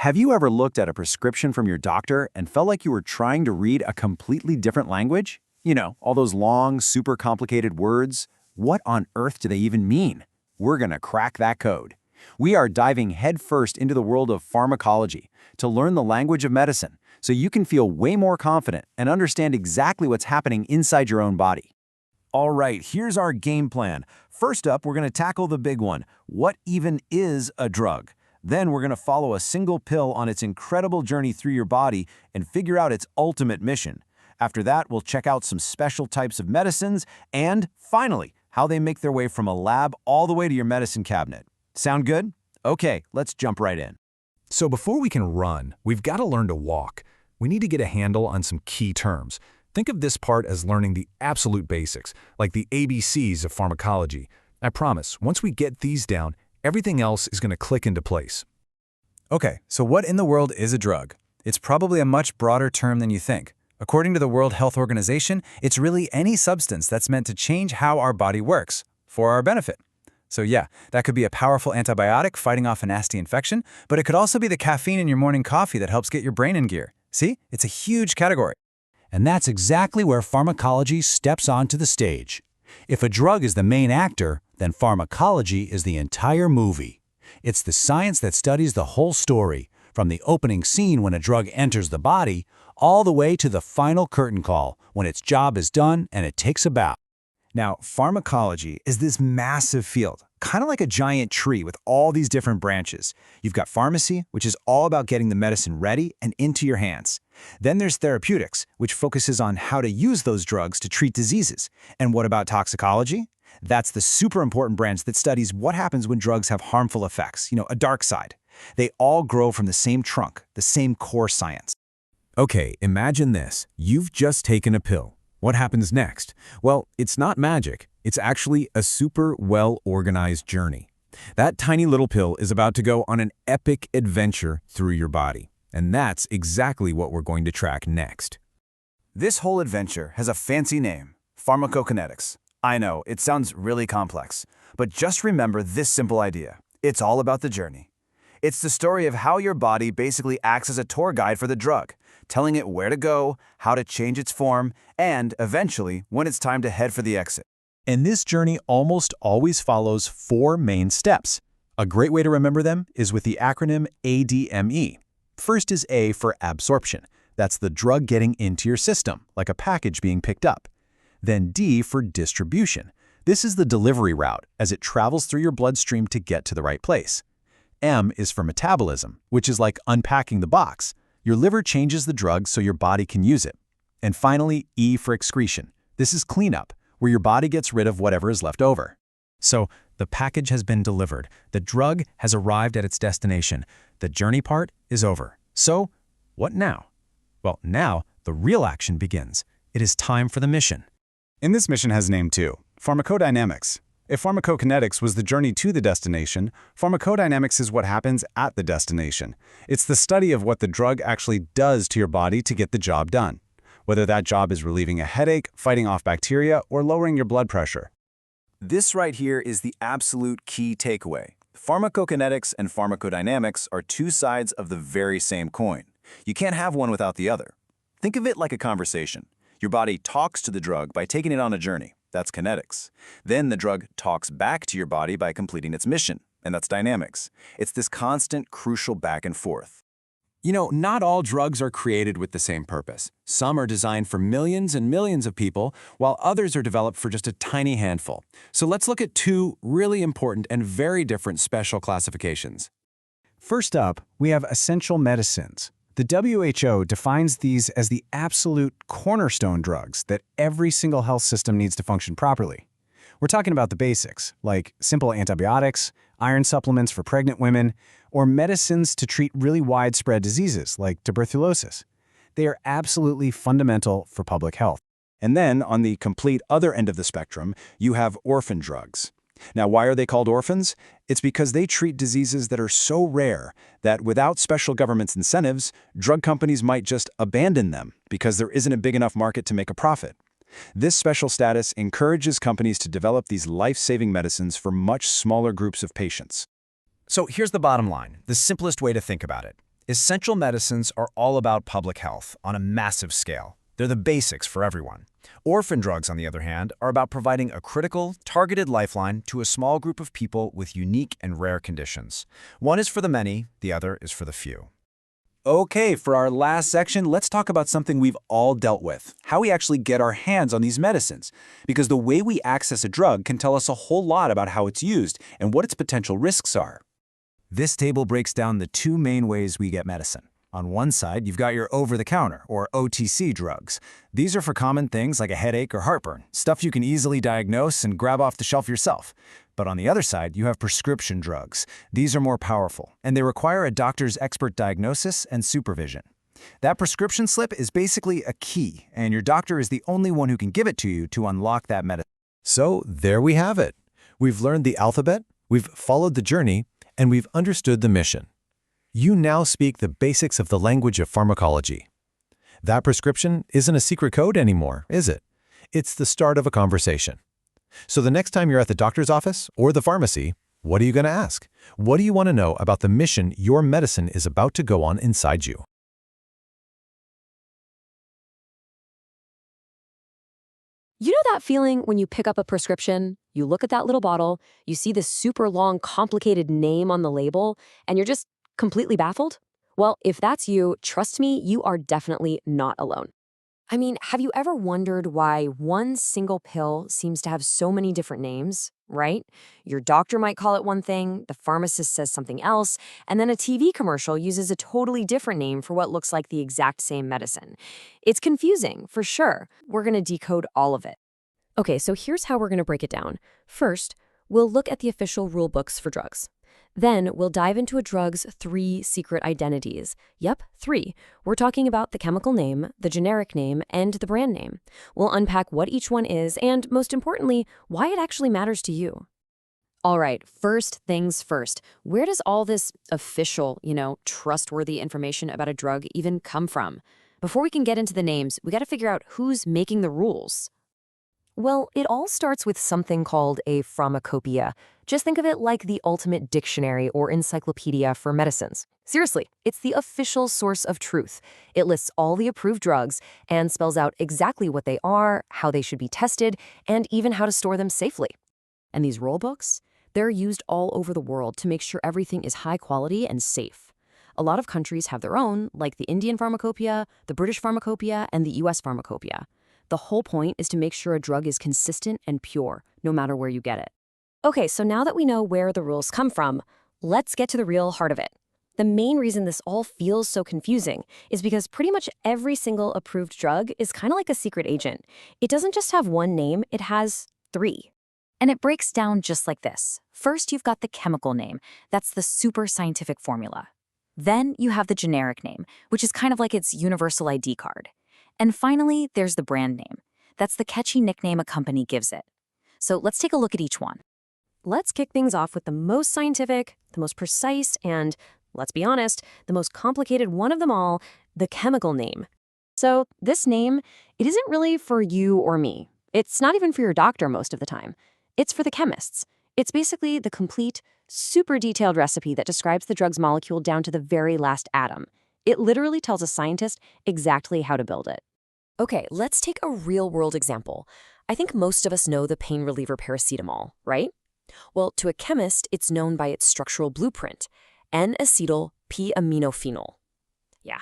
Have you ever looked at a prescription from your doctor and felt like you were trying to read a completely different language? All those long, super complicated words. What on earth do they even mean? We're gonna crack that code. We are diving headfirst into the world of pharmacology to learn the language of medicine so you can feel way more confident and understand exactly what's happening inside your own body. All right, here's our game plan. First up, we're gonna tackle the big one. What even is a drug? Then we're going to follow a single pill on its incredible journey through your body and figure out its ultimate mission. After that, we'll check out some special types of medicines and, finally, how they make their way from a lab all the way to your medicine cabinet. Sound good? Okay, let's jump right in. So before we can run, we've got to learn to walk. We need to get a handle on some key terms. Think of this part as learning the absolute basics, like the ABCs of pharmacology. I promise, once we get these down, everything else is going to click into place. Okay, so what in the world is a drug? It's probably a much broader term than you think. According to the World Health Organization, it's really any substance that's meant to change how our body works, for our benefit. So yeah, that could be a powerful antibiotic fighting off a nasty infection, but it could also be the caffeine in your morning coffee that helps get your brain in gear. See? It's a huge category. And that's exactly where pharmacology steps onto the stage. If a drug is the main actor, then pharmacology is the entire movie. It's the science that studies the whole story, from the opening scene when a drug enters the body, all the way to the final curtain call, when its job is done and it takes a bow. Now, pharmacology is this massive field, kind of like a giant tree with all these different branches. You've got pharmacy, which is all about getting the medicine ready and into your hands. Then there's therapeutics, which focuses on how to use those drugs to treat diseases. And what about toxicology? That's the super important branch that studies what happens when drugs have harmful effects, a dark side. They all grow from the same trunk, the same core science. Okay, imagine this. You've just taken a pill. What happens next? Well, it's not magic. It's actually a super well-organized journey. That tiny little pill is about to go on an epic adventure through your body. And that's exactly what we're going to track next. This whole adventure has a fancy name, pharmacokinetics. I know, it sounds really complex, but just remember this simple idea. It's all about the journey. It's the story of how your body basically acts as a tour guide for the drug, telling it where to go, how to change its form, and, eventually, when it's time to head for the exit. And this journey almost always follows 4 main steps. A great way to remember them is with the acronym ADME. First is A for absorption. That's the drug getting into your system, like a package being picked up. Then D for distribution. This is the delivery route as it travels through your bloodstream to get to the right place. M is for metabolism, which is like unpacking the box. Your liver changes the drug so your body can use it. And finally, E for excretion. This is cleanup, where your body gets rid of whatever is left over. So, the package has been delivered. The drug has arrived at its destination. The journey part is over. So, what now? Well, now, the real action begins. It is time for the mission. And this mission has a name too, pharmacodynamics. If pharmacokinetics was the journey to the destination, pharmacodynamics is what happens at the destination. It's the study of what the drug actually does to your body to get the job done, whether that job is relieving a headache, fighting off bacteria, or lowering your blood pressure. This right here is the absolute key takeaway. Pharmacokinetics and pharmacodynamics are 2 sides of the very same coin. You can't have one without the other. Think of it like a conversation. Your body talks to the drug by taking it on a journey. That's kinetics. Then the drug talks back to your body by completing its mission, and that's dynamics. It's this constant, crucial back and forth. Not all drugs are created with the same purpose. Some are designed for millions and millions of people, while others are developed for just a tiny handful. So let's look at 2 really important and very different special classifications. First up, we have essential medicines. The WHO defines these as the absolute cornerstone drugs that every single health system needs to function properly. We're talking about the basics, like simple antibiotics, iron supplements for pregnant women, or medicines to treat really widespread diseases like tuberculosis. They are absolutely fundamental for public health. And then, on the complete other end of the spectrum, you have orphan drugs. Now, why are they called orphans? It's because they treat diseases that are so rare that without special government's incentives, drug companies might just abandon them because there isn't a big enough market to make a profit. This special status encourages companies to develop these life-saving medicines for much smaller groups of patients. So here's the bottom line, the simplest way to think about it. Essential medicines are all about public health on a massive scale. They're the basics for everyone. Orphan drugs, on the other hand, are about providing a critical, targeted lifeline to a small group of people with unique and rare conditions. One is for the many, the other is for the few. Okay, for our last section, let's talk about something we've all dealt with, how we actually get our hands on these medicines. Because the way we access a drug can tell us a whole lot about how it's used and what its potential risks are. This table breaks down the two main ways we get medicine. On one side, you've got your over-the-counter, or OTC drugs. These are for common things like a headache or heartburn, stuff you can easily diagnose and grab off the shelf yourself. But on the other side, you have prescription drugs. These are more powerful, and they require a doctor's expert diagnosis and supervision. That prescription slip is basically a key, and your doctor is the only one who can give it to you to unlock that medicine. So there we have it. We've learned the alphabet, we've followed the journey, and we've understood the mission. You now speak the basics of the language of pharmacology. That prescription isn't a secret code anymore, is it? It's the start of a conversation. So the next time you're at the doctor's office or the pharmacy, what are you going to ask? What do you want to know about the mission your medicine is about to go on inside you? You know that feeling when you pick up a prescription, you look at that little bottle, you see this super long, complicated name on the label, and you're just completely baffled? Well, if that's you, trust me, you are definitely not alone. I mean, have you ever wondered why one single pill seems to have so many different names, right? Your doctor might call it one thing, the pharmacist says something else, and then a TV commercial uses a totally different name for what looks like the exact same medicine. It's confusing, for sure. We're going to decode all of it. Okay, so here's how we're going to break it down. First, we'll look at the official rule books for drugs. Then we'll dive into a drug's 3 secret identities. Yep, 3. We're talking about the chemical name, the generic name, and the brand name. We'll unpack what each one is and, most importantly, why it actually matters to you. All right, first things first. Where does all this official, trustworthy information about a drug even come from? Before we can get into the names, we got to figure out who's making the rules. Well, it all starts with something called a pharmacopoeia. Just think of it like the ultimate dictionary or encyclopedia for medicines. Seriously, it's the official source of truth. It lists all the approved drugs and spells out exactly what they are, how they should be tested, and even how to store them safely. And these rule books, they're used all over the world to make sure everything is high quality and safe. A lot of countries have their own, like the Indian Pharmacopoeia, the British Pharmacopoeia, and the US Pharmacopoeia. The whole point is to make sure a drug is consistent and pure, no matter where you get it. Okay, so now that we know where the rules come from, let's get to the real heart of it. The main reason this all feels so confusing is because pretty much every single approved drug is kind of like a secret agent. It doesn't just have one name, it has 3. And it breaks down just like this. First, you've got the chemical name. That's the super scientific formula. Then you have the generic name, which is kind of like its universal ID card. And finally, there's the brand name. That's the catchy nickname a company gives it. So let's take a look at each one. Let's kick things off with the most scientific, the most precise, and, let's be honest, the most complicated one of them all, the chemical name. So this name, it isn't really for you or me. It's not even for your doctor most of the time. It's for the chemists. It's basically the complete, super detailed recipe that describes the drug's molecule down to the very last atom. It literally tells a scientist exactly how to build it. Okay, let's take a real-world example. I think most of us know the pain reliever paracetamol, right? Well, to a chemist, it's known by its structural blueprint, N-acetyl P-aminophenol. Yeah,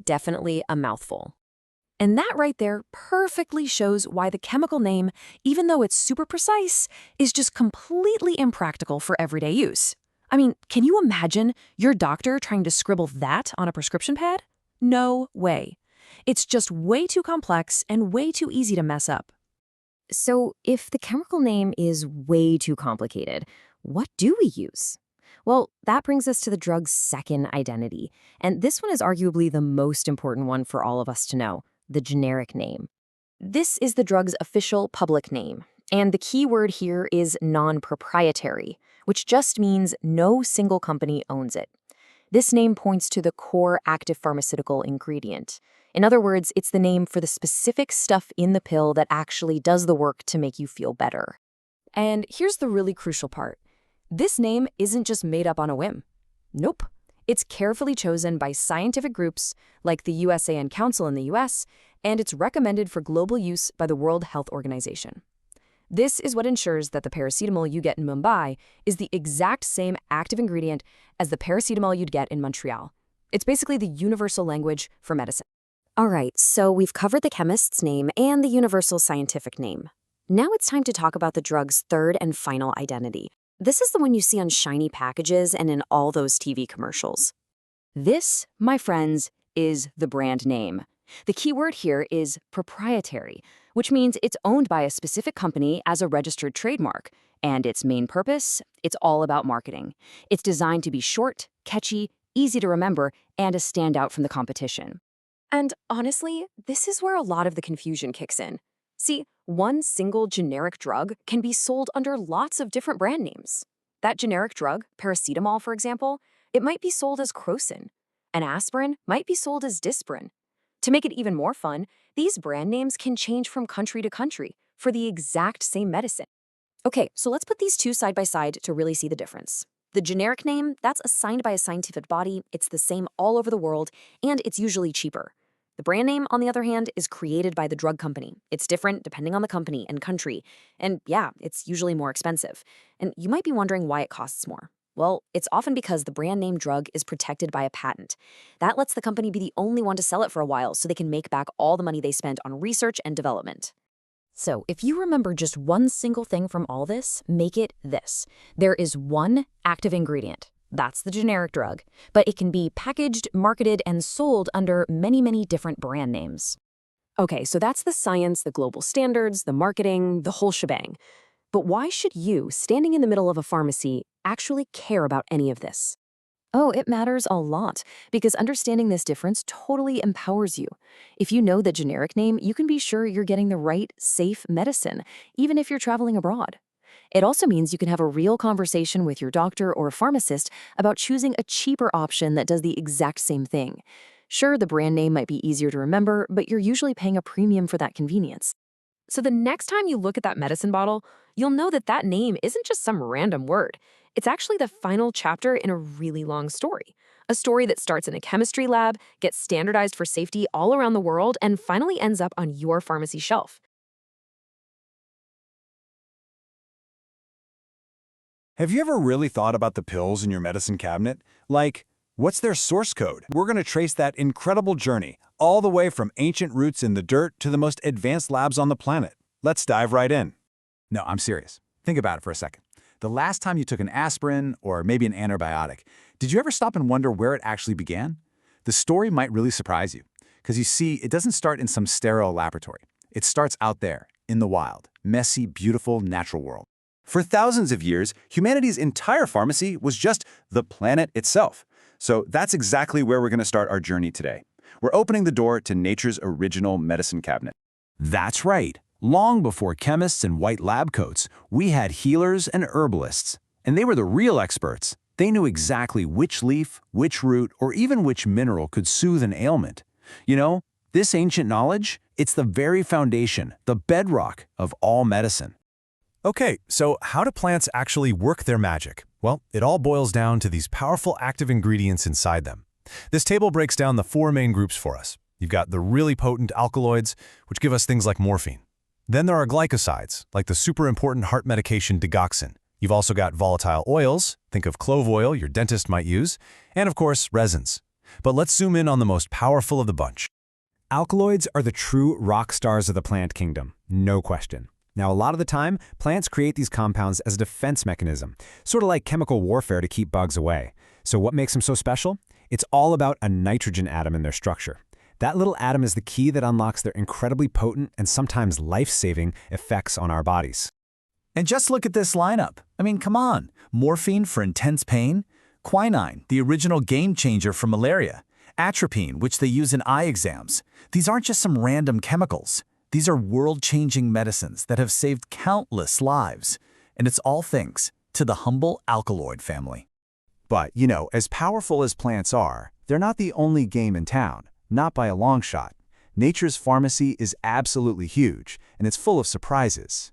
definitely a mouthful. And that right there perfectly shows why the chemical name, even though it's super precise, is just completely impractical for everyday use. I mean, can you imagine your doctor trying to scribble that on a prescription pad? No way. It's just way too complex and way too easy to mess up. So if the chemical name is way too complicated, what do we use? Well, that brings us to the drug's second identity. And this one is arguably the most important one for all of us to know, the generic name. This is the drug's official public name. And the key word here is non-proprietary, which just means no single company owns it. This name points to the core active pharmaceutical ingredient. In other words, it's the name for the specific stuff in the pill that actually does the work to make you feel better. And here's the really crucial part. This name isn't just made up on a whim. Nope. It's carefully chosen by scientific groups like the USAN Council in the US, and it's recommended for global use by the World Health Organization. This is what ensures that the paracetamol you get in Mumbai is the exact same active ingredient as the paracetamol you'd get in Montreal. It's basically the universal language for medicine. All right, so we've covered the chemist's name and the universal scientific name. Now it's time to talk about the drug's third and final identity. This is the one you see on shiny packages and in all those TV commercials. This, my friends, is the brand name. The key word here is proprietary, which means it's owned by a specific company as a registered trademark. And its main purpose? It's all about marketing. It's designed to be short, catchy, easy to remember, and a standout from the competition. And honestly, this is where a lot of the confusion kicks in. See, one single generic drug can be sold under lots of different brand names. That generic drug, paracetamol for example, it might be sold as Crocin. An aspirin might be sold as Disprin. To make it even more fun, these brand names can change from country to country for the exact same medicine. Okay, so let's put these two side by side to really see the difference. The generic name, that's assigned by a scientific body, it's the same all over the world, and it's usually cheaper. The brand name, on the other hand, is created by the drug company. It's different depending on the company and country. And yeah, it's usually more expensive. And you might be wondering why it costs more. Well, it's often because the brand name drug is protected by a patent. That lets the company be the only one to sell it for a while so they can make back all the money they spent on research and development. So if you remember just one single thing from all this, make it this. There is one active ingredient. That's the generic drug, but it can be packaged, marketed, and sold under many, many different brand names. Okay, so that's the science, the global standards, the marketing, the whole shebang. But why should you, standing in the middle of a pharmacy, actually care about any of this? Oh, it matters a lot, because understanding this difference totally empowers you. If you know the generic name, you can be sure you're getting the right, safe medicine, even if you're traveling abroad. It also means you can have a real conversation with your doctor or pharmacist about choosing a cheaper option that does the exact same thing. Sure, the brand name might be easier to remember, but you're usually paying a premium for that convenience. So the next time you look at that medicine bottle, you'll know that that name isn't just some random word. It's actually the final chapter in a really long story. A story that starts in a chemistry lab, gets standardized for safety all around the world, and finally ends up on your pharmacy shelf. Have you ever really thought about the pills in your medicine cabinet? Like, what's their source code? We're going to trace that incredible journey, all the way from ancient roots in the dirt to the most advanced labs on the planet. Let's dive right in. No, I'm serious. Think about it for a second. The last time you took an aspirin or maybe an antibiotic, did you ever stop and wonder where it actually began? The story might really surprise you, because you see, it doesn't start in some sterile laboratory. It starts out there, in the wild, messy, beautiful, natural world. For thousands of years, humanity's entire pharmacy was just the planet itself. So that's exactly where we're going to start our journey today. We're opening the door to nature's original medicine cabinet. That's right. Long before chemists and white lab coats, we had healers and herbalists. And they were the real experts. They knew exactly which leaf, which root, or even which mineral could soothe an ailment. You know, this ancient knowledge, it's the very foundation, the bedrock of all medicine. Okay, so how do plants actually work their magic? Well, it all boils down to these powerful active ingredients inside them. This table breaks down the four main groups for us. You've got the really potent alkaloids, which give us things like morphine. Then there are glycosides, like the super important heart medication digoxin. You've also got volatile oils, think of clove oil your dentist might use, and of course, resins. But let's zoom in on the most powerful of the bunch. Alkaloids are the true rock stars of the plant kingdom, no question. Now, a lot of the time, plants create these compounds as a defense mechanism, sort of like chemical warfare to keep bugs away. So what makes them so special? It's all about a nitrogen atom in their structure. That little atom is the key that unlocks their incredibly potent and sometimes life-saving effects on our bodies. And just look at this lineup. I mean, come on. Morphine for intense pain, quinine, the original game changer for malaria, atropine, which they use in eye exams. These aren't just some random chemicals. These are world-changing medicines that have saved countless lives. And it's all thanks to the humble alkaloid family. But, you know, as powerful as plants are, they're not the only game in town, not by a long shot. Nature's pharmacy is absolutely huge, and it's full of surprises.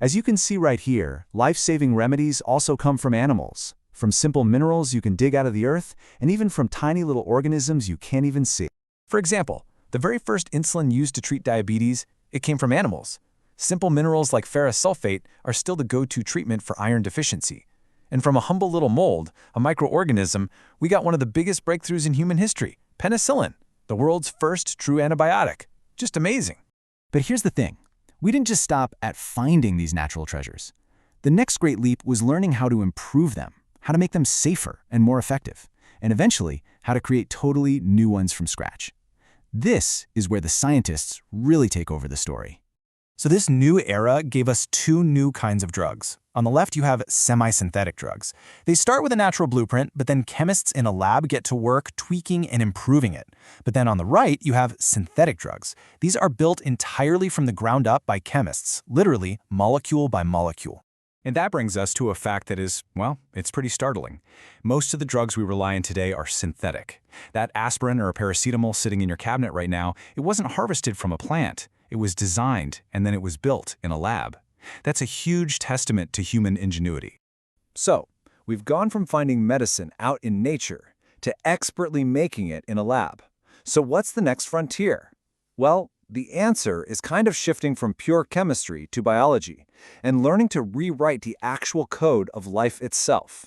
As you can see right here, life-saving remedies also come from animals. from simple minerals you can dig out of the earth, and even from tiny little organisms you can't even see. For example, the very first insulin used to treat diabetes, it came from animals. Simple minerals like ferrous sulfate are still the go-to treatment for iron deficiency. And from a humble little mold, a microorganism, we got one of the biggest breakthroughs in human history, penicillin, the world's first true antibiotic. Just amazing. But here's the thing. We didn't just stop at finding these natural treasures. The next great leap was learning how to improve them, how to make them safer and more effective, and eventually, how to create totally new ones from scratch. This is where the scientists really take over the story. So this new era gave us two new kinds of drugs. On the left, you have semi-synthetic drugs. They start with a natural blueprint, but then chemists in a lab get to work tweaking and improving it. But then on the right, you have synthetic drugs. These are built entirely from the ground up by chemists, literally molecule by molecule. And that brings us to a fact that is, well, it's pretty startling. Most of the drugs we rely on today are synthetic. That aspirin or a paracetamol sitting in your cabinet right now, it wasn't harvested from a plant. It was designed, and then it was built in a lab. That's a huge testament to human ingenuity. So, we've gone from finding medicine out in nature to expertly making it in a lab. So what's the next frontier? Well, the answer is kind of shifting from pure chemistry to biology and learning to rewrite the actual code of life itself.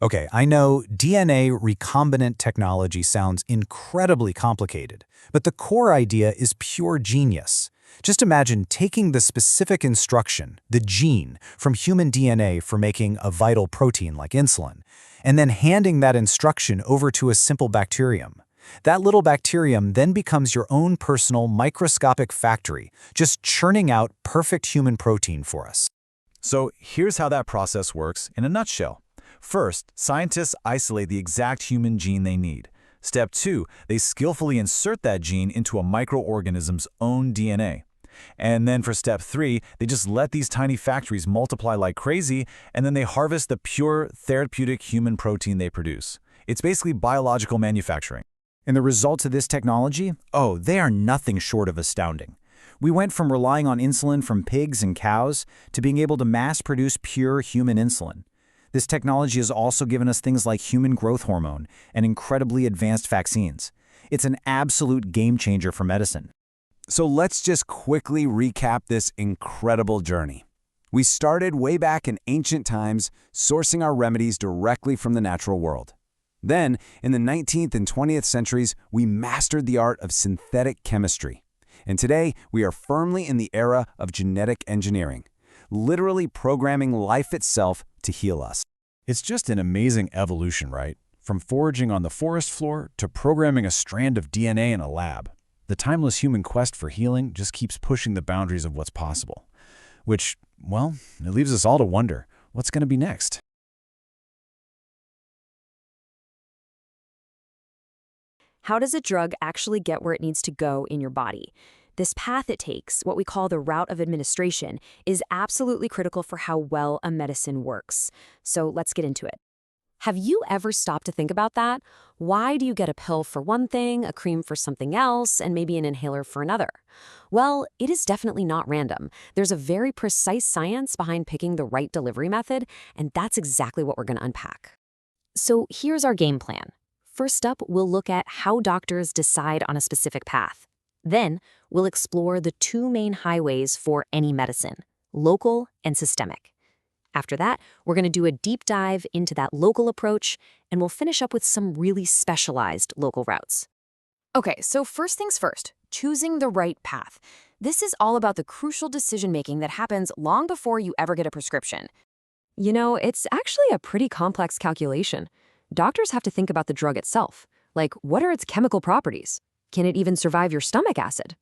Okay, I know DNA recombinant technology sounds incredibly complicated, but the core idea is pure genius. Just imagine taking the specific instruction, the gene, from human DNA for making a vital protein like insulin, and then handing that instruction over to a simple bacterium. That little bacterium then becomes your own personal microscopic factory, just churning out perfect human protein for us. So here's how that process works in a nutshell. First, scientists isolate the exact human gene they need. Step 2, they skillfully insert that gene into a microorganism's own DNA. And then for step 3, they just let these tiny factories multiply like crazy, and then they harvest the pure therapeutic human protein they produce. It's basically biological manufacturing. And the results of this technology? Oh, they are nothing short of astounding. We went from relying on insulin from pigs and cows to being able to mass-produce pure human insulin. This technology has also given us things like human growth hormone and incredibly advanced vaccines. It's an absolute game changer for medicine. So let's just quickly recap this incredible journey. We started way back in ancient times, sourcing our remedies directly from the natural world. Then, in the 19th and 20th centuries, we mastered the art of synthetic chemistry. And today, we are firmly in the era of genetic engineering, literally programming life itself to heal us. It's just an amazing evolution, right? From foraging on the forest floor to programming a strand of DNA in a lab. The timeless human quest for healing just keeps pushing the boundaries of what's possible. Which, well, it leaves us all to wonder, what's going to be next? How does a drug actually get where it needs to go in your body? This path it takes, what we call the route of administration, is absolutely critical for how well a medicine works. So let's get into it. Have you ever stopped to think about that? Why do you get a pill for one thing, a cream for something else, and maybe an inhaler for another? Well, it is definitely not random. There's a very precise science behind picking the right delivery method, and that's exactly what we're going to unpack. So here's our game plan. First up, we'll look at how doctors decide on a specific path. Then, we'll explore the two main highways for any medicine, local and systemic. After that, we're going to do a deep dive into that local approach, and we'll finish up with some really specialized local routes. Okay, so first things first, choosing the right path. This is all about the crucial decision-making that happens long before you ever get a prescription. You know, it's actually a pretty complex calculation. Doctors have to think about the drug itself. Like, what are its chemical properties? Can it even survive your stomach acid?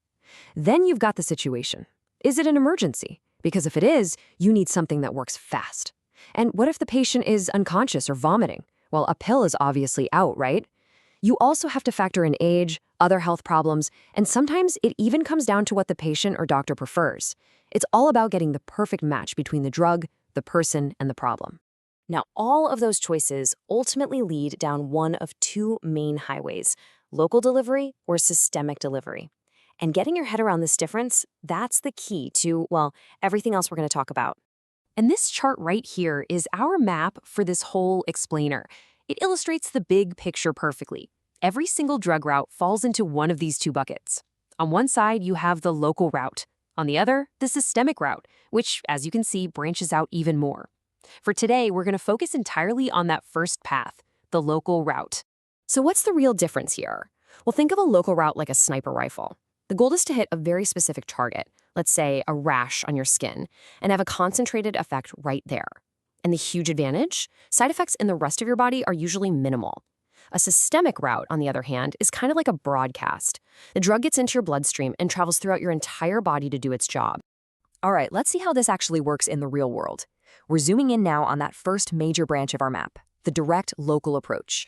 Then you've got the situation. Is it an emergency? Because if it is, you need something that works fast. And what if the patient is unconscious or vomiting? Well, a pill is obviously out, right? You also have to factor in age, other health problems, and sometimes it even comes down to what the patient or doctor prefers. It's all about getting the perfect match between the drug, the person, and the problem. Now, all of those choices ultimately lead down one of two main highways, local delivery or systemic delivery. And getting your head around this difference, that's the key to, well, everything else we're going to talk about. And this chart right here is our map for this whole explainer. It illustrates the big picture perfectly. Every single drug route falls into one of these two buckets. On one side, you have the local route. On the other, the systemic route, which, as you can see, branches out even more. For today, we're going to focus entirely on that first path, the local route. So what's the real difference here? Well, think of a local route like a sniper rifle. The goal is to hit a very specific target, let's say a rash on your skin, and have a concentrated effect right there. And the huge advantage? Side effects in the rest of your body are usually minimal. A systemic route, on the other hand, is kind of like a broadcast. The drug gets into your bloodstream and travels throughout your entire body to do its job. All right, let's see how this actually works in the real world. We're zooming in now on that first major branch of our map, the direct local approach.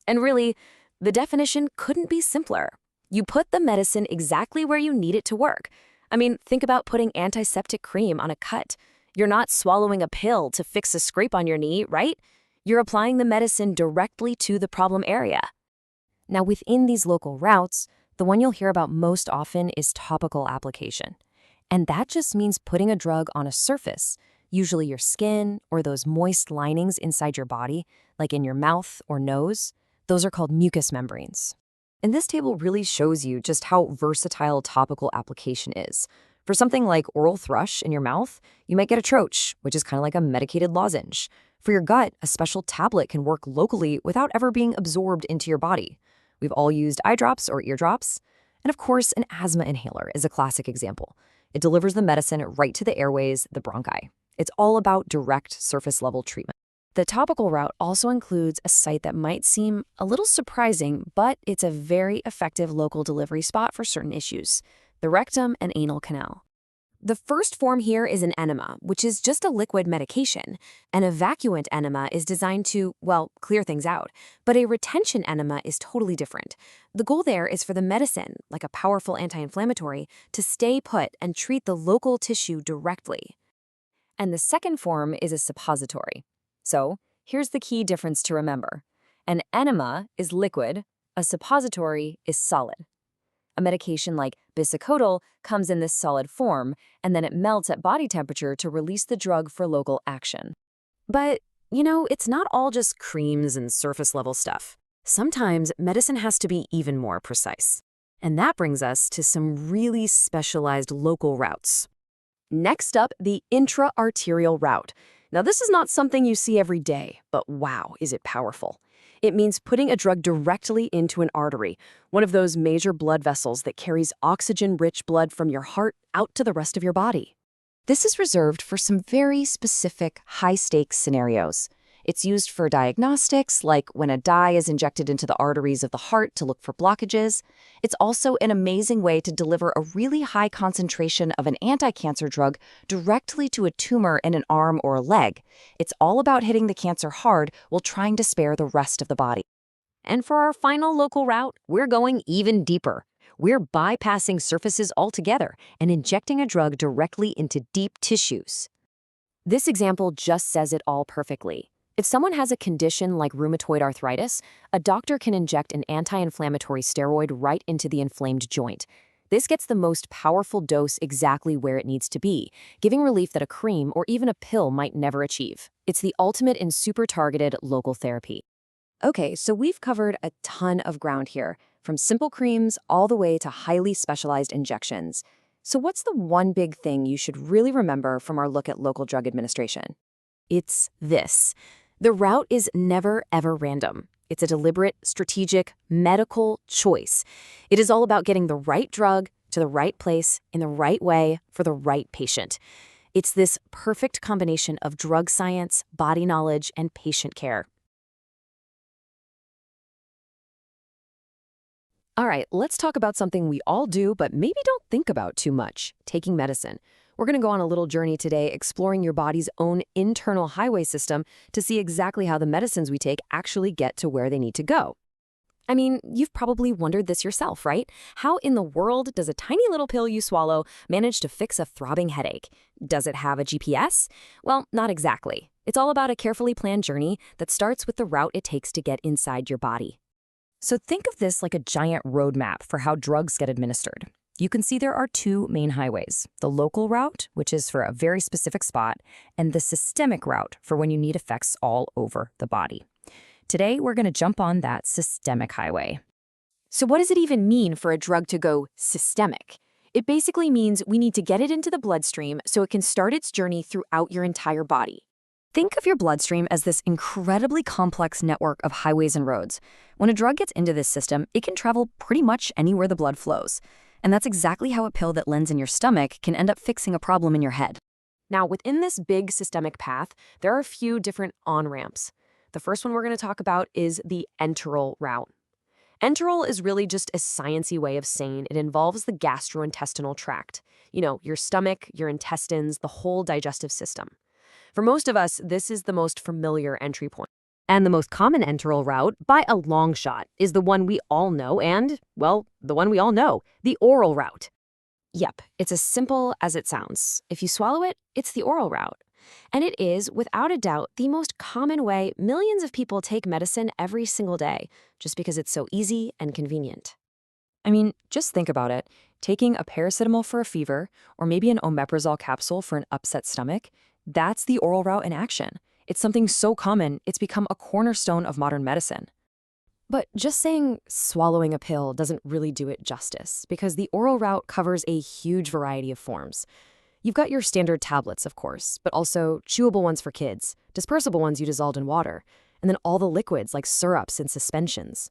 And really, the definition couldn't be simpler. You put the medicine exactly where you need it to work. I mean, think about putting antiseptic cream on a cut. You're not swallowing a pill to fix a scrape on your knee, right? You're applying the medicine directly to the problem area. Now, within these local routes, the one you'll hear about most often is topical application. And that just means putting a drug on a surface, usually your skin or those moist linings inside your body, like in your mouth or nose. Those are called mucous membranes. And this table really shows you just how versatile topical application is. For something like oral thrush in your mouth, you might get a troche, which is kind of like a medicated lozenge. For your gut, a special tablet can work locally without ever being absorbed into your body. We've all used eye drops or ear drops. And of course, an asthma inhaler is a classic example. It delivers the medicine right to the airways, the bronchi. It's all about direct surface-level treatment. The topical route also includes a site that might seem a little surprising, but it's a very effective local delivery spot for certain issues, the rectum and anal canal. The first form here is an enema, which is just a liquid medication. An evacuant enema is designed to, well, clear things out, but a retention enema is totally different. The goal there is for the medicine, like a powerful anti-inflammatory, to stay put and treat the local tissue directly. And the second form is a suppository. So, here's the key difference to remember. An enema is liquid, a suppository is solid. A medication like bisacodyl comes in this solid form, and then it melts at body temperature to release the drug for local action. But, it's not all just creams and surface-level stuff. Sometimes medicine has to be even more precise. And that brings us to some really specialized local routes. Next up, the intra-arterial route. Now, this is not something you see every day, but wow, is it powerful. It means putting a drug directly into an artery, one of those major blood vessels that carries oxygen-rich blood from your heart out to the rest of your body. This is reserved for some very specific high-stakes scenarios. It's used for diagnostics, like when a dye is injected into the arteries of the heart to look for blockages. It's also an amazing way to deliver a really high concentration of an anti-cancer drug directly to a tumor in an arm or a leg. It's all about hitting the cancer hard while trying to spare the rest of the body. And for our final local route, we're going even deeper. We're bypassing surfaces altogether and injecting a drug directly into deep tissues. This example just says it all perfectly. If someone has a condition like rheumatoid arthritis, a doctor can inject an anti-inflammatory steroid right into the inflamed joint. This gets the most powerful dose exactly where it needs to be, giving relief that a cream or even a pill might never achieve. It's the ultimate in super-targeted local therapy. Okay, so we've covered a ton of ground here, from simple creams all the way to highly specialized injections. So what's the one big thing you should really remember from our look at local drug administration? It's this. The route is never, ever random. It's a deliberate, strategic, medical choice. It is all about getting the right drug to the right place in the right way for the right patient. It's this perfect combination of drug science, body knowledge, and patient care. All right, let's talk about something we all do but maybe don't think about too much, taking medicine. We're going to go on a little journey today exploring your body's own internal highway system to see exactly how the medicines we take actually get to where they need to go. I mean, you've probably wondered this yourself, right? How in the world does a tiny little pill you swallow manage to fix a throbbing headache? Does it have a GPS? Well, not exactly. It's all about a carefully planned journey that starts with the route it takes to get inside your body. So think of this like a giant roadmap for how drugs get administered. you can see there are two main highways, the local route, which is for a very specific spot, and the systemic route for when you need effects all over the body. Today, we're going to jump on that systemic highway. So what does it even mean for a drug to go systemic? It basically means we need to get it into the bloodstream so it can start its journey throughout your entire body. Think of your bloodstream as this incredibly complex network of highways and roads. When a drug gets into this system, it can travel pretty much anywhere the blood flows. And that's exactly how a pill that lands in your stomach can end up fixing a problem in your head. Now, within this big systemic path, there are a few different on-ramps. The first one we're going to talk about is the enteral route. Enteral is really just a sciencey way of saying it involves the gastrointestinal tract. You know, your stomach, your intestines, the whole digestive system. For most of us, this is the most familiar entry point. And the most common enteral route, by a long shot, is the one we all know and, well, the one we all know, the oral route. Yep, it's as simple as it sounds. If you swallow it, it's the oral route. And it is, without a doubt, the most common way millions of people take medicine every single day, just because it's so easy and convenient. I mean, just think about it. Taking a paracetamol for a fever, or maybe an omeprazole capsule for an upset stomach, that's the oral route in action. It's something so common, it's become a cornerstone of modern medicine. But just saying swallowing a pill doesn't really do it justice, because the oral route covers a huge variety of forms. You've got your standard tablets, of course, but also chewable ones for kids, dispersible ones you dissolved in water, and then all the liquids like syrups and suspensions.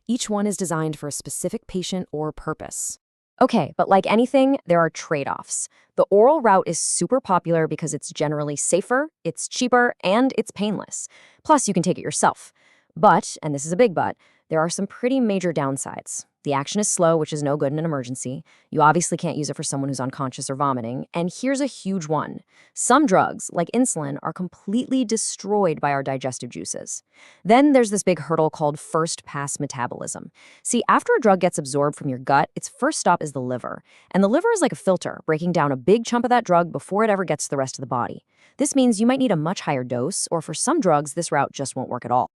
Each one is designed for a specific patient or purpose. Okay, but like anything, there are trade-offs. The oral route is super popular because it's generally safer, it's cheaper, and it's painless. Plus, you can take it yourself. But, and this is a big but, there are some pretty major downsides. The action is slow, which is no good in an emergency. You obviously can't use it for someone who's unconscious or vomiting. And here's a huge one. Some drugs, like insulin, are completely destroyed by our digestive juices. Then there's this big hurdle called first-pass metabolism. See, after a drug gets absorbed from your gut, its first stop is the liver. And the liver is like a filter, breaking down a big chunk of that drug before it ever gets to the rest of the body. This means you might need a much higher dose, or for some drugs, this route just won't work at all.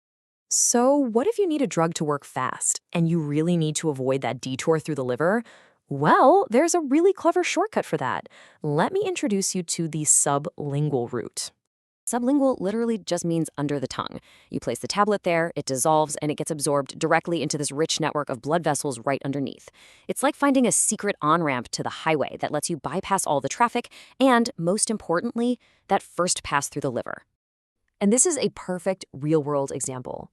So what if you need a drug to work fast, and you really need to avoid that detour through the liver? Well, there's a really clever shortcut for that. Let me introduce you to the sublingual route. Sublingual literally just means under the tongue. You place the tablet there, it dissolves, and it gets absorbed directly into this rich network of blood vessels right underneath. It's like finding a secret on-ramp to the highway that lets you bypass all the traffic and, most importantly, that first pass through the liver. And this is a perfect real-world example.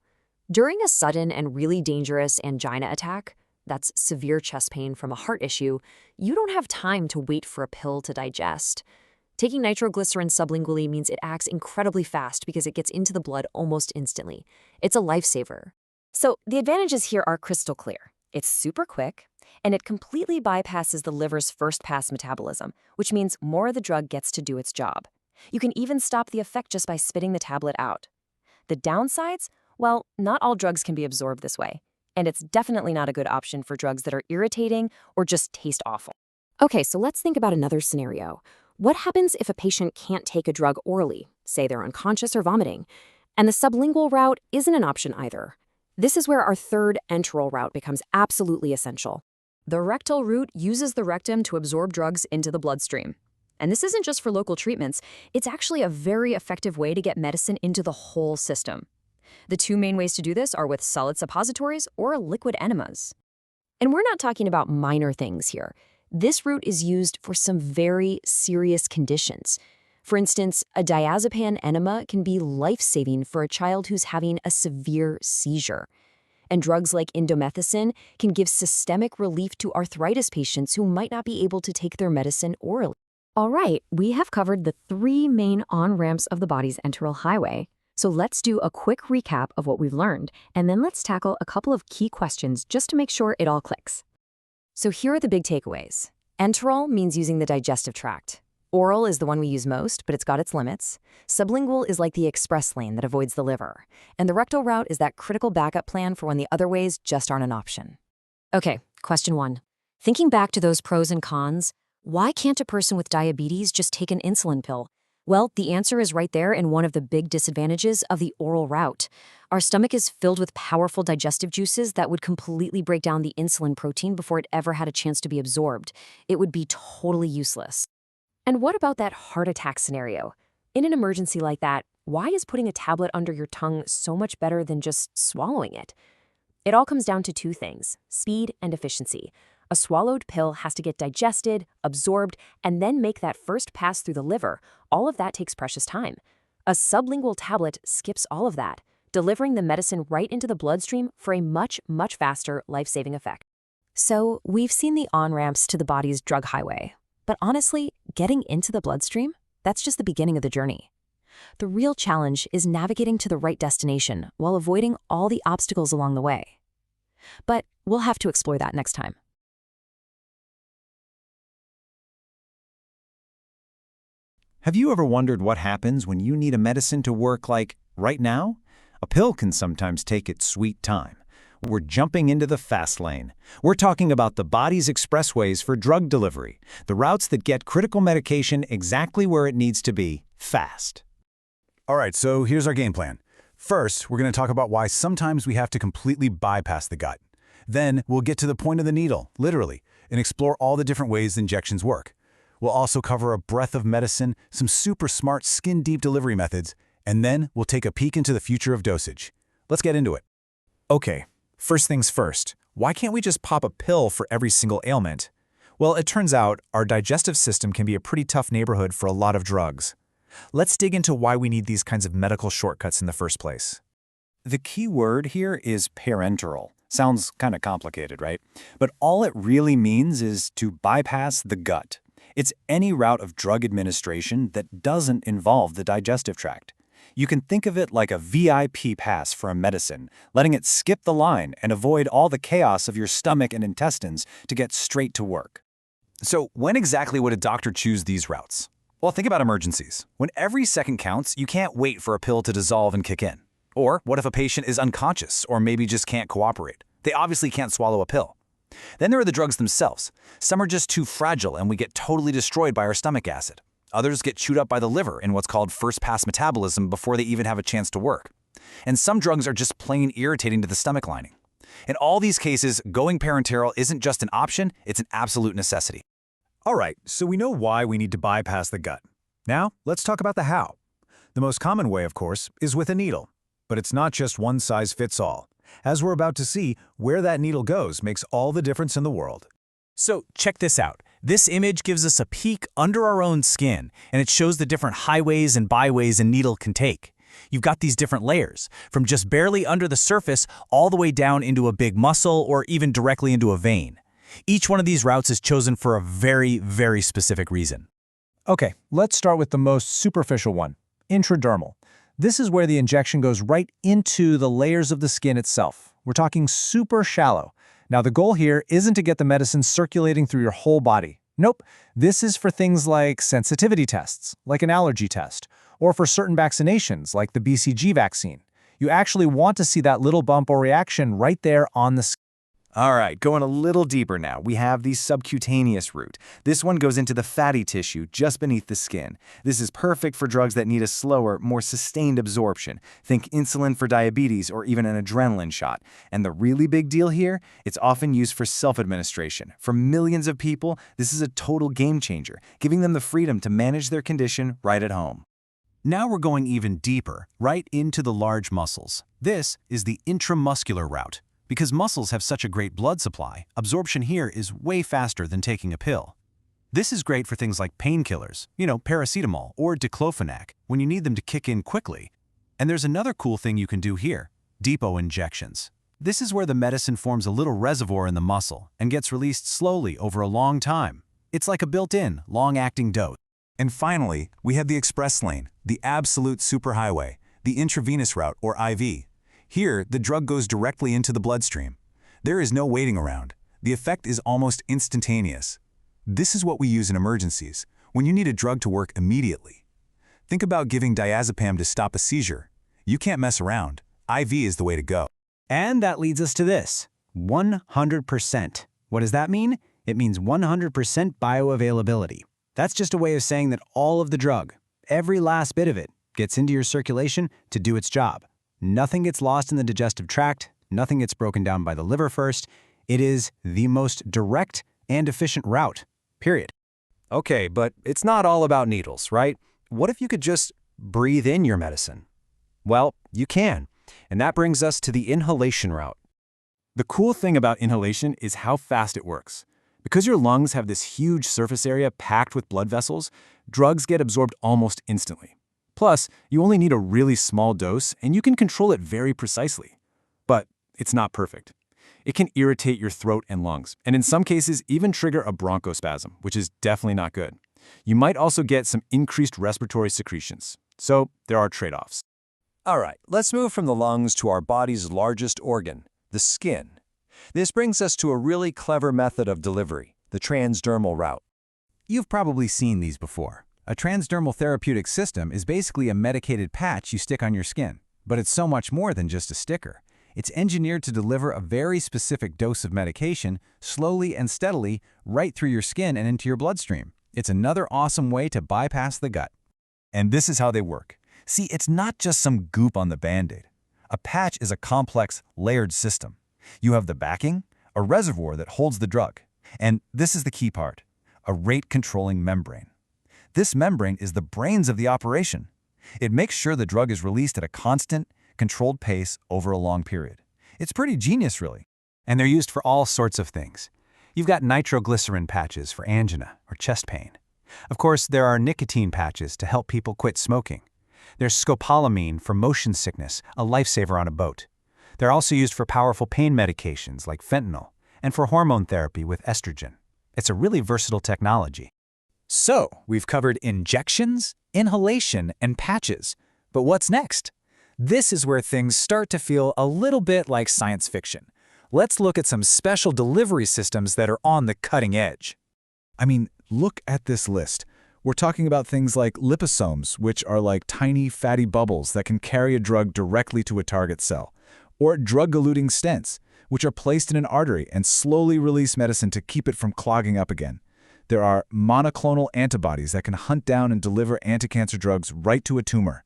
During a sudden and really dangerous angina attack, that's severe chest pain from a heart issue, you don't have time to wait for a pill to digest. Taking nitroglycerin sublingually means it acts incredibly fast because it gets into the blood almost instantly. It's a lifesaver. So the advantages here are crystal clear. It's super quick, and it completely bypasses the liver's first-pass metabolism, which means more of the drug gets to do its job. You can even stop the effect just by spitting the tablet out. The downsides? Well, not all drugs can be absorbed this way, and it's definitely not a good option for drugs that are irritating or just taste awful. Okay, so let's think about another scenario. What happens if a patient can't take a drug orally, say they're unconscious or vomiting, and the sublingual route isn't an option either? This is where our third enteral route becomes absolutely essential. The rectal route uses the rectum to absorb drugs into the bloodstream. And this isn't just for local treatments, it's actually a very effective way to get medicine into the whole system. The two main ways to do this are with solid suppositories or liquid enemas. And we're not talking about minor things here. This route is used for some very serious conditions. For instance, a diazepam enema can be life-saving for a child who's having a severe seizure. And drugs like indomethacin can give systemic relief to arthritis patients who might not be able to take their medicine orally. All right, we have covered the three main on-ramps of the body's enteral highway. So let's do a quick recap of what we've learned, and then let's tackle a couple of key questions just to make sure it all clicks. So here are the big takeaways. Enteral means using the digestive tract. Oral is the one we use most, but it's got its limits. Sublingual is like the express lane that avoids the liver. And the rectal route is that critical backup plan for when the other ways just aren't an option. Okay, question 1. Thinking back to those pros and cons, why can't a person with diabetes just take an insulin pill? Well, the answer is right there in one of the big disadvantages of the oral route. Our stomach is filled with powerful digestive juices that would completely break down the insulin protein before it ever had a chance to be absorbed. It would be totally useless. And what about that heart attack scenario? In an emergency like that, why is putting a tablet under your tongue so much better than just swallowing it? It all comes down to two things: speed and efficiency. A swallowed pill has to get digested, absorbed, and then make that first pass through the liver. All of that takes precious time. A sublingual tablet skips all of that, delivering the medicine right into the bloodstream for a much, much faster, life-saving effect. So, we've seen the on-ramps to the body's drug highway. But honestly, getting into the bloodstream, that's just the beginning of the journey. The real challenge is navigating to the right destination while avoiding all the obstacles along the way. But we'll have to explore that next time. Have you ever wondered what happens when you need a medicine to work like right now? A pill can sometimes take its sweet time. We're jumping into the fast lane. We're talking about the body's expressways for drug delivery, the routes that get critical medication exactly where it needs to be, fast. All right, so here's our game plan. First, we're going to talk about why sometimes we have to completely bypass the gut. Then, we'll get to the point of the needle, literally, and explore all the different ways injections work. We'll also cover a breadth of medicine, some super smart skin-deep delivery methods, and then we'll take a peek into the future of dosage. Let's get into it. Okay, first things first. Why can't we just pop a pill for every single ailment? Well, it turns out our digestive system can be a pretty tough neighborhood for a lot of drugs. Let's dig into why we need these kinds of medical shortcuts in the first place. The key word here is parenteral. Sounds kind of complicated, right? But all it really means is to bypass the gut. It's any route of drug administration that doesn't involve the digestive tract. You can think of it like a VIP pass for a medicine, letting it skip the line and avoid all the chaos of your stomach and intestines to get straight to work. So when exactly would a doctor choose these routes? Well, think about emergencies. When every second counts, you can't wait for a pill to dissolve and kick in. Or what if a patient is unconscious or maybe just can't cooperate? They obviously can't swallow a pill. Then there are the drugs themselves. Some are just too fragile and we get totally destroyed by our stomach acid. Others get chewed up by the liver in what's called first-pass metabolism before they even have a chance to work. And some drugs are just plain irritating to the stomach lining. In all these cases, going parenteral isn't just an option, it's an absolute necessity. All right, so we know why we need to bypass the gut. Now, let's talk about the how. The most common way, of course, is with a needle. But it's not just one size fits all. As we're about to see, where that needle goes makes all the difference in the world. So check this out. This image gives us a peek under our own skin, and it shows the different highways and byways a needle can take. You've got these different layers, from just barely under the surface all the way down into a big muscle or even directly into a vein. Each one of these routes is chosen for a very, very specific reason. Okay, let's start with the most superficial one, intradermal. This is where the injection goes right into the layers of the skin itself. We're talking super shallow. Now, the goal here isn't to get the medicine circulating through your whole body. Nope, this is for things like sensitivity tests, like an allergy test, or for certain vaccinations, like the BCG vaccine. You actually want to see that little bump or reaction right there on the skin. All right, going a little deeper now, we have the subcutaneous route. This one goes into the fatty tissue just beneath the skin. This is perfect for drugs that need a slower, more sustained absorption. Think insulin for diabetes or even an adrenaline shot. And the really big deal here, it's often used for self-administration. For millions of people, this is a total game changer, giving them the freedom to manage their condition right at home. Now we're going even deeper, right into the large muscles. This is the intramuscular route. Because muscles have such a great blood supply, absorption here is way faster than taking a pill. This is great for things like painkillers, paracetamol or diclofenac, when you need them to kick in quickly. And there's another cool thing you can do here, depot injections. This is where the medicine forms a little reservoir in the muscle and gets released slowly over a long time. It's like a built-in, long-acting dose. And finally, we have the express lane, the absolute superhighway, the intravenous route or IV. Here, the drug goes directly into the bloodstream. There is no waiting around. The effect is almost instantaneous. This is what we use in emergencies, when you need a drug to work immediately. Think about giving diazepam to stop a seizure. You can't mess around. IV is the way to go. And that leads us to this, 100%. What does that mean? It means 100% bioavailability. That's just a way of saying that all of the drug, Every last bit of it gets into your circulation to do its job. Nothing gets lost in the digestive tract, nothing gets broken down by the liver first. It is the most direct and efficient route, period. Okay, but it's not all about needles, right? What if you could just breathe in your medicine? Well, you can, and that brings us to the inhalation route. The cool thing about inhalation is how fast it works. Because your lungs have this huge surface area packed with blood vessels, drugs get absorbed almost instantly. Plus, you only need a really small dose, and you can control it very precisely. But it's not perfect. It can irritate your throat and lungs, and in some cases even trigger a bronchospasm, which is definitely not good. You might also get some increased respiratory secretions. So there are trade-offs. All right, let's move from the lungs to our body's largest organ, the skin. This brings us to a really clever method of delivery, the transdermal route. You've probably seen these before. A transdermal therapeutic system is basically a medicated patch you stick on your skin, but it's so much more than just a sticker. It's engineered to deliver a very specific dose of medication slowly and steadily right through your skin and into your bloodstream. It's another awesome way to bypass the gut. And this is how they work. See, it's not just some goop on the Band-Aid. A patch is a complex, layered system. You have the backing, a reservoir that holds the drug, and this is the key part, a rate-controlling membrane. This membrane is the brains of the operation. It makes sure the drug is released at a constant, controlled pace over a long period. It's pretty genius, really. And they're used for all sorts of things. You've got nitroglycerin patches for angina or chest pain. Of course, there are nicotine patches to help people quit smoking. There's scopolamine for motion sickness, a lifesaver on a boat. They're also used for powerful pain medications like fentanyl and for hormone therapy with estrogen. It's a really versatile technology. So, we've covered injections, inhalation, and patches. But what's next? This is where things start to feel a little bit like science fiction. Let's look at some special delivery systems that are on the cutting edge. I mean, look at this list. We're talking about things like liposomes, which are like tiny fatty bubbles that can carry a drug directly to a target cell, or drug-eluting stents, which are placed in an artery and slowly release medicine to keep it from clogging up again. There are monoclonal antibodies that can hunt down and deliver anti-cancer drugs right to a tumor.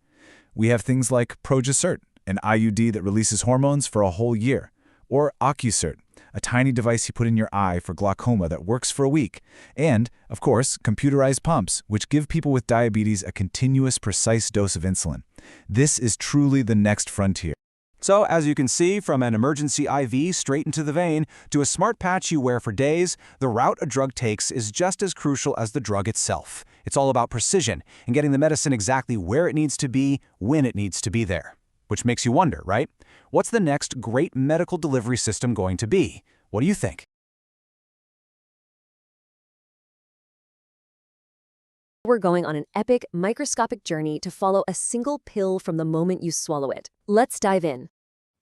We have things like Progecert, an IUD that releases hormones for a whole year, or Ocucert, a tiny device you put in your eye for glaucoma that works for a week, and, of course, computerized pumps, which give people with diabetes a continuous, precise dose of insulin. This is truly the next frontier. So, as you can see, from an emergency IV straight into the vein to a smart patch you wear for days, the route a drug takes is just as crucial as the drug itself. It's all about precision and getting the medicine exactly where it needs to be, when it needs to be there. Which makes you wonder, right? What's the next great medical delivery system going to be? What do you think? We're going on an epic, microscopic journey to follow a single pill from the moment you swallow it. Let's dive in.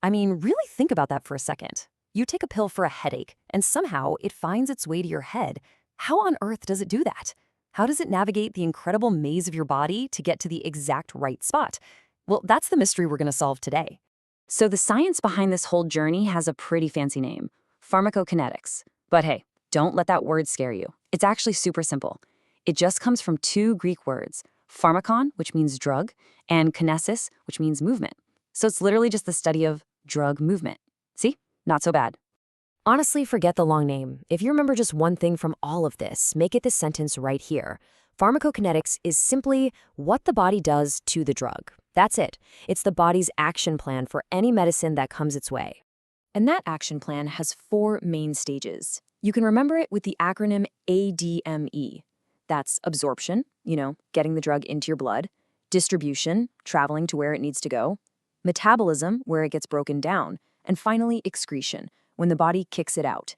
I mean, really think about that for a second. You take a pill for a headache, and somehow it finds its way to your head. How on earth does it do that? How does it navigate the incredible maze of your body to get to the exact right spot? Well, that's the mystery we're going to solve today. So the science behind this whole journey has a pretty fancy name, pharmacokinetics. But hey, don't let that word scare you. It's actually super simple. It just comes from two Greek words, pharmakon, which means drug, and kinesis, which means movement. So it's literally just the study of drug movement. See? Not so bad. Honestly, forget the long name. If you remember just one thing from all of this, make it this sentence right here. Pharmacokinetics is simply what the body does to the drug. That's it. It's the body's action plan for any medicine that comes its way. And that action plan has 4 main stages. You can remember it with the acronym ADME. That's absorption, getting the drug into your blood, distribution, traveling to where it needs to go, metabolism, where it gets broken down, and finally excretion, when the body kicks it out.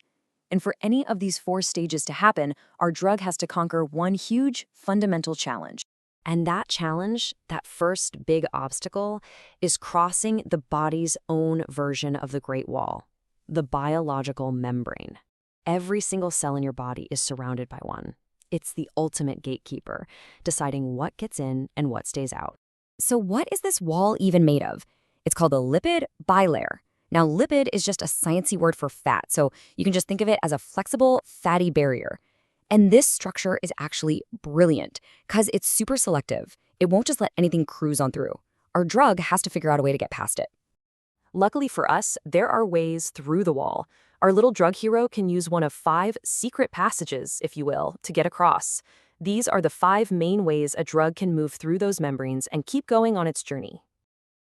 And for any of these 4 stages to happen, our drug has to conquer one huge, fundamental challenge. And that challenge, that first big obstacle, is crossing the body's own version of the Great Wall, the biological membrane. Every single cell in your body is surrounded by one. It's the ultimate gatekeeper, deciding what gets in and what stays out. So what is this wall even made of? It's called a lipid bilayer. Now, lipid is just a sciencey word for fat, so you can just think of it as a flexible, fatty barrier. And this structure is actually brilliant because it's super selective. It won't just let anything cruise on through. Our drug has to figure out a way to get past it. Luckily for us, there are ways through the wall. Our little drug hero can use one of 5 secret passages, if you will, to get across. These are the 5 main ways a drug can move through those membranes and keep going on its journey.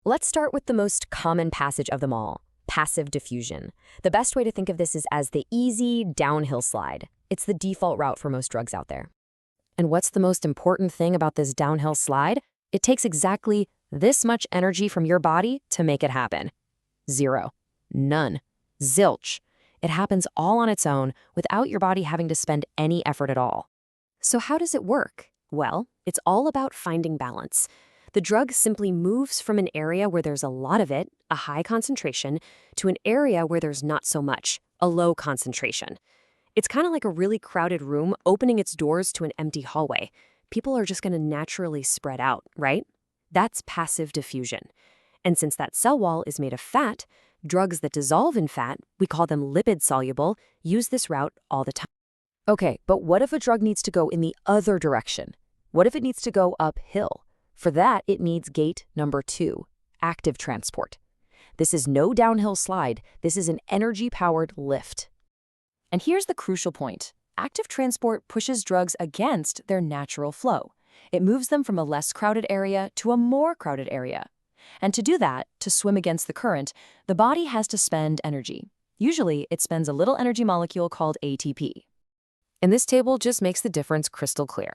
Let's start with the most common passage of them all, passive diffusion. The best way to think of this is as the easy downhill slide. It's the default route for most drugs out there. And what's the most important thing about this downhill slide? It takes exactly this much energy from your body to make it happen. 0. None. Zilch. It happens all on its own without your body having to spend any effort at all. So how does it work? Well, it's all about finding balance. The drug simply moves from an area where there's a lot of it, a high concentration, to an area where there's not so much, a low concentration. It's kind of like a really crowded room opening its doors to an empty hallway. People are just going to naturally spread out, right? That's passive diffusion. And since that cell wall is made of fat, drugs that dissolve in fat, we call them lipid-soluble, use this route all the time. Okay, but what if a drug needs to go in the other direction? What if it needs to go uphill? For that, it needs gate number 2, active transport. This is no downhill slide. This is an energy-powered lift. And here's the crucial point. Active transport pushes drugs against their natural flow. It moves them from a less crowded area to a more crowded area. And to do that, to swim against the current, the body has to spend energy. Usually, it spends a little energy molecule called ATP. And this table just makes the difference crystal clear.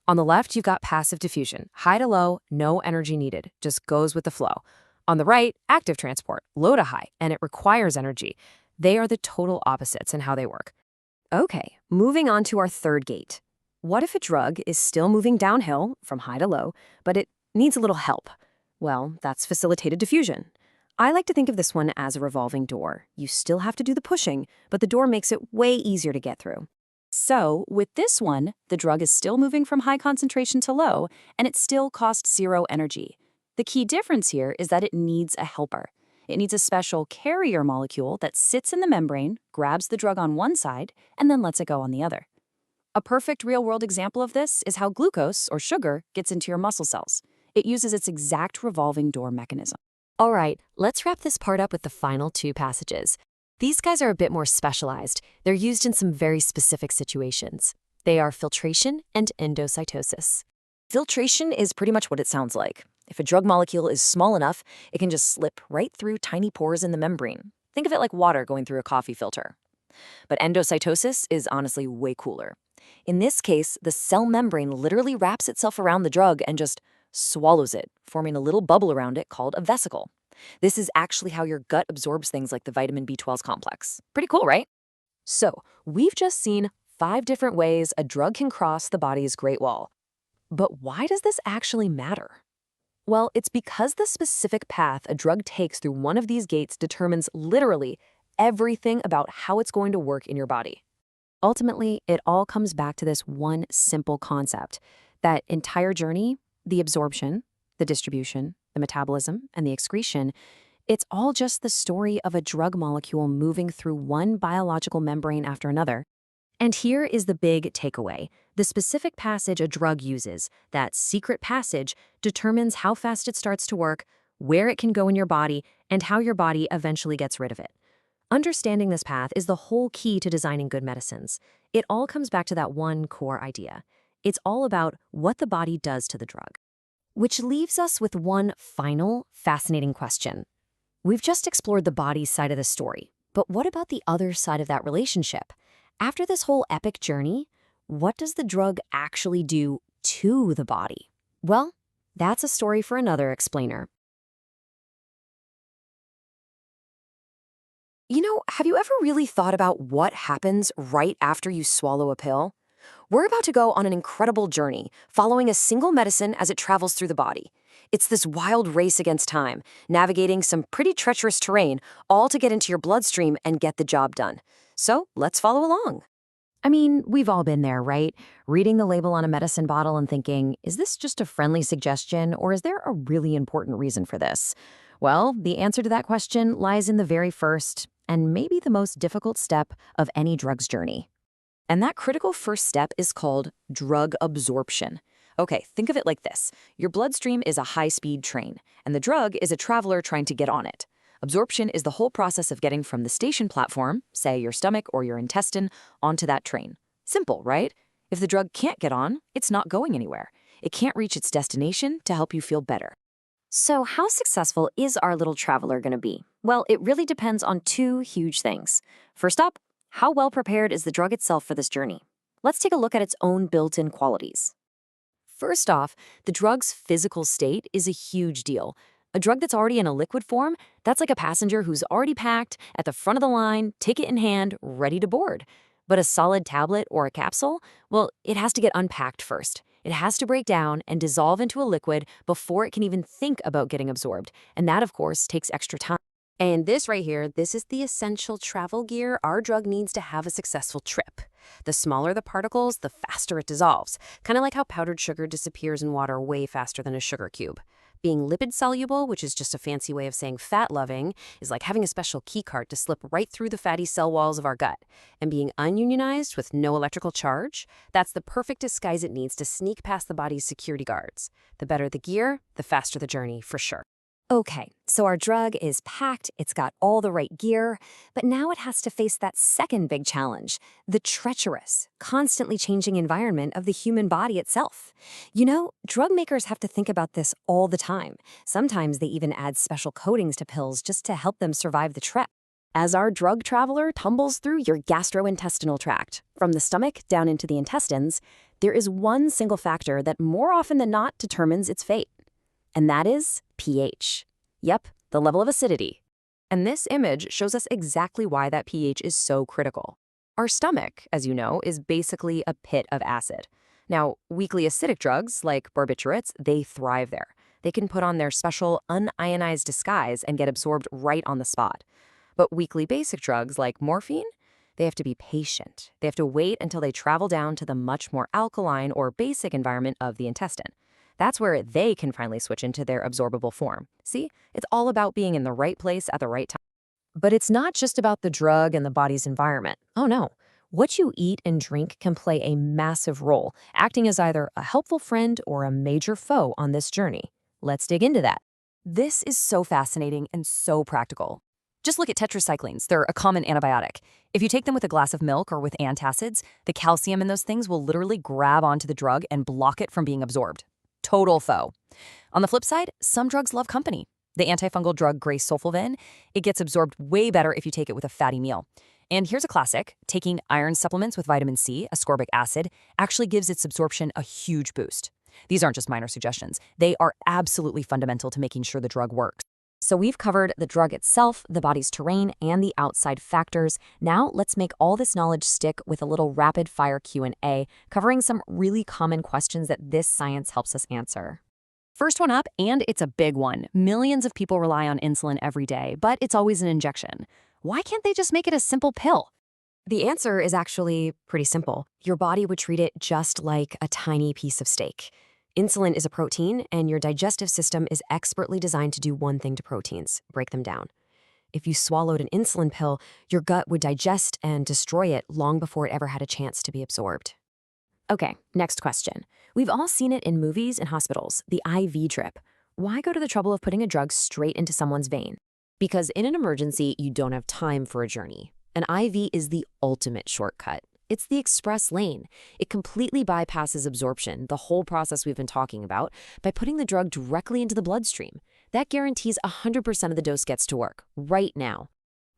On the left, you've got passive diffusion. High to low, no energy needed, just goes with the flow. On the right, active transport, low to high, and it requires energy. They are the total opposites in how they work. Okay, moving on to our third gate. What if a drug is still moving downhill from high to low, but it needs a little help? Well, that's facilitated diffusion. I like to think of this one as a revolving door. You still have to do the pushing, but the door makes it way easier to get through. So, with this one, the drug is still moving from high concentration to low, and it still costs 0 energy. The key difference here is that it needs a helper. It needs a special carrier molecule that sits in the membrane, grabs the drug on one side, and then lets it go on the other. A perfect real-world example of this is how glucose, or sugar, gets into your muscle cells. It uses its exact revolving door mechanism. All right, let's wrap this part up with the final 2 passages. These guys are a bit more specialized. They're used in some very specific situations. They are filtration and endocytosis. Filtration is pretty much what it sounds like. If a drug molecule is small enough, it can just slip right through tiny pores in the membrane. Think of it like water going through a coffee filter. But endocytosis is honestly way cooler. In this case, the cell membrane literally wraps itself around the drug and just swallows it, forming a little bubble around it called a vesicle. This is actually how your gut absorbs things like the vitamin B12 complex. Pretty cool, right? So, we've just seen 5 different ways a drug can cross the body's Great Wall. But why does this actually matter? Well, it's because the specific path a drug takes through one of these gates determines literally everything about how it's going to work in your body. Ultimately, it all comes back to this one simple concept. That entire journey, the absorption, the distribution, the metabolism, and the excretion, it's all just the story of a drug molecule moving through one biological membrane after another. And here is the big takeaway. The specific passage a drug uses, that secret passage, determines how fast it starts to work, where it can go in your body, and how your body eventually gets rid of it. Understanding this path is the whole key to designing good medicines. It all comes back to that one core idea. It's all about what the body does to the drug. Which leaves us with one final, fascinating question. We've just explored the body's side of the story, but what about the other side of that relationship? After this whole epic journey, what does the drug actually do to the body? Well, that's a story for another explainer. You know, have you ever really thought about what happens right after you swallow a pill? We're about to go on an incredible journey, following a single medicine as it travels through the body. It's this wild race against time, navigating some pretty treacherous terrain, all to get into your bloodstream and get the job done. So let's follow along. I mean, we've all been there, right? Reading the label on a medicine bottle and thinking, is this just a friendly suggestion, or is there a really important reason for this? Well, the answer to that question lies in the very first, and maybe the most difficult step of any drug's journey. And that critical first step is called drug absorption. Okay, think of it like this. Your bloodstream is a high-speed train, and the drug is a traveler trying to get on it. Absorption is the whole process of getting from the station platform, say your stomach or your intestine, onto that train. Simple, right? If the drug can't get on, it's not going anywhere. It can't reach its destination to help you feel better. So how successful is our little traveler going to be? Well, it really depends on two huge things. First up, how well prepared is the drug itself for this journey? Let's take a look at its own built-in qualities. First off, the drug's physical state is a huge deal. A drug that's already in a liquid form, that's like a passenger who's already packed, at the front of the line, ticket in hand, ready to board. But a solid tablet or a capsule, well, it has to get unpacked first. It has to break down and dissolve into a liquid before it can even think about getting absorbed. And that, of course, takes extra time. And this right here, this is the essential travel gear our drug needs to have a successful trip. The smaller the particles, the faster it dissolves. Kind of like how powdered sugar disappears in water way faster than a sugar cube. Being lipid soluble, which is just a fancy way of saying fat-loving, is like having a special keycard to slip right through the fatty cell walls of our gut. And being ununionized with no electrical charge, that's the perfect disguise it needs to sneak past the body's security guards. The better the gear, the faster the journey, for sure. Okay, so our drug is packed, it's got all the right gear, but now it has to face that second big challenge, the treacherous, constantly changing environment of the human body itself. You know, drug makers have to think about this all the time. Sometimes they even add special coatings to pills just to help them survive the trip. As our drug traveler tumbles through your gastrointestinal tract, from the stomach down into the intestines, there is one single factor that more often than not determines its fate. And that is pH. Yep, the level of acidity. And this image shows us exactly why that pH is so critical. Our stomach, as you know, is basically a pit of acid. Now, weakly acidic drugs, like barbiturates, they thrive there. They can put on their special unionized disguise and get absorbed right on the spot. But weakly basic drugs, like morphine, they have to be patient. They have to wait until they travel down to the much more alkaline or basic environment of the intestine. That's where they can finally switch into their absorbable form. See, it's all about being in the right place at the right time. But it's not just about the drug and the body's environment. Oh no. What you eat and drink can play a massive role, acting as either a helpful friend or a major foe on this journey. Let's dig into that. This is so fascinating and so practical. Just look at tetracyclines. They're a common antibiotic. If you take them with a glass of milk or with antacids, the calcium in those things will literally grab onto the drug and block it from being absorbed. Total foe. On the flip side, some drugs love company. The antifungal drug Grace-Sulfalvin, it gets absorbed way better if you take it with a fatty meal. And here's a classic. Taking iron supplements with vitamin C, ascorbic acid, actually gives its absorption a huge boost. These aren't just minor suggestions. They are absolutely fundamental to making sure the drug works. So we've covered the drug itself, the body's terrain, and the outside factors. Now let's make all this knowledge stick with a little rapid-fire Q&A, covering some really common questions that this science helps us answer. First one up, and it's a big one. Millions of people rely on insulin every day, but it's always an injection. Why can't they just make it a simple pill? The answer is actually pretty simple. Your body would treat it just like a tiny piece of steak. Insulin is a protein, and your digestive system is expertly designed to do one thing to proteins: break them down. If you swallowed an insulin pill, your gut would digest and destroy it long before it ever had a chance to be absorbed. Okay, next question. We've all seen it in movies and hospitals, the IV drip. Why go to the trouble of putting a drug straight into someone's vein? Because in an emergency, you don't have time for a journey. An IV is the ultimate shortcut. It's the express lane. It completely bypasses absorption, the whole process we've been talking about, by putting the drug directly into the bloodstream. That guarantees 100% of the dose gets to work, right now.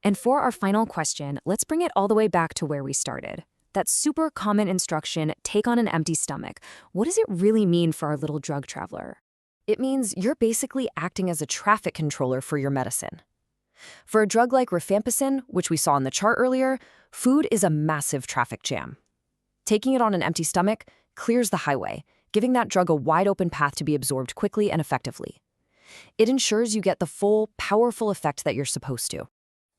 And for our final question, let's bring it all the way back to where we started. That super common instruction, take on an empty stomach. What does it really mean for our little drug traveler? It means you're basically acting as a traffic controller for your medicine. For a drug like rifampicin, which we saw in the chart earlier, food is a massive traffic jam. Taking it on an empty stomach clears the highway, giving that drug a wide-open path to be absorbed quickly and effectively. It ensures you get the full, powerful effect that you're supposed to.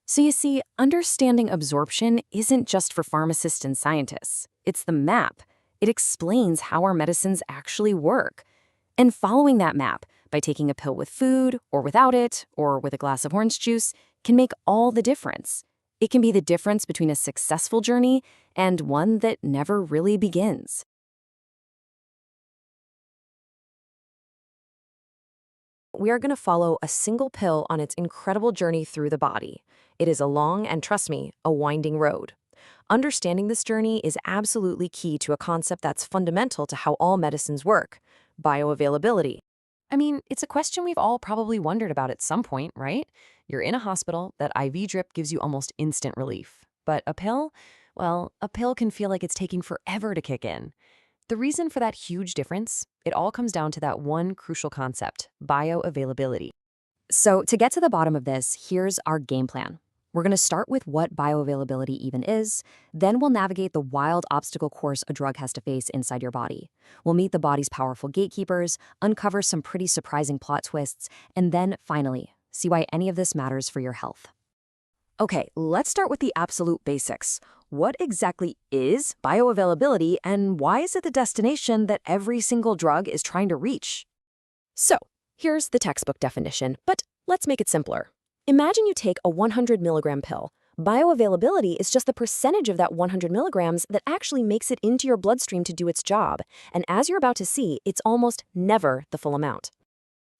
So you see, understanding absorption isn't just for pharmacists and scientists. It's the map. It explains how our medicines actually work. And following that map, by taking a pill with food, or without it, or with a glass of orange juice, can make all the difference. It can be the difference between a successful journey and one that never really begins. we are going to follow a single pill on its incredible journey through the body. It is a long and, trust me, a winding road. Understanding this journey is absolutely key to a concept that's fundamental to how all medicines work: bioavailability. I mean, it's a question we've all probably wondered about at some point, right? You're in a hospital, that IV drip gives you almost instant relief. But a pill? Well, a pill can feel like it's taking forever to kick in. The reason for that huge difference, it all comes down to that one crucial concept: bioavailability. So to get to the bottom of this, here's our game plan. We're going to start with what bioavailability even is, then we'll navigate the wild obstacle course a drug has to face inside your body. We'll meet the body's powerful gatekeepers, uncover some pretty surprising plot twists, and then, finally, see why any of this matters for your health. Okay, let's start with the absolute basics. What exactly is bioavailability, and why is it the destination that every single drug is trying to reach? So, here's the textbook definition, but let's make it simpler. Imagine you take a 100 milligram pill. Bioavailability is just the percentage of that 100 milligrams that actually makes it into your bloodstream to do its job. And as you're about to see, it's almost never the full amount.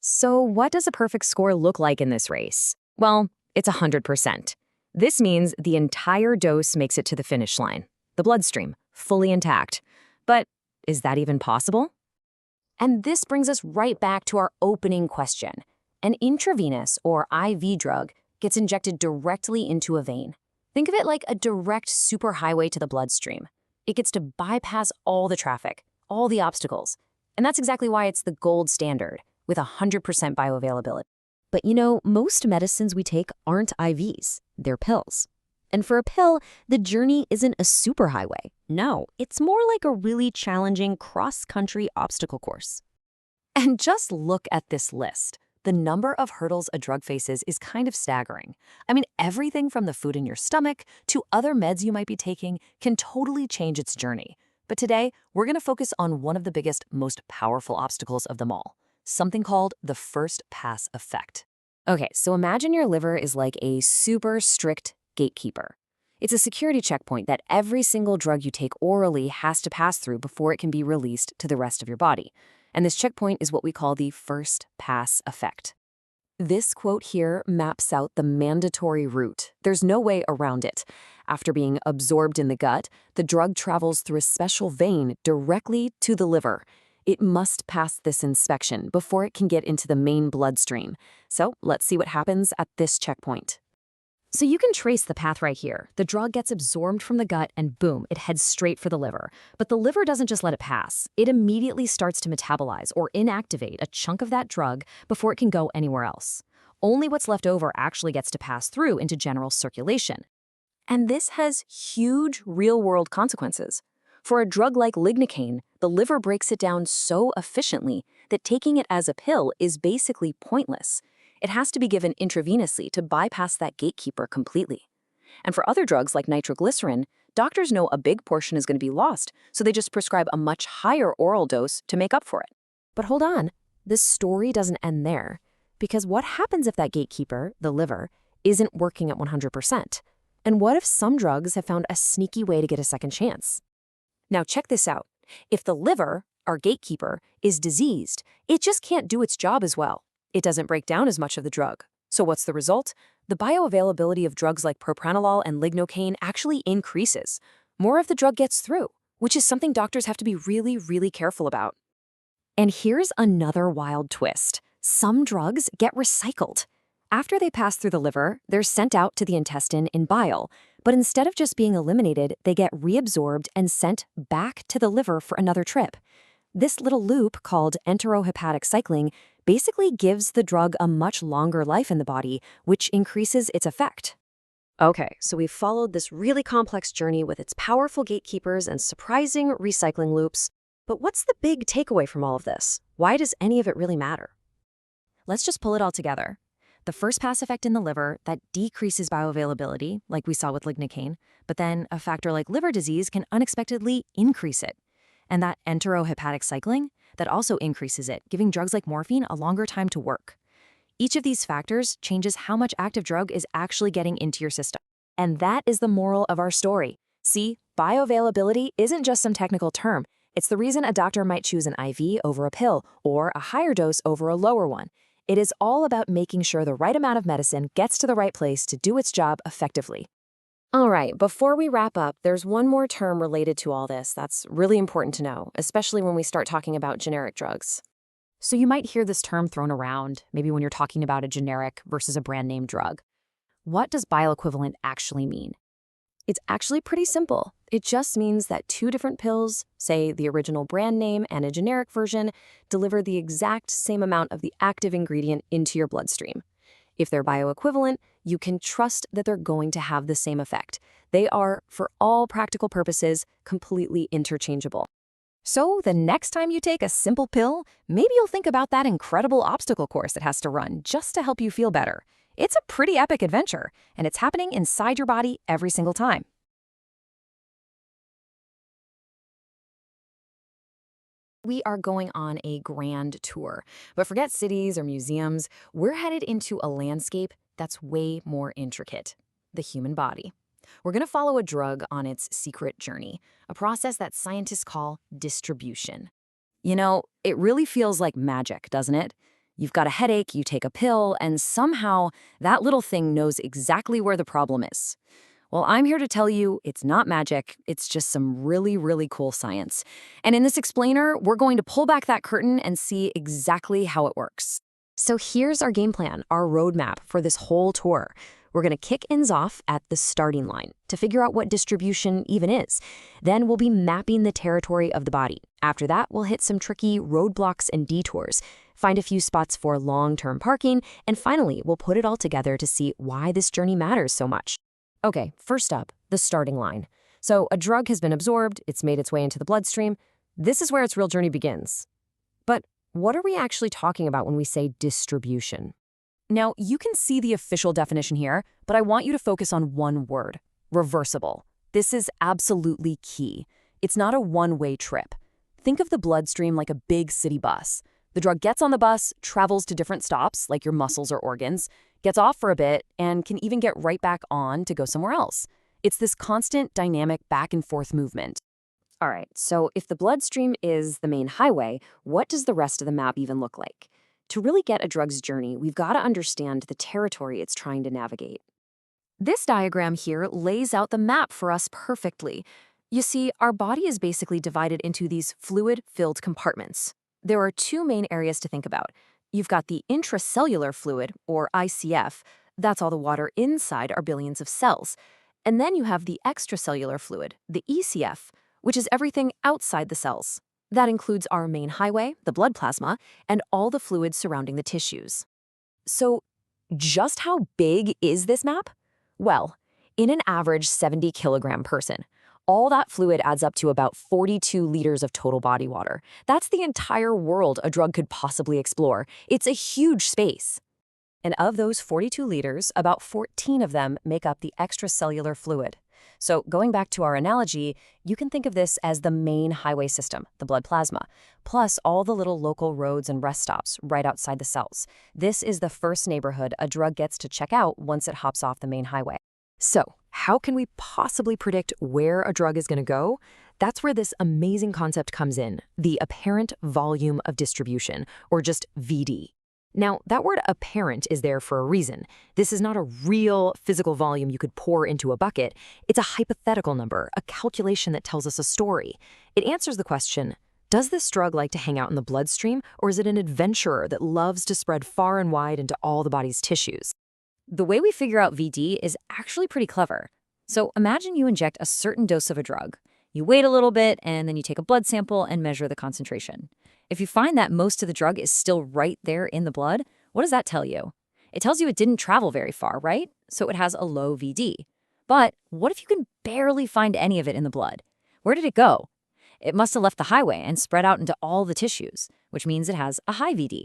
So what does a perfect score look like in this race? Well, it's 100%. This means the entire dose makes it to the finish line, the bloodstream, fully intact. But is that even possible? And this brings us right back to our opening question. An intravenous, or IV drug, gets injected directly into a vein. Think of it like a direct superhighway to the bloodstream. It gets to bypass all the traffic, all the obstacles. And that's exactly why it's the gold standard, with 100% bioavailability. But you know, most medicines we take aren't IVs, they're pills. And for a pill, the journey isn't a superhighway. No, it's more like a really challenging cross-country obstacle course. And just look at this list. The number of hurdles a drug faces is kind of staggering. I mean, everything from the food in your stomach to other meds you might be taking can totally change its journey. But today, we're going to focus on one of the biggest, most powerful obstacles of them all, something called the first pass effect. Okay, so imagine your liver is like a super strict gatekeeper. It's a security checkpoint that every single drug you take orally has to pass through before it can be released to the rest of your body. And this checkpoint is what we call the first pass effect. This quote here maps out the mandatory route. There's no way around it. After being absorbed in the gut, the drug travels through a special vein directly to the liver. It must pass this inspection before it can get into the main bloodstream. So let's see what happens at this checkpoint. So you can trace the path right here. The drug gets absorbed from the gut and boom, it heads straight for the liver. But the liver doesn't just let it pass. It immediately starts to metabolize or inactivate a chunk of that drug before it can go anywhere else. Only what's left over actually gets to pass through into general circulation. And this has huge real-world consequences. For a drug like lignocaine, the liver breaks it down so efficiently that taking it as a pill is basically pointless. It has to be given intravenously to bypass that gatekeeper completely. And for other drugs like nitroglycerin, doctors know a big portion is going to be lost, so they just prescribe a much higher oral dose to make up for it. But hold on, this story doesn't end there. Because what happens if that gatekeeper, the liver, isn't working at 100%? And what if some drugs have found a sneaky way to get a second chance? Now check this out. If the liver, our gatekeeper, is diseased, it just can't do its job as well. It doesn't break down as much of the drug. So what's the result? The bioavailability of drugs like propranolol and lignocaine actually increases. More of the drug gets through, which is something doctors have to be really, really careful about. And here's another wild twist. Some drugs get recycled. After they pass through the liver, they're sent out to the intestine in bile. But instead of just being eliminated, they get reabsorbed and sent back to the liver for another trip. This little loop, called enterohepatic cycling, basically gives the drug a much longer life in the body, which increases its effect. Okay, so we've followed this really complex journey with its powerful gatekeepers and surprising recycling loops. But what's the big takeaway from all of this? Why does any of it really matter? Let's just pull it all together. The first pass effect in the liver, that decreases bioavailability, like we saw with lignocaine, but then a factor like liver disease can unexpectedly increase it. And that enterohepatic cycling, that also increases it, giving drugs like morphine a longer time to work. Each of these factors changes how much active drug is actually getting into your system. And that is the moral of our story. See, bioavailability isn't just some technical term. It's the reason a doctor might choose an IV over a pill or a higher dose over a lower one. It is all about making sure the right amount of medicine gets to the right place to do its job effectively. All right, before we wrap up, there's one more term related to all this that's really important to know, especially when we start talking about generic drugs. So you might hear this term thrown around, maybe when you're talking about a generic versus a brand name drug. What does bioequivalent actually mean? It's actually pretty simple. It just means that two different pills, say the original brand name and a generic version, deliver the exact same amount of the active ingredient into your bloodstream. If they're bioequivalent, you can trust that they're going to have the same effect. They are, for all practical purposes, completely interchangeable. So the next time you take a simple pill, maybe you'll think about that incredible obstacle course it has to run just to help you feel better. It's a pretty epic adventure, and it's happening inside your body every single time. We are going on a grand tour, but forget cities or museums. We're headed into a landscape that's way more intricate: the human body. We're going to follow a drug on its secret journey, a process that scientists call distribution. You know, it really feels like magic, doesn't it? You've got a headache, you take a pill, and somehow that little thing knows exactly where the problem is. Well, I'm here to tell you it's not magic, it's just some really, really cool science. And in this explainer, we're going to pull back that curtain and see exactly how it works. So here's our game plan, our roadmap for this whole tour. We're going to kick ends off at the starting line to figure out what distribution even is. Then we'll be mapping the territory of the body. After that, we'll hit some tricky roadblocks and detours, find a few spots for long-term parking, and finally, we'll put it all together to see why this journey matters so much. Okay, first up, the starting line. So a drug has been absorbed, it's made its way into the bloodstream. This is where its real journey begins. But what are we actually talking about when we say distribution? Now, you can see the official definition here, but I want you to focus on one word: reversible. This is absolutely key. It's not a one-way trip. Think of the bloodstream like a big city bus. The drug gets on the bus, travels to different stops, like your muscles or organs, gets off for a bit, and can even get right back on to go somewhere else. It's this constant, dynamic back and forth movement. All right, so if the bloodstream is the main highway, what does the rest of the map even look like? To really get a drug's journey, we've got to understand the territory it's trying to navigate. This diagram here lays out the map for us perfectly. You see, our body is basically divided into these fluid-filled compartments. There are two main areas to think about. You've got the intracellular fluid, or ICF. That's all the water inside our billions of cells. And then you have the extracellular fluid, the ECF, which is everything outside the cells. That includes our main highway, the blood plasma, and all the fluids surrounding the tissues. So, just how big is this map? Well, in an average 70-kilogram person, all that fluid adds up to about 42 liters of total body water. That's the entire world a drug could possibly explore. It's a huge space. And of those 42 liters, about 14 of them make up the extracellular fluid. So going back to our analogy, you can think of this as the main highway system, the blood plasma, plus all the little local roads and rest stops right outside the cells. This is the first neighborhood a drug gets to check out once it hops off the main highway. So, how can we possibly predict where a drug is going to go? That's where this amazing concept comes in, the apparent volume of distribution, or just VD. Now, that word apparent is there for a reason. This is not a real physical volume you could pour into a bucket. It's a hypothetical number, a calculation that tells us a story. It answers the question, does this drug like to hang out in the bloodstream, or is it an adventurer that loves to spread far and wide into all the body's tissues? The way we figure out VD is actually pretty clever. So imagine you inject a certain dose of a drug. You wait a little bit, and then you take a blood sample and measure the concentration. If you find that most of the drug is still right there in the blood, what does that tell you? It tells you it didn't travel very far, right? So it has a low VD. But what if you can barely find any of it in the blood? Where did it go? It must have left the highway and spread out into all the tissues, which means it has a high VD.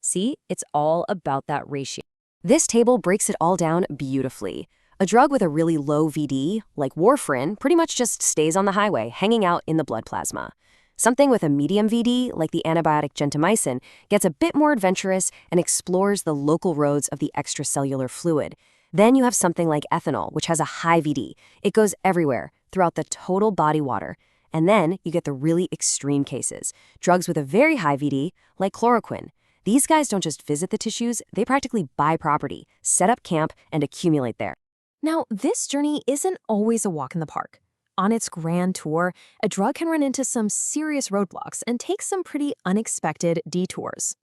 See, it's all about that ratio. This table breaks it all down beautifully. A drug with a really low VD, like warfarin, pretty much just stays on the highway, hanging out in the blood plasma. Something with a medium VD, like the antibiotic gentamicin, gets a bit more adventurous and explores the local roads of the extracellular fluid. Then you have something like ethanol, which has a high VD. It goes everywhere, throughout the total body water. And then you get the really extreme cases, drugs with a very high VD, like chloroquine. These guys don't just visit the tissues, they practically buy property, set up camp, and accumulate there. Now, this journey isn't always a walk in the park. On its grand tour, a drug can run into some serious roadblocks and take some pretty unexpected detours.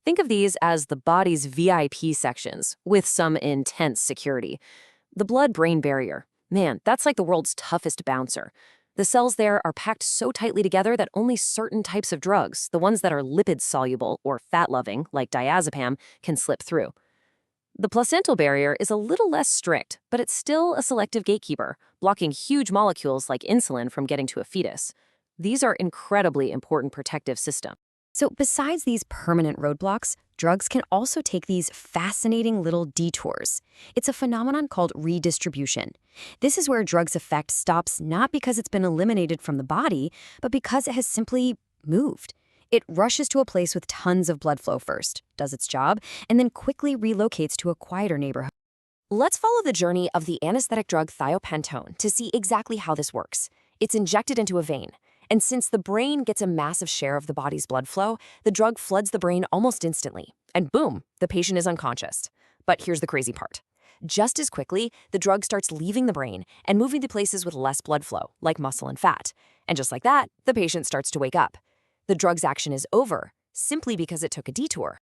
Think of these as the body's VIP sections, with some intense security. The blood-brain barrier. Man, that's like the world's toughest bouncer. The cells there are packed so tightly together that only certain types of drugs, the ones that are lipid-soluble or fat-loving, like diazepam, can slip through. The placental barrier is a little less strict, but it's still a selective gatekeeper, blocking huge molecules like insulin from getting to a fetus. These are incredibly important protective systems. So besides these permanent roadblocks, drugs can also take these fascinating little detours. It's a phenomenon called redistribution. This is where a drug's effect stops not because it's been eliminated from the body, but because it has simply moved. It rushes to a place with tons of blood flow first, does its job, and then quickly relocates to a quieter neighborhood. Let's follow the journey of the anesthetic drug thiopentone to see exactly how this works. It's injected into a vein. And since the brain gets a massive share of the body's blood flow, the drug floods the brain almost instantly. And boom, the patient is unconscious. But here's the crazy part. Just as quickly, the drug starts leaving the brain and moving to places with less blood flow, like muscle and fat. And just like that, the patient starts to wake up. The drug's action is over, simply because it took a detour.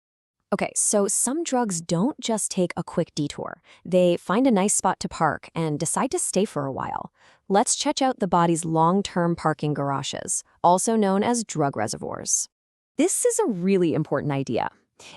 Okay, so some drugs don't just take a quick detour. They find a nice spot to park and decide to stay for a while. Let's check out the body's long-term parking garages, also known as drug reservoirs. This is a really important idea.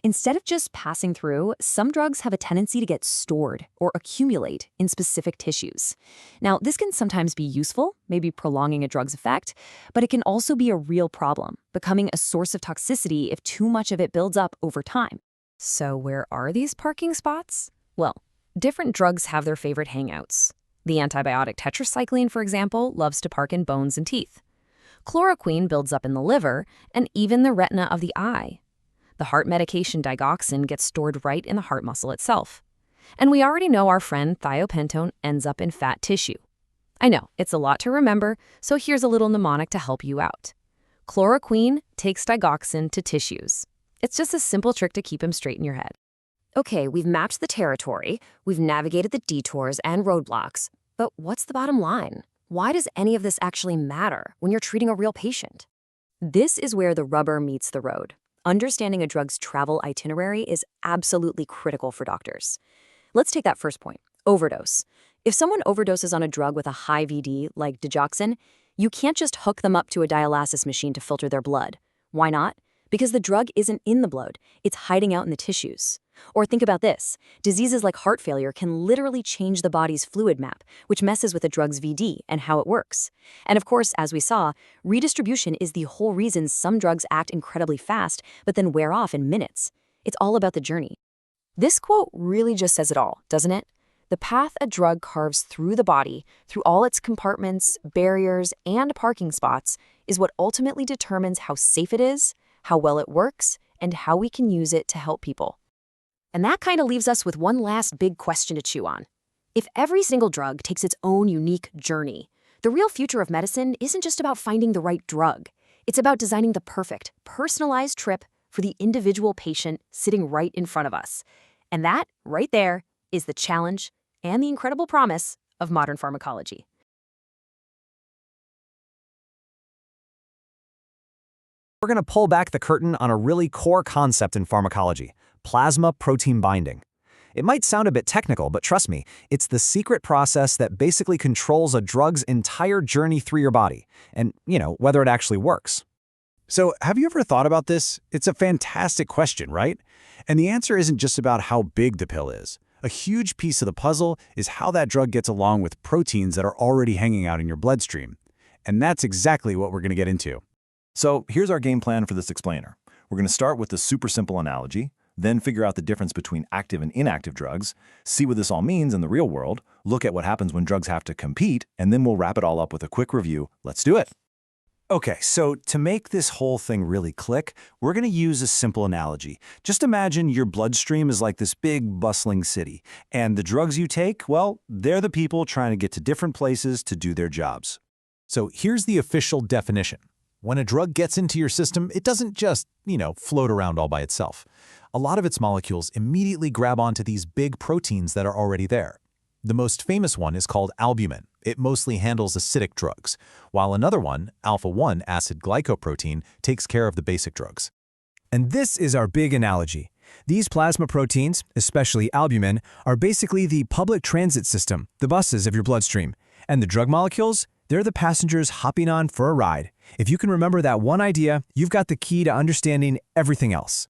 Instead of just passing through, some drugs have a tendency to get stored or accumulate in specific tissues. Now, this can sometimes be useful, maybe prolonging a drug's effect, but it can also be a real problem, becoming a source of toxicity if too much of it builds up over time. So where are these parking spots? Well, different drugs have their favorite hangouts. The antibiotic tetracycline, for example, loves to park in bones and teeth. Chloroquine builds up in the liver and even the retina of the eye. The heart medication digoxin gets stored right in the heart muscle itself. And we already know our friend thiopentone ends up in fat tissue. I know, it's a lot to remember, so here's a little mnemonic to help you out. Chloroquine takes digoxin to tissues. It's just a simple trick to keep them straight in your head. Okay, we've mapped the territory, we've navigated the detours and roadblocks, but what's the bottom line? Why does any of this actually matter when you're treating a real patient? This is where the rubber meets the road. Understanding a drug's travel itinerary is absolutely critical for doctors. Let's take that first point, overdose. If someone overdoses on a drug with a high VD, like digoxin, you can't just hook them up to a dialysis machine to filter their blood. Why not? Because the drug isn't in the blood, it's hiding out in the tissues. Or think about this, diseases like heart failure can literally change the body's fluid map, which messes with a drug's VD and how it works. And of course, as we saw, redistribution is the whole reason some drugs act incredibly fast, but then wear off in minutes. It's all about the journey. This quote really just says it all, doesn't it? The path a drug carves through the body, through all its compartments, barriers, and parking spots, is what ultimately determines how safe it is, how well it works, and how we can use it to help people. And that kind of leaves us with one last big question to chew on. If every single drug takes its own unique journey, the real future of medicine isn't just about finding the right drug. It's about designing the perfect, personalized trip for the individual patient sitting right in front of us. And that, right there, is the challenge and the incredible promise of modern pharmacology. We're going to pull back the curtain on a really core concept in pharmacology, plasma protein binding. It might sound a bit technical, but trust me, it's the secret process that basically controls a drug's entire journey through your body, and, whether it actually works. So, have you ever thought about this? It's a fantastic question, right? And the answer isn't just about how big the pill is. A huge piece of the puzzle is how that drug gets along with proteins that are already hanging out in your bloodstream. And that's exactly what we're going to get into. So here's our game plan for this explainer. We're going to start with the super simple analogy, then figure out the difference between active and inactive drugs, see what this all means in the real world, look at what happens when drugs have to compete, and then we'll wrap it all up with a quick review. Let's do it. Okay, so to make this whole thing really click, we're going to use a simple analogy. Just imagine your bloodstream is like this big, bustling city, and the drugs you take, well, they're the people trying to get to different places to do their jobs. So here's the official definition. When a drug gets into your system, it doesn't just, float around all by itself. A lot of its molecules immediately grab onto these big proteins that are already there. The most famous one is called albumin. It mostly handles acidic drugs, while another one, alpha-1 acid glycoprotein, takes care of the basic drugs. And this is our big analogy. These plasma proteins, especially albumin, are basically the public transit system, the buses of your bloodstream. And the drug molecules, they're the passengers hopping on for a ride. If you can remember that one idea, you've got the key to understanding everything else.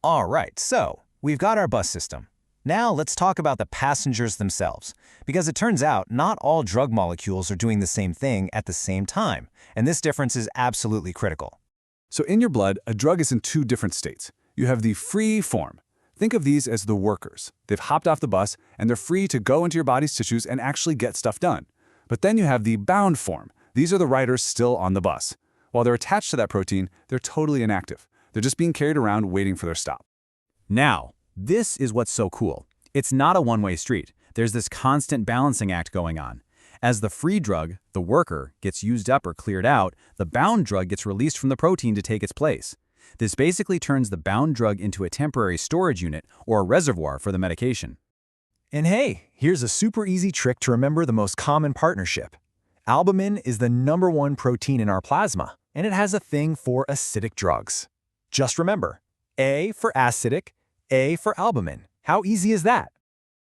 All right, so we've got our bus system. Now let's talk about the passengers themselves, because it turns out not all drug molecules are doing the same thing at the same time, and this difference is absolutely critical. So in your blood, a drug is in two different states. You have the free form. Think of these as the workers. They've hopped off the bus, and they're free to go into your body's tissues and actually get stuff done. But then you have the bound form. These are the riders still on the bus. While they're attached to that protein, they're totally inactive. They're just being carried around waiting for their stop. Now, this is what's so cool. It's not a one-way street. There's this constant balancing act going on. As the free drug, the worker, gets used up or cleared out, the bound drug gets released from the protein to take its place. This basically turns the bound drug into a temporary storage unit or a reservoir for the medication. And hey, here's a super easy trick to remember the most common partnership. Albumin is the #1 protein in our plasma, and it has a thing for acidic drugs. Just remember, A for acidic, A for albumin. How easy is that?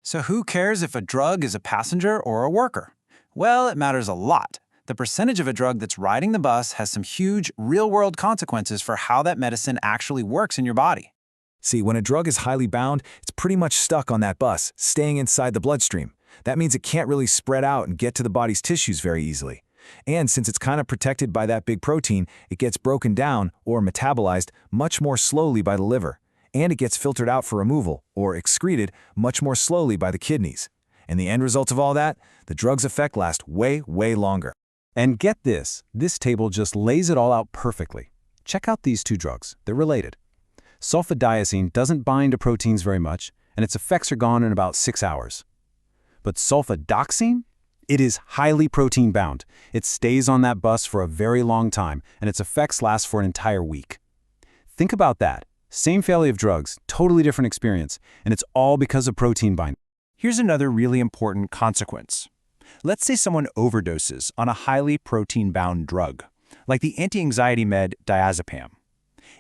So who cares if a drug is a passenger or a worker? Well, it matters a lot. The percentage of a drug that's riding the bus has some huge, real-world consequences for how that medicine actually works in your body. See, when a drug is highly bound, it's pretty much stuck on that bus, staying inside the bloodstream. That means it can't really spread out and get to the body's tissues very easily. And since it's kind of protected by that big protein, it gets broken down or metabolized much more slowly by the liver. And it gets filtered out for removal or excreted much more slowly by the kidneys. And the end result of all that, the drug's effect lasts way, way longer. And get this table just lays it all out perfectly. Check out these two drugs. They're related. Sulfadiazine doesn't bind to proteins very much, and its effects are gone in about 6 hours. But sulfadoxine? It is highly protein-bound. It stays on that bus for a very long time, and its effects last for an entire week. Think about that. Same family of drugs, totally different experience, and it's all because of protein binding. Here's another really important consequence. Let's say someone overdoses on a highly protein-bound drug, like the anti-anxiety med diazepam.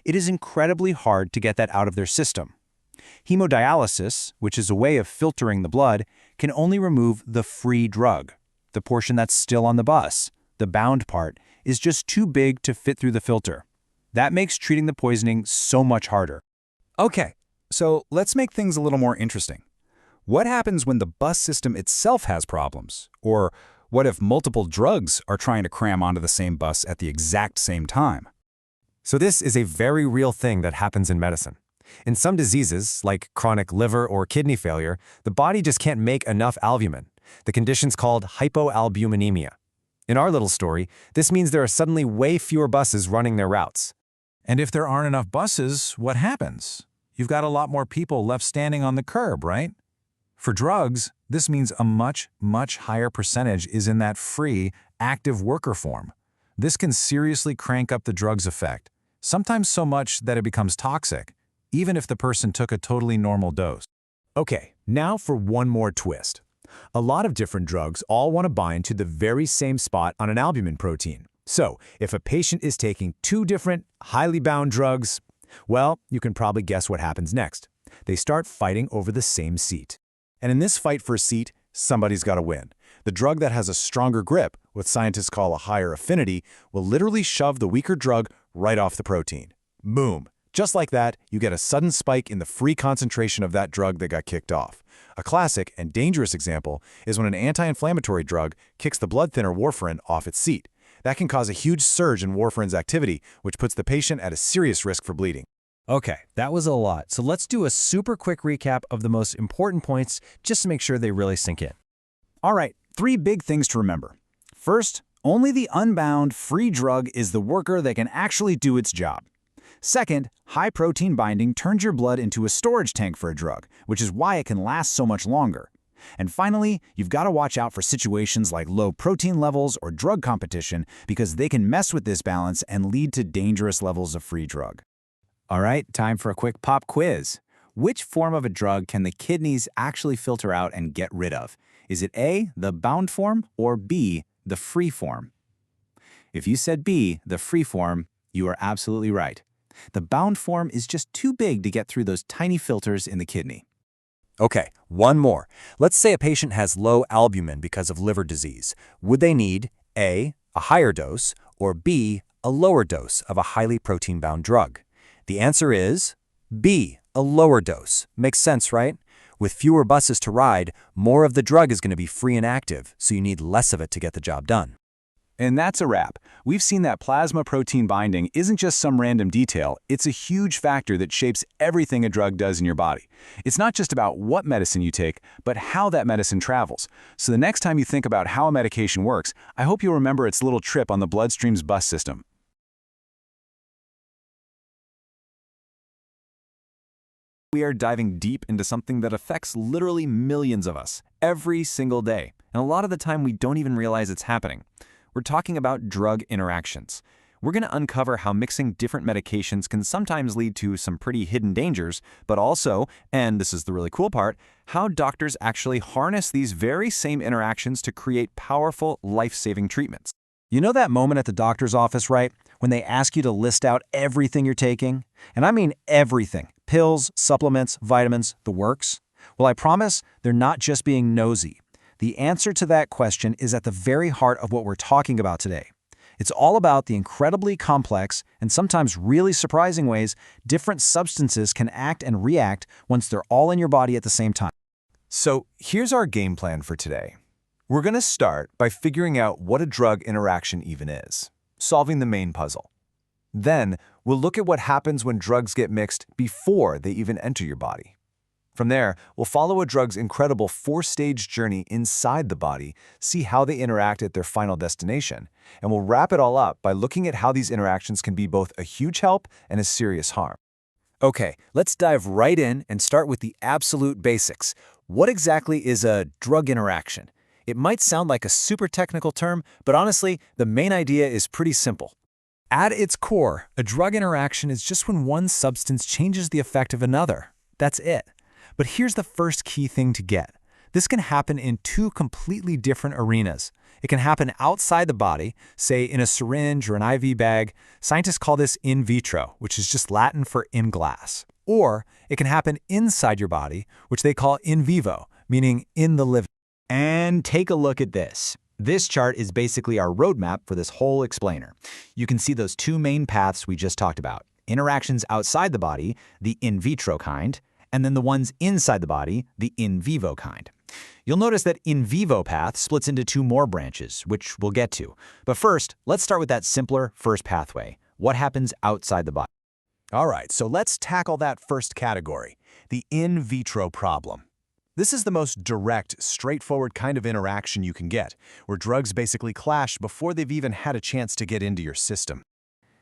It is incredibly hard to get that out of their system. Hemodialysis, which is a way of filtering the blood, can only remove the free drug. The portion that's still on the bus, the bound part, is just too big to fit through the filter. That makes treating the poisoning so much harder. Okay, so let's make things a little more interesting. What happens when the bus system itself has problems? Or what if multiple drugs are trying to cram onto the same bus at the exact same time? So this is a very real thing that happens in medicine. In some diseases, like chronic liver or kidney failure, the body just can't make enough albumin. The condition's called hypoalbuminemia. In our little story, this means there are suddenly way fewer buses running their routes. And if there aren't enough buses, what happens? You've got a lot more people left standing on the curb, right? For drugs, this means a much, much higher percentage is in that free, active worker form. This can seriously crank up the drug's effect, sometimes so much that it becomes toxic, even if the person took a totally normal dose. Okay, now for one more twist. A lot of different drugs all want to bind to the very same spot on an albumin protein. So, if a patient is taking two different, highly bound drugs, well, you can probably guess what happens next. They start fighting over the same seat. And in this fight for a seat, somebody's got to win. The drug that has a stronger grip, what scientists call a higher affinity, will literally shove the weaker drug right off the protein. Boom! Just like that, you get a sudden spike in the free concentration of that drug that got kicked off. A classic and dangerous example is when an anti-inflammatory drug kicks the blood thinner warfarin off its seat. That can cause a huge surge in warfarin's activity, which puts the patient at a serious risk for bleeding. Okay, that was a lot, so let's do a super quick recap of the most important points just to make sure they really sink in. All right, 3 big things to remember. First, only the unbound, free drug is the worker that can actually do its job. Second, high protein binding turns your blood into a storage tank for a drug, which is why it can last so much longer. And finally, you've got to watch out for situations like low protein levels or drug competition because they can mess with this balance and lead to dangerous levels of free drug. All right, time for a quick pop quiz. Which form of a drug can the kidneys actually filter out and get rid of? Is it A, the bound form, or B, the free form? If you said B, the free form, you are absolutely right. The bound form is just too big to get through those tiny filters in the kidney. Okay, one more. Let's say a patient has low albumin because of liver disease. Would they need A, a higher dose, or B, a lower dose of a highly protein-bound drug? The answer is B, a lower dose. Makes sense, right? With fewer buses to ride, more of the drug is going to be free and active, so you need less of it to get the job done. And that's a wrap. We've seen that plasma protein binding isn't just some random detail, it's a huge factor that shapes everything a drug does in your body. It's not just about what medicine you take, but how that medicine travels. So the next time you think about how a medication works, I hope you'll remember its little trip on the bloodstream's bus system. We are diving deep into something that affects literally millions of us every single day. And a lot of the time we don't even realize it's happening. We're talking about drug interactions. We're going to uncover how mixing different medications can sometimes lead to some pretty hidden dangers, but also, and this is the really cool part, how doctors actually harness these very same interactions to create powerful, life-saving treatments. You know that moment at the doctor's office, right? When they ask you to list out everything you're taking? And I mean everything. Pills, supplements, vitamins, the works. Well, I promise they're not just being nosy. The answer to that question is at the very heart of what we're talking about today. It's all about the incredibly complex and sometimes really surprising ways different substances can act and react once they're all in your body at the same time. So here's our game plan for today. We're going to start by figuring out what a drug interaction even is, solving the main puzzle. Then we'll look at what happens when drugs get mixed before they even enter your body. From there, we'll follow a drug's incredible 4-stage journey inside the body, see how they interact at their final destination, and we'll wrap it all up by looking at how these interactions can be both a huge help and a serious harm. Okay, let's dive right in and start with the absolute basics. What exactly is a drug interaction? It might sound like a super technical term, but honestly, the main idea is pretty simple. At its core, a drug interaction is just when one substance changes the effect of another. That's it. But here's the first key thing to get. This can happen in two completely different arenas. It can happen outside the body, say in a syringe or an IV bag. Scientists call this in vitro, which is just Latin for in glass. Or it can happen inside your body, which they call in vivo, meaning in the living. And take a look at this. This chart is basically our roadmap for this whole explainer. You can see those two main paths we just talked about. Interactions outside the body, the in vitro kind, and then the ones inside the body, the in vivo kind. You'll notice that in vivo path splits into two more branches, which we'll get to. But first, let's start with that simpler first pathway. What happens outside the body? All right, so let's tackle that first category, the in vitro problem. This is the most direct, straightforward kind of interaction you can get, where drugs basically clash before they've even had a chance to get into your system.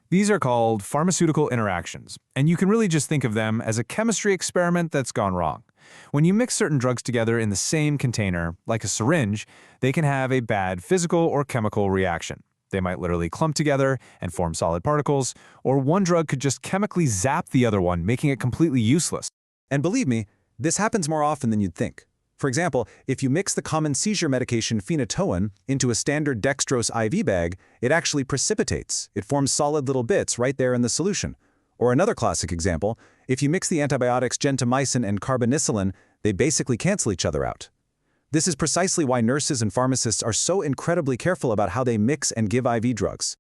These are called pharmaceutical interactions, and you can really just think of them as a chemistry experiment that's gone wrong. When you mix certain drugs together in the same container, like a syringe, they can have a bad physical or chemical reaction. They might literally clump together and form solid particles, or one drug could just chemically zap the other one, making it completely useless. And believe me, this happens more often than you'd think. For example, if you mix the common seizure medication phenytoin into a standard dextrose IV bag, it actually precipitates. It forms solid little bits right there in the solution. Or another classic example, if you mix the antibiotics gentamicin and carbonicillin, they basically cancel each other out. This is precisely why nurses and pharmacists are so incredibly careful about how they mix and give IV drugs.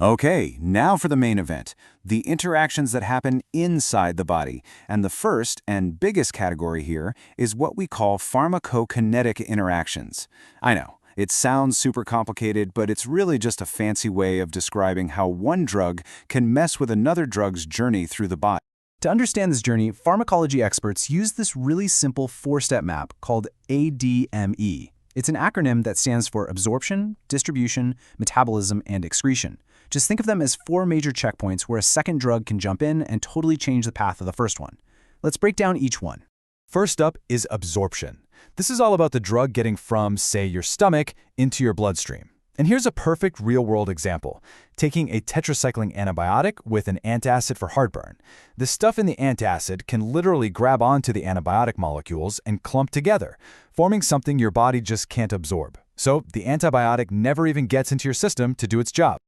Okay, now for the main event, the interactions that happen inside the body. And the first and biggest category here is what we call pharmacokinetic interactions. I know, it sounds super complicated, but it's really just a fancy way of describing how one drug can mess with another drug's journey through the body. To understand this journey, pharmacology experts use this really simple 4-step map called ADME. It's an acronym that stands for absorption, distribution, metabolism, and excretion. Just think of them as 4 major checkpoints where a second drug can jump in and totally change the path of the first one. Let's break down each one. First up is absorption. This is all about the drug getting from, say, your stomach into your bloodstream. And here's a perfect real-world example. Taking a tetracycline antibiotic with an antacid for heartburn. The stuff in the antacid can literally grab onto the antibiotic molecules and clump together, forming something your body just can't absorb. So the antibiotic never even gets into your system to do its job.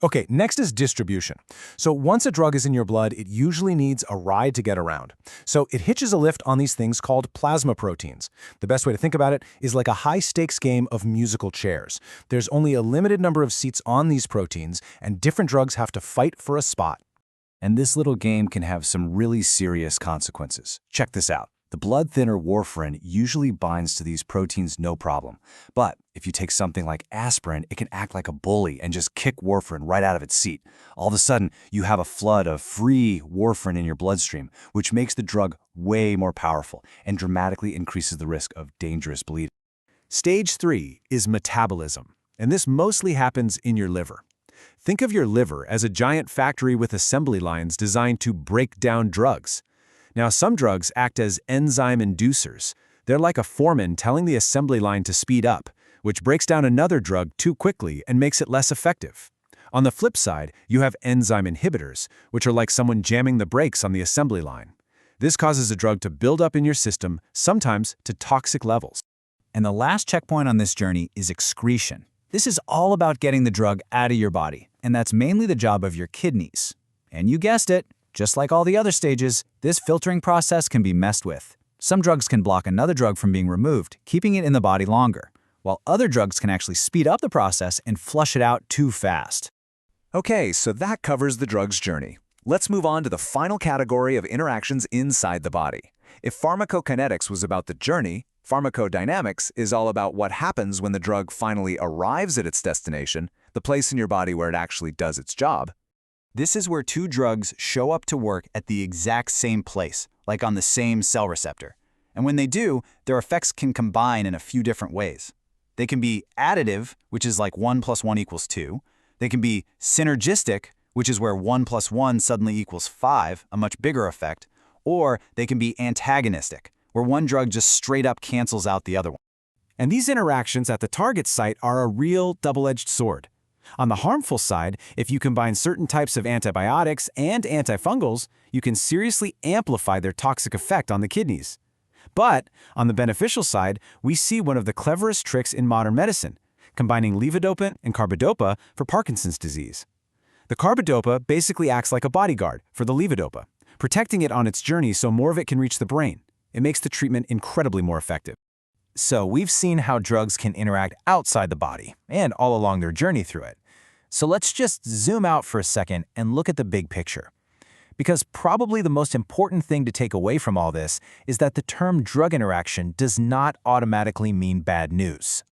Okay, next is distribution. So once a drug is in your blood, it usually needs a ride to get around. So it hitches a lift on these things called plasma proteins. The best way to think about it is like a high-stakes game of musical chairs. There's only a limited number of seats on these proteins, and different drugs have to fight for a spot. And this little game can have some really serious consequences. Check this out. The blood thinner warfarin usually binds to these proteins no problem. But if you take something like aspirin, it can act like a bully and just kick warfarin right out of its seat. All of a sudden, you have a flood of free warfarin in your bloodstream, which makes the drug way more powerful and dramatically increases the risk of dangerous bleeding. Stage 3 is metabolism, and this mostly happens in your liver. Think of your liver as a giant factory with assembly lines designed to break down drugs. Now, some drugs act as enzyme inducers. They're like a foreman telling the assembly line to speed up, which breaks down another drug too quickly and makes it less effective. On the flip side, you have enzyme inhibitors, which are like someone jamming the brakes on the assembly line. This causes a drug to build up in your system, sometimes to toxic levels. And the last checkpoint on this journey is excretion. This is all about getting the drug out of your body, and that's mainly the job of your kidneys. And you guessed it, just like all the other stages, this filtering process can be messed with. Some drugs can block another drug from being removed, keeping it in the body longer, while other drugs can actually speed up the process and flush it out too fast. Okay, so that covers the drug's journey. Let's move on to the final category of interactions inside the body. If pharmacokinetics was about the journey, pharmacodynamics is all about what happens when the drug finally arrives at its destination, the place in your body where it actually does its job. This is where two drugs show up to work at the exact same place, like on the same cell receptor. And when they do, their effects can combine in a few different ways. They can be additive, which is like 1 + 1 = 2. They can be synergistic, which is where 1 + 1 suddenly equals 5, a much bigger effect. Or they can be antagonistic, where one drug just straight up cancels out the other one. And these interactions at the target site are a real double-edged sword. On the harmful side, if you combine certain types of antibiotics and antifungals, you can seriously amplify their toxic effect on the kidneys. But on the beneficial side, we see one of the cleverest tricks in modern medicine, combining levodopa and carbidopa for Parkinson's disease. The carbidopa basically acts like a bodyguard for the levodopa, protecting it on its journey so more of it can reach the brain. It makes the treatment incredibly more effective. So we've seen how drugs can interact outside the body and all along their journey through it. So let's just zoom out for a second and look at the big picture. Because probably the most important thing to take away from all this is that the term drug interaction does not automatically mean bad news.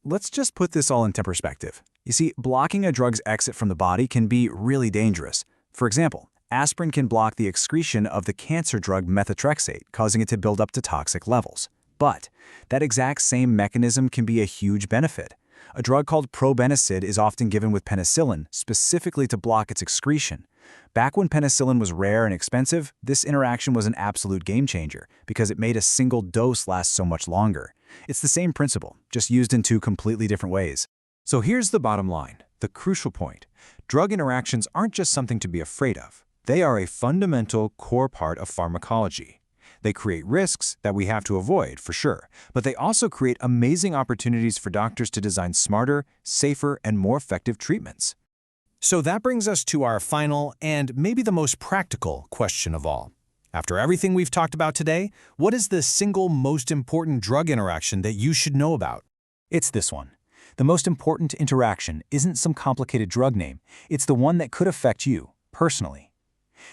Let's just put this all into perspective. You see, blocking a drug's exit from the body can be really dangerous. For example, aspirin can block the excretion of the cancer drug methotrexate, causing it to build up to toxic levels. But that exact same mechanism can be a huge benefit. A drug called probenecid is often given with penicillin, specifically to block its excretion. Back when penicillin was rare and expensive, this interaction was an absolute game changer because it made a single dose last so much longer. It's the same principle, just used in two completely different ways. So here's the bottom line, the crucial point. Drug interactions aren't just something to be afraid of. They are a fundamental core part of pharmacology. They create risks that we have to avoid, for sure, but they also create amazing opportunities for doctors to design smarter, safer, and more effective treatments. So that brings us to our final and maybe the most practical question of all. After everything we've talked about today, what is the single most important drug interaction that you should know about? It's this one. The most important interaction isn't some complicated drug name. It's the one that could affect you, personally.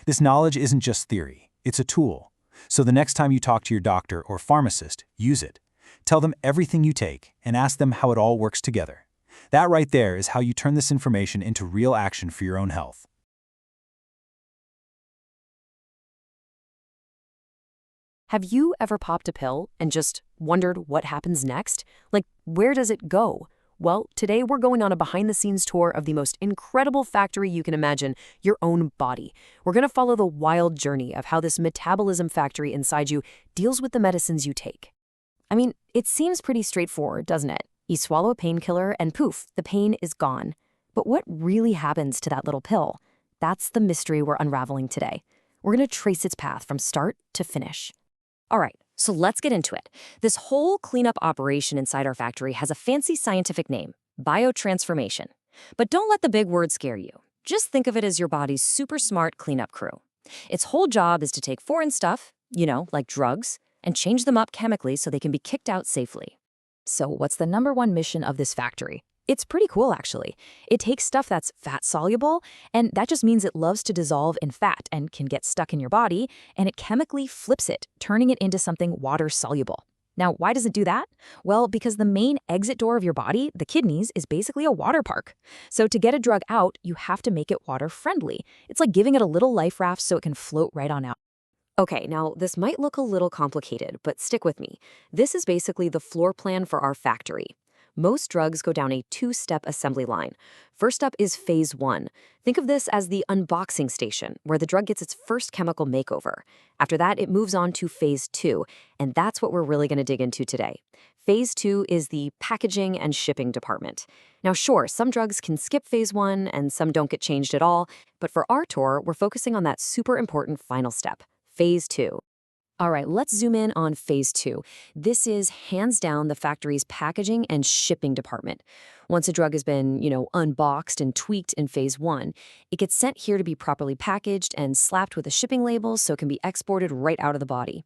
This knowledge isn't just theory. It's a tool. So the next time you talk to your doctor or pharmacist, use it. Tell them everything you take and ask them how it all works together. That right there is how you turn this information into real action for your own health. Have you ever popped a pill and just wondered what happens next? Like, where does it go? Well, today we're going on a behind-the-scenes tour of the most incredible factory you can imagine, your own body. We're going to follow the wild journey of how this metabolism factory inside you deals with the medicines you take. I mean, it seems pretty straightforward, doesn't it? You swallow a painkiller and poof, the pain is gone. But what really happens to that little pill? That's the mystery we're unraveling today. We're going to trace its path from start to finish. All right, so let's get into it. This whole cleanup operation inside our factory has a fancy scientific name, biotransformation. But don't let the big word scare you. Just think of it as your body's super smart cleanup crew. Its whole job is to take foreign stuff, like drugs, and change them up chemically so they can be kicked out safely. So what's the #1 mission of this factory? It's pretty cool, actually. It takes stuff that's fat-soluble, and that just means it loves to dissolve in fat and can get stuck in your body, and it chemically flips it, turning it into something water-soluble. Now, why does it do that? Well, because the main exit door of your body, the kidneys, is basically a water park. So to get a drug out, you have to make it water-friendly. It's like giving it a little life raft so it can float right on out. Okay, now this might look a little complicated, but stick with me. This is basically the floor plan for our factory. Most drugs go down a 2-step assembly line. First up is phase 1. Think of this as the unboxing station, where the drug gets its first chemical makeover. After that, it moves on to phase 2, and that's what we're really going to dig into today. Phase 2 is the packaging and shipping department. Now sure, some drugs can skip phase 1 and some don't get changed at all, but for our tour, we're focusing on that super important final step, phase 2. All right, let's zoom in on phase 2. This is hands down the factory's packaging and shipping department. Once a drug has been, unboxed and tweaked in phase 1, it gets sent here to be properly packaged and slapped with a shipping label so it can be exported right out of the body.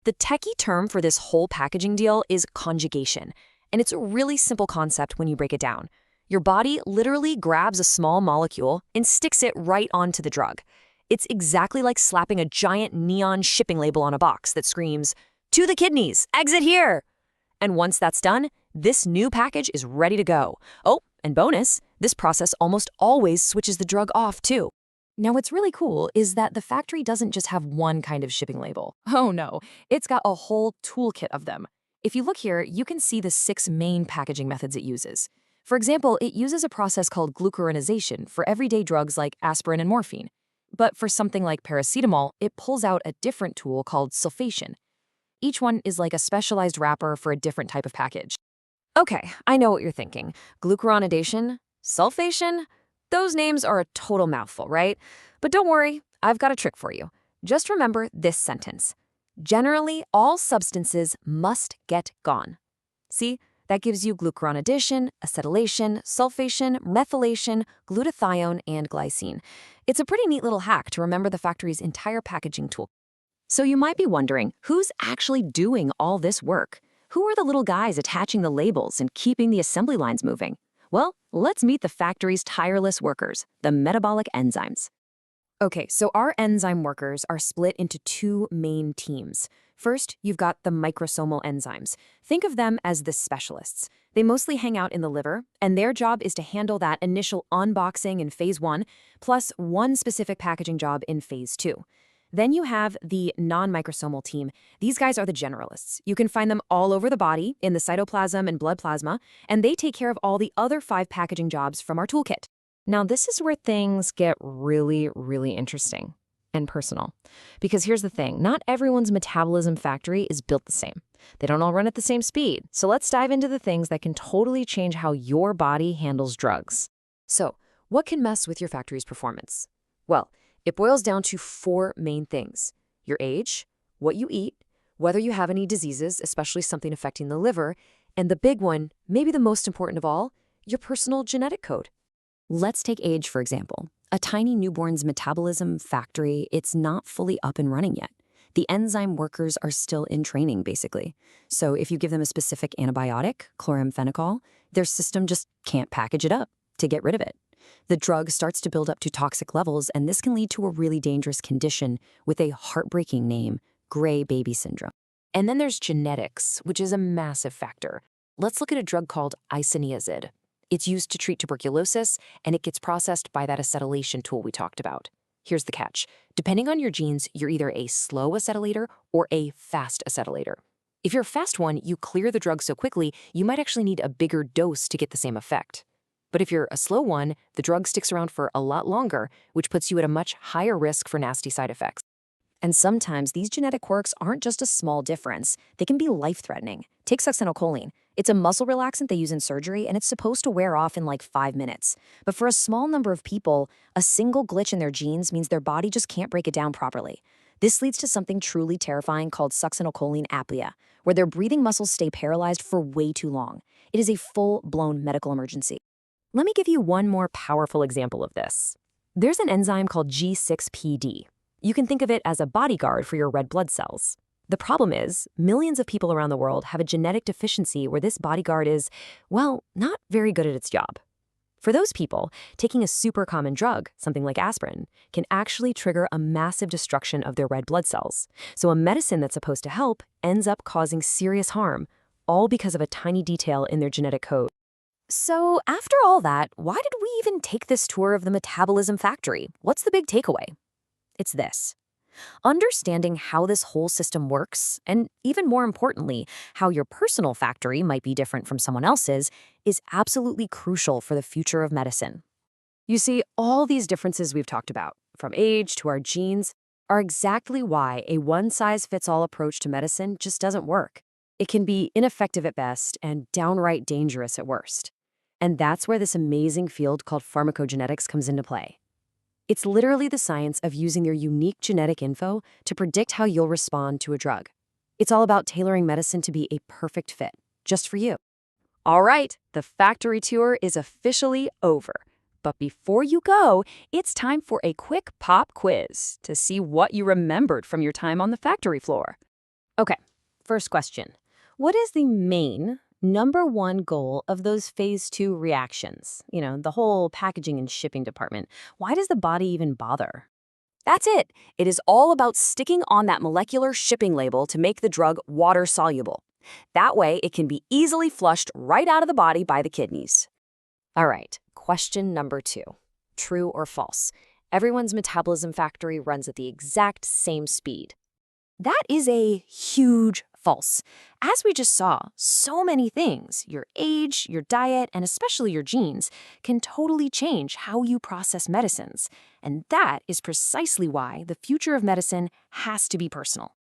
The techie term for this whole packaging deal is conjugation, and it's a really simple concept when you break it down. Your body literally grabs a small molecule and sticks it right onto the drug. It's exactly like slapping a giant neon shipping label on a box that screams, "To the kidneys, exit here!" And once that's done, this new package is ready to go. Oh, and bonus, this process almost always switches the drug off too. Now what's really cool is that the factory doesn't just have one kind of shipping label. Oh no, it's got a whole toolkit of them. If you look here, you can see the 6 main packaging methods it uses. For example, it uses a process called glucuronization for everyday drugs like aspirin and morphine. But for something like paracetamol, it pulls out a different tool called sulfation. Each one is like a specialized wrapper for a different type of package. Okay, I know what you're thinking. Glucuronidation? Sulfation? Those names are a total mouthful, right? But don't worry, I've got a trick for you. Just remember this sentence. Generally, all substances must get gone. See? That gives you glucuronidation, acetylation, sulfation, methylation, glutathione, and glycine. It's a pretty neat little hack to remember the factory's entire packaging tool. So you might be wondering, who's actually doing all this work? Who are the little guys attaching the labels and keeping the assembly lines moving? Well, let's meet the factory's tireless workers, the metabolic enzymes. Okay, so our enzyme workers are split into 2 main teams. First, you've got the microsomal enzymes. Think of them as the specialists. They mostly hang out in the liver, and their job is to handle that initial unboxing in phase 1, plus one specific packaging job in phase 2. Then you have the non-microsomal team. These guys are the generalists. You can find them all over the body, in the cytoplasm and blood plasma, and they take care of all the other 5 packaging jobs from our toolkit. Now, this is where things get really, really interesting and personal. Because here's the thing, not everyone's metabolism factory is built the same. They don't all run at the same speed. So let's dive into the things that can totally change how your body handles drugs. So, what can mess with your factory's performance? Well, it boils down to 4 main things. Your age, what you eat, whether you have any diseases, especially something affecting the liver, and the big one, maybe the most important of all, your personal genetic code. Let's take age, for example. A tiny newborn's metabolism factory, it's not fully up and running yet. The enzyme workers are still in training, basically. So if you give them a specific antibiotic, chloramphenicol, their system just can't package it up to get rid of it. The drug starts to build up to toxic levels, and this can lead to a really dangerous condition with a heartbreaking name, gray baby syndrome. And then there's genetics, which is a massive factor. Let's look at a drug called isoniazid. It's used to treat tuberculosis, and it gets processed by that acetylation tool we talked about. Here's the catch. Depending on your genes, you're either a slow acetylator or a fast acetylator. If you're a fast one, you clear the drug so quickly, you might actually need a bigger dose to get the same effect. But if you're a slow one, the drug sticks around for a lot longer, which puts you at a much higher risk for nasty side effects. And sometimes these genetic quirks aren't just a small difference. They can be life-threatening. Take succinylcholine. It's a muscle relaxant they use in surgery, and it's supposed to wear off in like 5 minutes. But for a small number of people, a single glitch in their genes means their body just can't break it down properly. This leads to something truly terrifying called succinylcholine apnea, where their breathing muscles stay paralyzed for way too long. It is a full-blown medical emergency. Let me give you one more powerful example of this. There's an enzyme called G6PD. You can think of it as a bodyguard for your red blood cells. The problem is, millions of people around the world have a genetic deficiency where this bodyguard is, well, not very good at its job. For those people, taking a super common drug, something like aspirin, can actually trigger a massive destruction of their red blood cells. So a medicine that's supposed to help ends up causing serious harm, all because of a tiny detail in their genetic code. So after all that, why did we even take this tour of the metabolism factory? What's the big takeaway? It's this. Understanding how this whole system works, and even more importantly, how your personal factory might be different from someone else's, is absolutely crucial for the future of medicine. You see, all these differences we've talked about, from age to our genes, are exactly why a one-size-fits-all approach to medicine just doesn't work. It can be ineffective at best and downright dangerous at worst. And that's where this amazing field called pharmacogenetics comes into play. It's literally the science of using your unique genetic info to predict how you'll respond to a drug. It's all about tailoring medicine to be a perfect fit, just for you. All right, the factory tour is officially over. But before you go, it's time for a quick pop quiz to see what you remembered from your time on the factory floor. Okay, first question. What is the main #1 goal of those phase 2 reactions? You know, the whole packaging and shipping department. Why does the body even bother? That's it. It is all about sticking on that molecular shipping label to make the drug water-soluble. That way, it can be easily flushed right out of the body by the kidneys. All right, question number 2. True or false? Everyone's metabolism factory runs at the exact same speed. That is a huge false. As we just saw, so many things, your age, your diet, and especially your genes, can totally change how you process medicines. And that is precisely why the future of medicine has to be personal.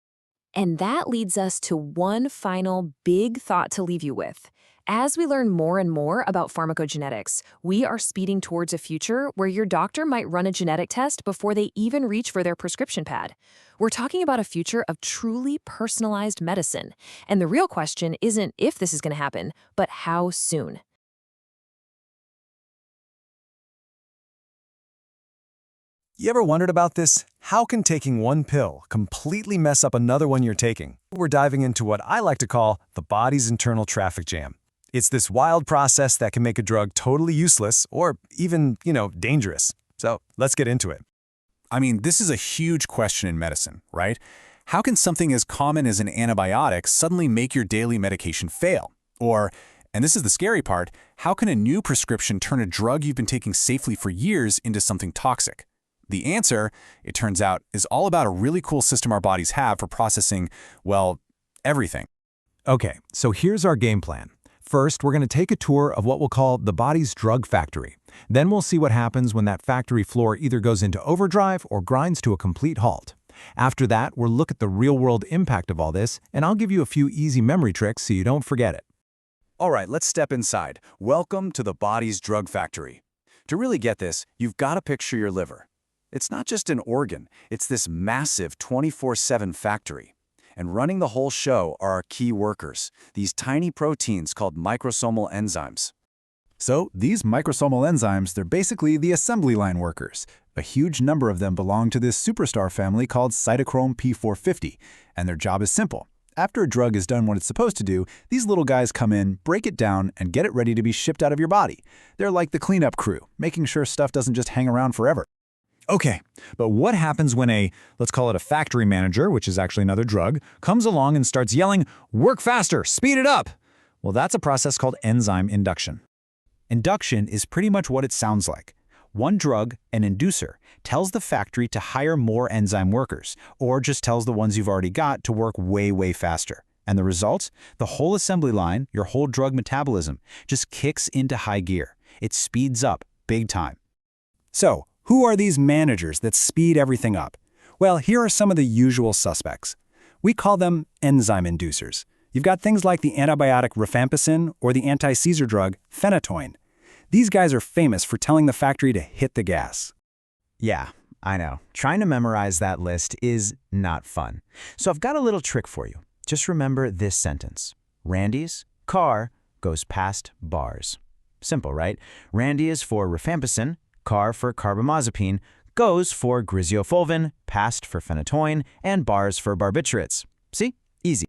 And that leads us to one final big thought to leave you with. As we learn more and more about pharmacogenetics, we are speeding towards a future where your doctor might run a genetic test before they even reach for their prescription pad. We're talking about a future of truly personalized medicine. And the real question isn't if this is going to happen, but how soon. You ever wondered about this? How can taking one pill completely mess up another one you're taking? We're diving into what I like to call the body's internal traffic jam. It's this wild process that can make a drug totally useless or even, dangerous. So let's get into it. I mean, this is a huge question in medicine, right? How can something as common as an antibiotic suddenly make your daily medication fail? Or, and this is the scary part, how can a new prescription turn a drug you've been taking safely for years into something toxic? The answer, it turns out, is all about a really cool system our bodies have for processing, well, everything. Okay, so here's our game plan. First, we're going to take a tour of what we'll call the body's drug factory. Then we'll see what happens when that factory floor either goes into overdrive or grinds to a complete halt. After that, we'll look at the real-world impact of all this, and I'll give you a few easy memory tricks so you don't forget it. All right, let's step inside. Welcome to the body's drug factory. To really get this, you've got to picture your liver. It's not just an organ, it's this massive 24/7 factory. And running the whole show are our key workers, these tiny proteins called microsomal enzymes. So these microsomal enzymes, they're basically the assembly line workers. A huge number of them belong to this superstar family called cytochrome P450, and their job is simple. After a drug is done what it's supposed to do, these little guys come in, break it down, and get it ready to be shipped out of your body. They're like the cleanup crew, making sure stuff doesn't just hang around forever. Okay, but what happens when let's call it a factory manager, which is actually another drug, comes along and starts yelling, "Work faster, speed it up"? Well, that's a process called enzyme induction. Induction is pretty much what it sounds like. One drug, an inducer, tells the factory to hire more enzyme workers, or just tells the ones you've already got to work way, way faster. And the result? The whole assembly line, your whole drug metabolism, just kicks into high gear. It speeds up big time. So, who are these managers that speed everything up? Well, here are some of the usual suspects. We call them enzyme inducers. You've got things like the antibiotic rifampicin or the anti-seizure drug phenytoin. These guys are famous for telling the factory to hit the gas. Yeah, I know. Trying to memorize that list is not fun. So I've got a little trick for you. Just remember this sentence. Randy's car goes past bars. Simple, right? Randy is for rifampicin, car for carbamazepine, goes for griseofulvin, past for phenytoin, and bars for barbiturates. See? Easy.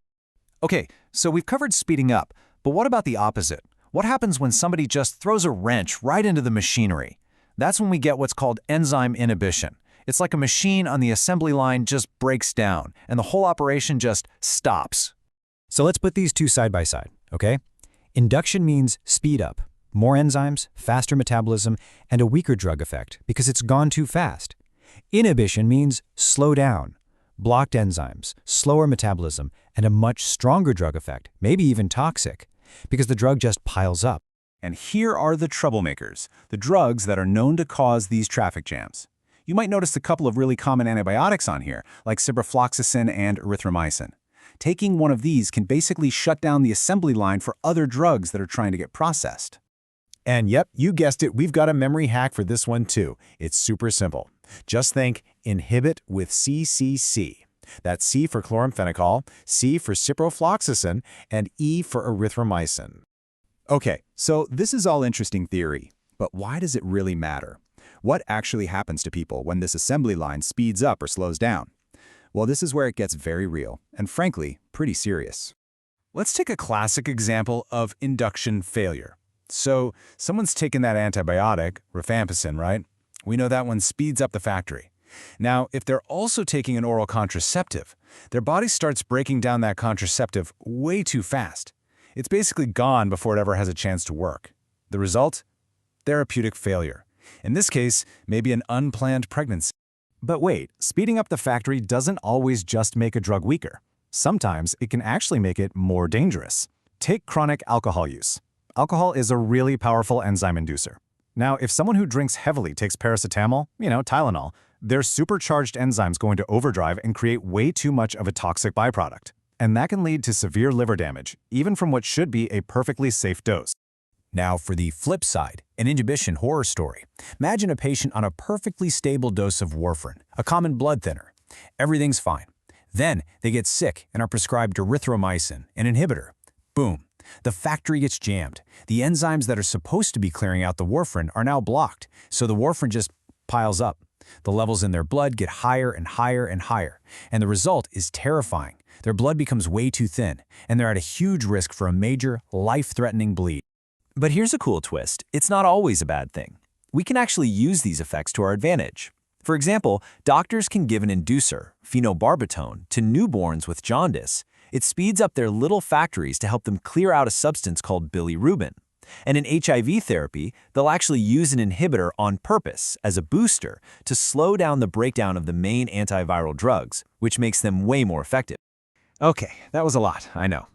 Okay, so we've covered speeding up, but what about the opposite? What happens when somebody just throws a wrench right into the machinery? That's when we get what's called enzyme inhibition. It's like a machine on the assembly line just breaks down, and the whole operation just stops. So let's put these two side by side, okay? Induction means speed up, more enzymes, faster metabolism, and a weaker drug effect because it's gone too fast. Inhibition means slow down, blocked enzymes, slower metabolism, and a much stronger drug effect, maybe even toxic, because the drug just piles up. And here are the troublemakers, the drugs that are known to cause these traffic jams. You might notice a couple of really common antibiotics on here, like ciprofloxacin and erythromycin. Taking one of these can basically shut down the assembly line for other drugs that are trying to get processed. And yep, you guessed it, we've got a memory hack for this one too. It's super simple. Just think inhibit with CCC. That's C for chloramphenicol, C for ciprofloxacin, and E for erythromycin. Okay, so this is all interesting theory, but why does it really matter? What actually happens to people when this assembly line speeds up or slows down? Well, this is where it gets very real, and frankly, pretty serious. Let's take a classic example of induction failure. So, someone's taken that antibiotic, rifampicin, right? We know that one speeds up the factory. Now, if they're also taking an oral contraceptive, their body starts breaking down that contraceptive way too fast. It's basically gone before it ever has a chance to work. The result? Therapeutic failure. In this case, maybe an unplanned pregnancy. But wait, speeding up the factory doesn't always just make a drug weaker. Sometimes it can actually make it more dangerous. Take chronic alcohol use. Alcohol is a really powerful enzyme inducer. Now, if someone who drinks heavily takes paracetamol, Tylenol, their supercharged enzymes go into overdrive and create way too much of a toxic byproduct. And that can lead to severe liver damage, even from what should be a perfectly safe dose. Now for the flip side, an inhibition horror story. Imagine a patient on a perfectly stable dose of warfarin, a common blood thinner. Everything's fine. Then they get sick and are prescribed erythromycin, an inhibitor. Boom. The factory gets jammed. The enzymes that are supposed to be clearing out the warfarin are now blocked, so the warfarin just piles up. The levels in their blood get higher and higher and higher, and the result is terrifying. Their blood becomes way too thin, and they're at a huge risk for a major, life-threatening bleed. But here's a cool twist. It's not always a bad thing. We can actually use these effects to our advantage. For example, doctors can give an inducer, phenobarbital, to newborns with jaundice. It speeds up their little factories to help them clear out a substance called bilirubin. And in HIV therapy, they'll actually use an inhibitor on purpose as a booster to slow down the breakdown of the main antiviral drugs, which makes them way more effective. Okay, that was a lot, I know.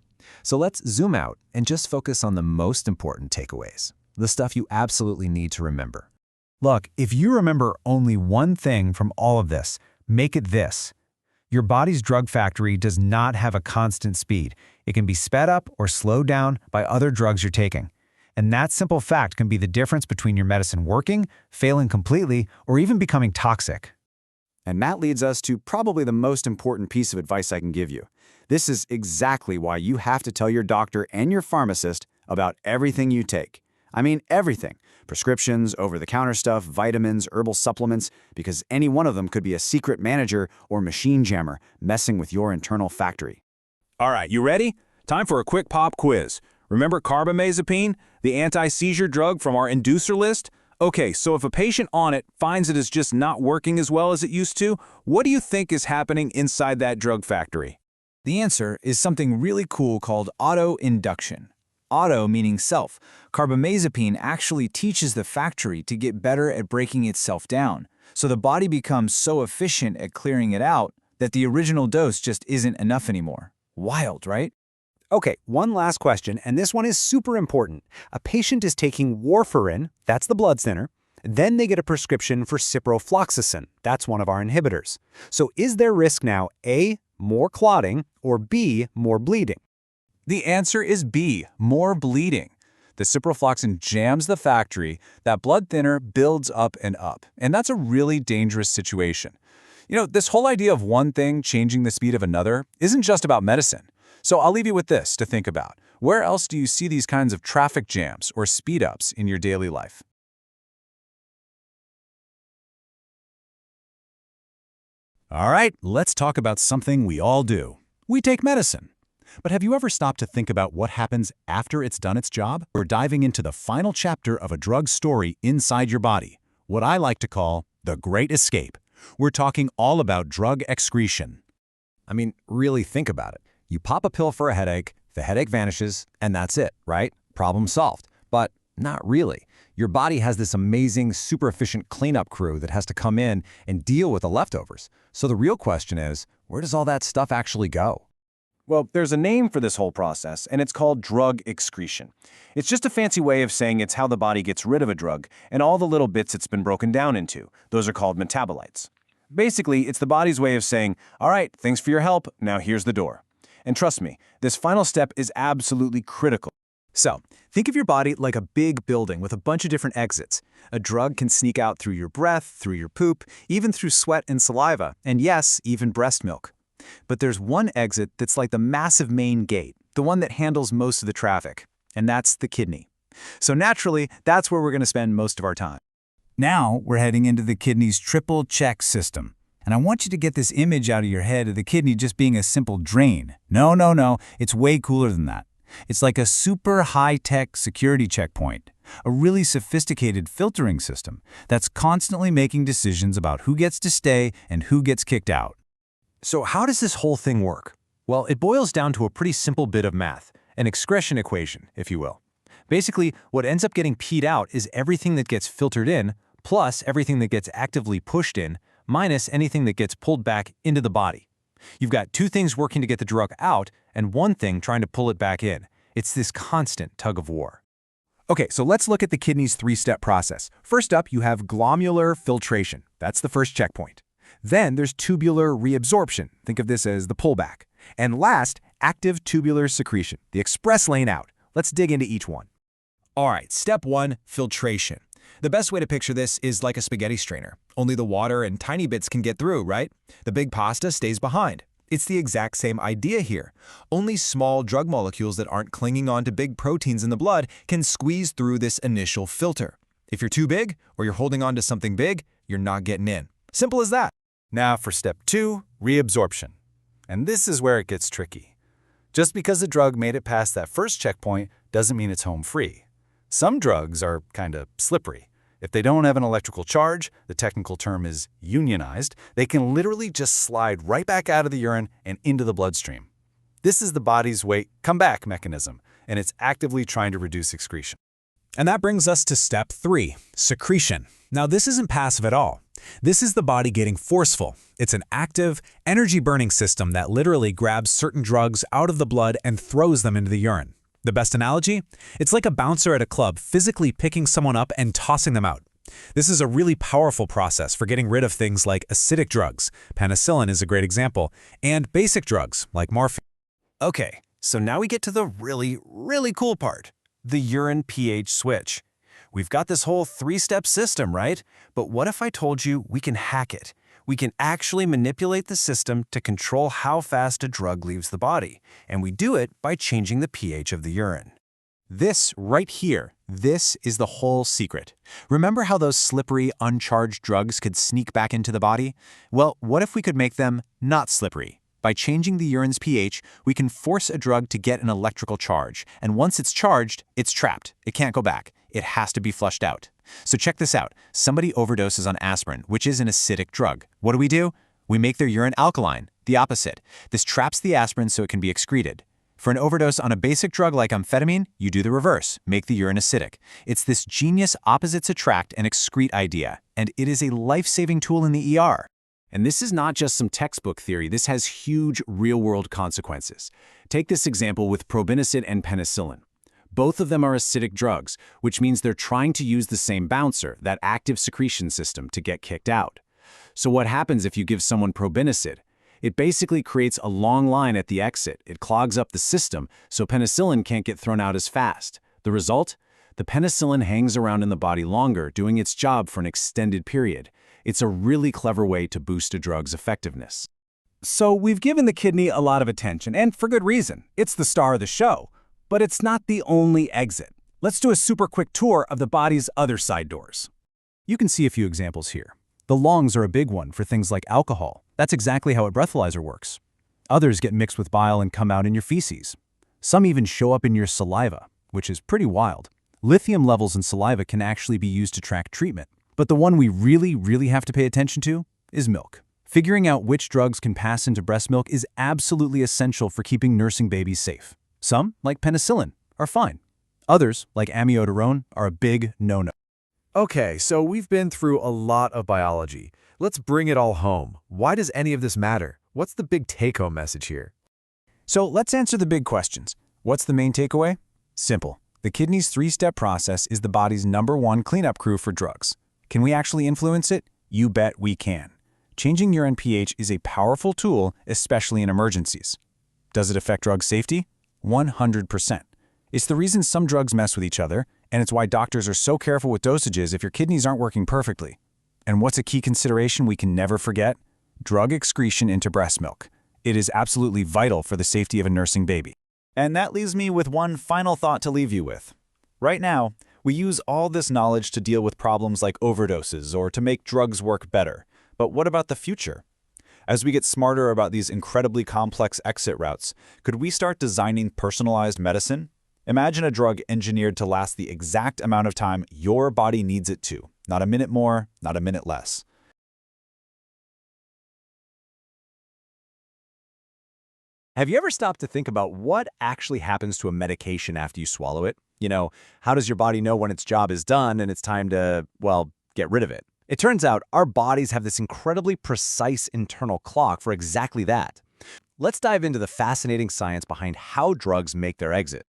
So let's zoom out and just focus on the most important takeaways, the stuff you absolutely need to remember. Look, if you remember only one thing from all of this, make it this. Your body's drug factory does not have a constant speed. It can be sped up or slowed down by other drugs you're taking. And that simple fact can be the difference between your medicine working, failing completely, or even becoming toxic. And that leads us to probably the most important piece of advice I can give you. This is exactly why you have to tell your doctor and your pharmacist about everything you take. I mean everything. Prescriptions, over-the-counter stuff, vitamins, herbal supplements, because any one of them could be a secret manager or machine jammer messing with your internal factory. All right, you ready? Time for a quick pop quiz. Remember carbamazepine, the anti-seizure drug from our inducer list? Okay, so if a patient on it finds it is just not working as well as it used to, what do you think is happening inside that drug factory? The answer is something really cool called auto-induction. Auto meaning self. Carbamazepine actually teaches the factory to get better at breaking itself down, so the body becomes so efficient at clearing it out that the original dose just isn't enough anymore. Wild, right? Okay, one last question, and this one is super important. A patient is taking warfarin, that's the blood thinner, Then they get a prescription for ciprofloxacin. That's one of our inhibitors. So is there risk now A, more clotting, or B, more bleeding? The answer is B, more bleeding. The ciprofloxacin jams the factory, that blood thinner builds up, and that's a really dangerous situation. This whole idea of one thing changing the speed of another isn't just about medicine. So I'll leave you with this to think about. Where else do you see these kinds of traffic jams or speed-ups in your daily life? All right, let's talk about something we all do. We take medicine. But have you ever stopped to think about what happens after it's done its job? We're diving into the final chapter of a drug's story inside your body, what I like to call the Great Escape. We're talking all about drug excretion. I mean, really think about it. You pop a pill for a headache, the headache vanishes, and that's it, right? Problem solved. But not really. Your body has this amazing, super efficient cleanup crew that has to come in and deal with the leftovers. So the real question is, where does all that stuff actually go? Well, there's a name for this whole process, and it's called drug excretion. It's just a fancy way of saying it's how the body gets rid of a drug and all the little bits it's been broken down into. Those are called metabolites. Basically, it's the body's way of saying, all right, thanks for your help, now here's the door. And trust me, this final step is absolutely critical. So, think of your body like a big building with a bunch of different exits. A drug can sneak out through your breath, through your poop, even through sweat and saliva, and yes, even breast milk. But there's one exit that's like the massive main gate, the one that handles most of the traffic, and that's the kidney. So naturally, that's where we're going to spend most of our time. Now we're heading into the kidney's triple check system. And I want you to get this image out of your head of the kidney just being a simple drain. No, it's way cooler than that. It's like a super high-tech security checkpoint, a really sophisticated filtering system that's constantly making decisions about who gets to stay and who gets kicked out. So how does this whole thing work? Well, it boils down to a pretty simple bit of math, an excretion equation, if you will. Basically, what ends up getting peed out is everything that gets filtered in, plus everything that gets actively pushed in, minus anything that gets pulled back into the body. You've got two things working to get the drug out, and one thing trying to pull it back in. It's this constant tug of war. Okay, so let's look at the kidney's three-step process. First up, you have glomerular filtration. That's the first checkpoint. Then there's tubular reabsorption. Think of this as the pullback. And last, active tubular secretion, the express lane out. Let's dig into each one. All right, step one, filtration. The best way to picture this is like a spaghetti strainer. Only the water and tiny bits can get through, right? The big pasta stays behind. It's the exact same idea here. Only small drug molecules that aren't clinging on to big proteins in the blood can squeeze through this initial filter. If you're too big or you're holding on to something big, you're not getting in. Simple as that. Now for step 2, reabsorption. And this is where it gets tricky. Just because the drug made it past that first checkpoint doesn't mean it's home free. Some drugs are kind of slippery. If they don't have an electrical charge, the technical term is unionized, they can literally just slide right back out of the urine and into the bloodstream. This is the body's wait-come-back mechanism, and it's actively trying to reduce excretion. And that brings us to step 3, secretion. Now, this isn't passive at all. This is the body getting forceful. It's an active, energy-burning system that literally grabs certain drugs out of the blood and throws them into the urine. The best analogy? It's like a bouncer at a club physically picking someone up and tossing them out. This is a really powerful process for getting rid of things like acidic drugs. Penicillin is a great example, and basic drugs like morphine. Okay, so now we get to the really cool part, the urine pH switch. We've got this whole 3-step system, right? But what if I told you we can hack it? We can actually manipulate the system to control how fast a drug leaves the body, and we do it by changing the pH of the urine. This right here, this is the whole secret. Remember how those slippery, uncharged drugs could sneak back into the body? Well, what if we could make them not slippery? By changing the urine's pH, we can force a drug to get an electrical charge, and once it's charged, it's trapped. It can't go back. It has to be flushed out. So check this out. Somebody overdoses on aspirin, which is an acidic drug. What do? We make their urine alkaline, the opposite. This traps the aspirin so it can be excreted. For an overdose on a basic drug like amphetamine, you do the reverse, make the urine acidic. It's this genius opposites attract and excrete idea, and it is a life-saving tool in the ER. And this is not just some textbook theory, this has huge real-world consequences. Take this example with probenecid and penicillin. Both of them are acidic drugs, which means they're trying to use the same bouncer, that active secretion system, to get kicked out. So what happens if you give someone probenecid? It basically creates a long line at the exit. It clogs up the system, so penicillin can't get thrown out as fast. The result? The penicillin hangs around in the body longer, doing its job for an extended period. It's a really clever way to boost a drug's effectiveness. So we've given the kidney a lot of attention, and for good reason. It's the star of the show. But it's not the only exit. Let's do a super quick tour of the body's other side doors. You can see a few examples here. The lungs are a big one for things like alcohol. That's exactly how a breathalyzer works. Others get mixed with bile and come out in your feces. Some even show up in your saliva, which is pretty wild. Lithium levels in saliva can actually be used to track treatment. But the one we really have to pay attention to is milk. Figuring out which drugs can pass into breast milk is absolutely essential for keeping nursing babies safe. Some, like penicillin, are fine. Others, like amiodarone, are a big no-no. Okay, so we've been through a lot of biology. Let's bring it all home. Why does any of this matter? What's the big take-home message here? So let's answer the big questions. What's the main takeaway? Simple. The kidney's three-step process is the body's #1 cleanup crew for drugs. Can we actually influence it? You bet we can. Changing urine pH is a powerful tool, especially in emergencies. Does it affect drug safety? 100%. It's the reason some drugs mess with each other, and it's why doctors are so careful with dosages if your kidneys aren't working perfectly. And what's a key consideration we can never forget? Drug excretion into breast milk. It is absolutely vital for the safety of a nursing baby. And that leaves me with one final thought to leave you with. Right now, we use all this knowledge to deal with problems like overdoses or to make drugs work better. But what about the future? As we get smarter about these incredibly complex exit routes, could we start designing personalized medicine? Imagine a drug engineered to last the exact amount of time your body needs it to. Not a minute more, not a minute less. Have you ever stopped to think about what actually happens to a medication after you swallow it? You know, how does your body know when its job is done and it's time to, well, get rid of it? It turns out our bodies have this incredibly precise internal clock for exactly that. Let's dive into the fascinating science behind how drugs make their exit.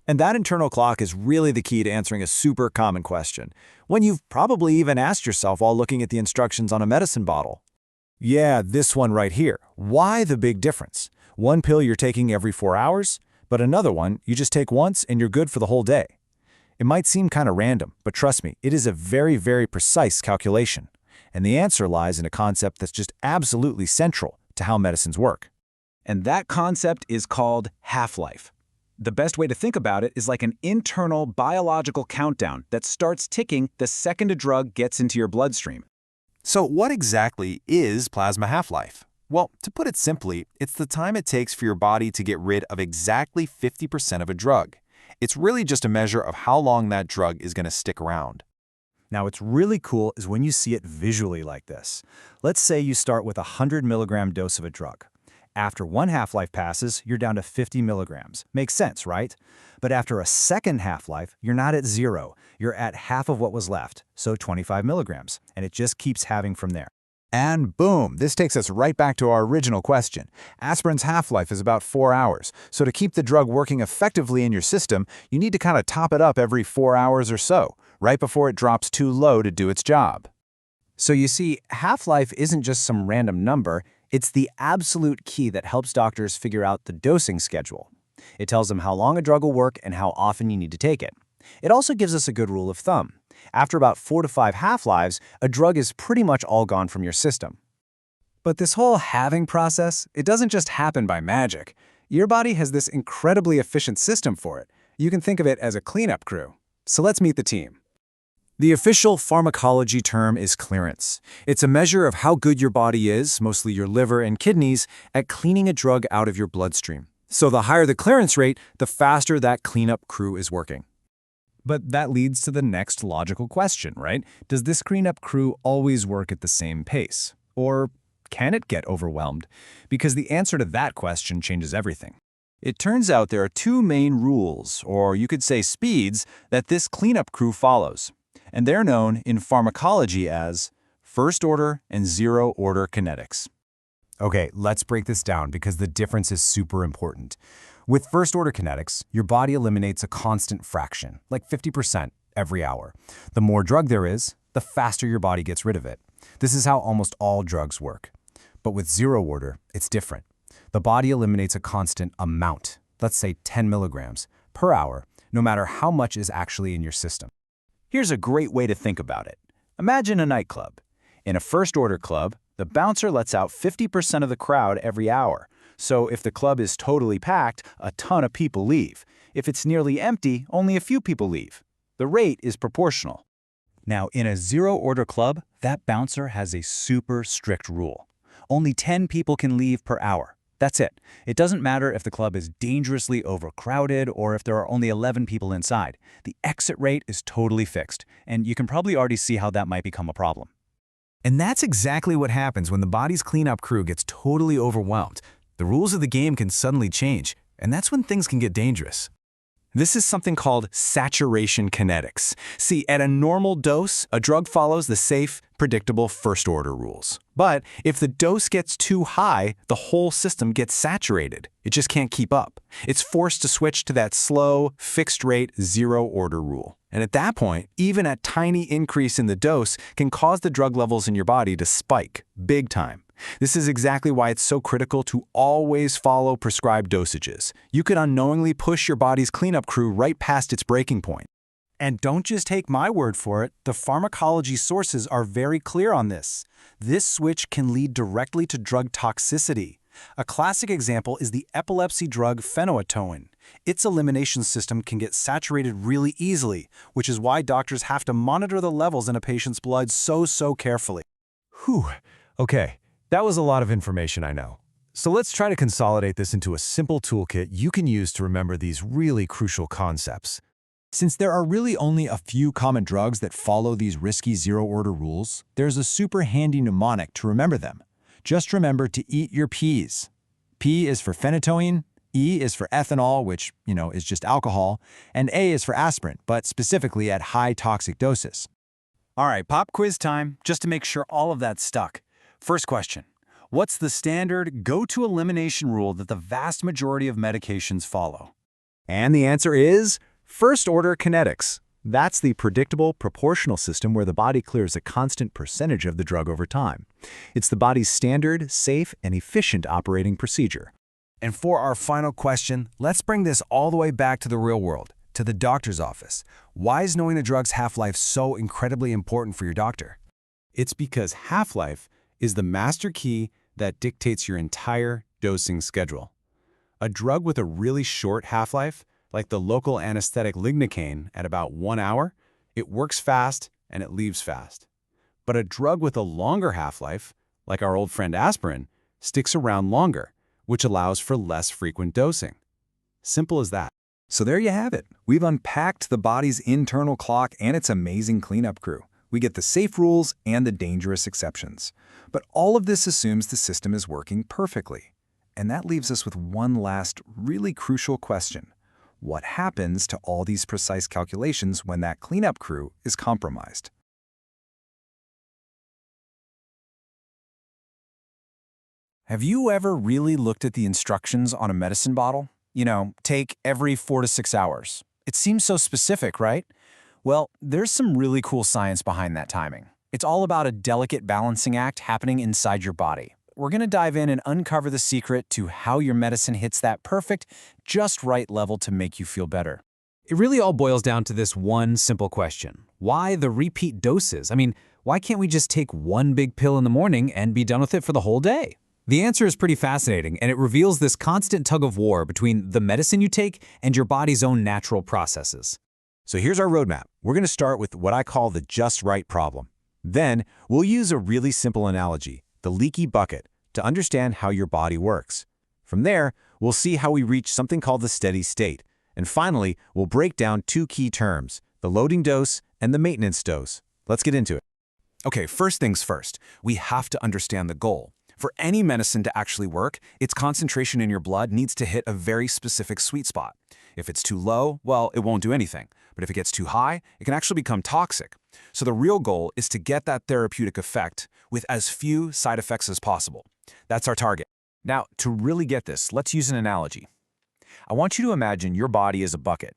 And that internal clock is really the key to answering a super common question, one you've probably even asked yourself while looking at the instructions on a medicine bottle. Yeah, this one right here. Why the big difference? One pill you're taking every 4 hours, but another one you just take once and you're good for the whole day. It might seem kind of random, but trust me, it is a very precise calculation. And the answer lies in a concept that's just absolutely central to how medicines work. And that concept is called half-life. The best way to think about it is like an internal biological countdown that starts ticking the second a drug gets into your bloodstream. So what exactly is plasma half-life? Well, to put it simply, it's the time it takes for your body to get rid of exactly 50% of a drug. It's really just a measure of how long that drug is going to stick around. Now, what's really cool is when you see it visually like this. Let's say you start with a 100 milligram dose of a drug. After one half-life passes, you're down to 50 milligrams. Makes sense, right? But after a second half-life, you're not at 0. You're at half of what was left, so 25 milligrams. And it just keeps halving from there. And boom, this takes us right back to our original question. Aspirin's half-life is about 4 hours, so to keep the drug working effectively in your system, you need to kind of top it up every 4 hours or so, right before it drops too low to do its job. So you see, half-life isn't just some random number, it's the absolute key that helps doctors figure out the dosing schedule. It tells them how long a drug will work and how often you need to take it. It also gives us a good rule of thumb. After about 4 to 5 half-lives, a drug is pretty much all gone from your system. But this whole halving process, it doesn't just happen by magic. Your body has this incredibly efficient system for it. You can think of it as a cleanup crew. So let's meet the team. The official pharmacology term is clearance. It's a measure of how good your body is, mostly your liver and kidneys, at cleaning a drug out of your bloodstream. So the higher the clearance rate, the faster that cleanup crew is working. But that leads to the next logical question, right? Does this cleanup crew always work at the same pace? Or can it get overwhelmed? Because the answer to that question changes everything. It turns out there are two main rules, or you could say speeds, that this cleanup crew follows. And they're known in pharmacology as first-order and zero-order kinetics. Okay, let's break this down because the difference is super important. With first-order kinetics, your body eliminates a constant fraction, like 50% every hour. The more drug there is, the faster your body gets rid of it. This is how almost all drugs work. But with zero order, it's different. The body eliminates a constant amount, let's say 10 milligrams, per hour, no matter how much is actually in your system. Here's a great way to think about it. Imagine a nightclub. In a first-order club, the bouncer lets out 50% of the crowd every hour. So if the club is totally packed, a ton of people leave. If it's nearly empty, only a few people leave. The rate is proportional. Now, in a zero-order club, that bouncer has a super strict rule. Only 10 people can leave per hour. That's it. It doesn't matter if the club is dangerously overcrowded or if there are only 11 people inside. The exit rate is totally fixed, and you can probably already see how that might become a problem. And that's exactly what happens when the body's cleanup crew gets totally overwhelmed. The rules of the game can suddenly change, and that's when things can get dangerous. This is something called saturation kinetics. See, at a normal dose, a drug follows the safe, predictable first-order rules. But if the dose gets too high, the whole system gets saturated. It just can't keep up. It's forced to switch to that slow, fixed-rate, zero-order rule. And at that point, even a tiny increase in the dose can cause the drug levels in your body to spike, big time. This is exactly why it's so critical to always follow prescribed dosages. You could unknowingly push your body's cleanup crew right past its breaking point. And don't just take my word for it, the pharmacology sources are very clear on this. This switch can lead directly to drug toxicity. A classic example is the epilepsy drug phenytoin. Its elimination system can get saturated really easily, which is why doctors have to monitor the levels in a patient's blood so carefully. Whew. Okay, that was a lot of information, I know. So let's try to consolidate this into a simple toolkit you can use to remember these really crucial concepts. Since there are really only a few common drugs that follow these risky zero-order rules, there's a super handy mnemonic to remember them. Just remember to eat your P's. P is for phenytoin, E is for ethanol, which, is just alcohol, and A is for aspirin, but specifically at high toxic doses. All right, pop quiz time, just to make sure all of that's stuck. First question. What's the standard go-to elimination rule that the vast majority of medications follow? And the answer is first-order kinetics. That's the predictable, proportional system where the body clears a constant percentage of the drug over time. It's the body's standard, safe, and efficient operating procedure. And for our final question, let's bring this all the way back to the real world, to the doctor's office. Why is knowing a drug's half-life so incredibly important for your doctor? It's because half-life is the master key that dictates your entire dosing schedule. A drug with a really short half-life, like the local anesthetic lignocaine at about 1 hour, it works fast and it leaves fast. But a drug with a longer half-life, like our old friend aspirin, sticks around longer, which allows for less frequent dosing. Simple as that. So there you have it. We've unpacked the body's internal clock and its amazing cleanup crew. We get the safe rules and the dangerous exceptions. But all of this assumes the system is working perfectly. And that leaves us with one last really crucial question. What happens to all these precise calculations when that cleanup crew is compromised? Have you ever really looked at the instructions on a medicine bottle? Take every 4 to 6 hours. It seems so specific, right? Well, there's some really cool science behind that timing. It's all about a delicate balancing act happening inside your body. We're going to dive in and uncover the secret to how your medicine hits that perfect, just right level to make you feel better. It really all boils down to this one simple question. Why the repeat doses? Why can't we just take one big pill in the morning and be done with it for the whole day? The answer is pretty fascinating, and it reveals this constant tug-of-war between the medicine you take and your body's own natural processes. So here's our roadmap. We're going to start with what I call the just right problem. Then we'll use a really simple analogy, the leaky bucket, to understand how your body works. From there, we'll see how we reach something called the steady state. And finally, we'll break down 2 key terms, the loading dose and the maintenance dose. Let's get into it. Okay, first things first, we have to understand the goal. For any medicine to actually work, its concentration in your blood needs to hit a very specific sweet spot. If it's too low, well, it won't do anything. But if it gets too high, it can actually become toxic. So the real goal is to get that therapeutic effect with as few side effects as possible. That's our target. Now, to really get this, let's use an analogy. I want you to imagine your body is a bucket.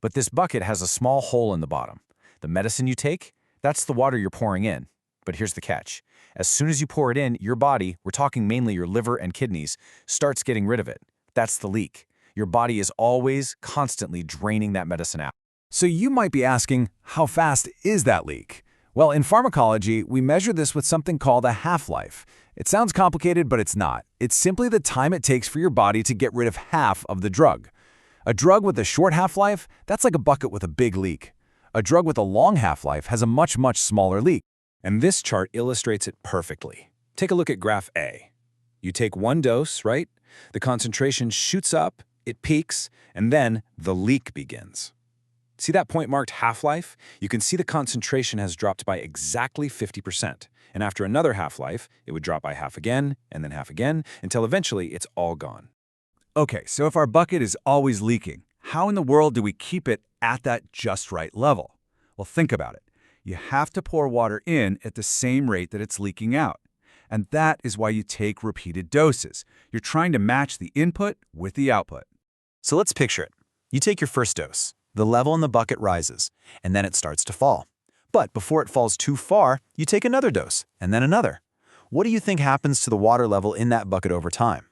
But this bucket has a small hole in the bottom. The medicine you take, that's the water you're pouring in. But here's the catch. As soon as you pour it in, your body, we're talking mainly your liver and kidneys, starts getting rid of it. That's the leak. Your body is always, constantly draining that medicine out. So you might be asking, how fast is that leak? Well, in pharmacology, we measure this with something called a half-life. It sounds complicated, but it's not. It's simply the time it takes for your body to get rid of half of the drug. A drug with a short half-life, that's like a bucket with a big leak. A drug with a long half-life has a much, much smaller leak. And this chart illustrates it perfectly. Take a look at graph A. You take one dose, right? The concentration shoots up, it peaks, and then the leak begins. See that point marked half-life? You can see the concentration has dropped by exactly 50%. And after another half-life, it would drop by half again, and then half again, until eventually it's all gone. Okay, so if our bucket is always leaking, how in the world do we keep it at that just right level? Well, think about it. You have to pour water in at the same rate that it's leaking out. And that is why you take repeated doses. You're trying to match the input with the output. So let's picture it. You take your first dose. The level in the bucket rises, and then it starts to fall. But before it falls too far, you take another dose, and then another. What do you think happens to the water level in that bucket over time?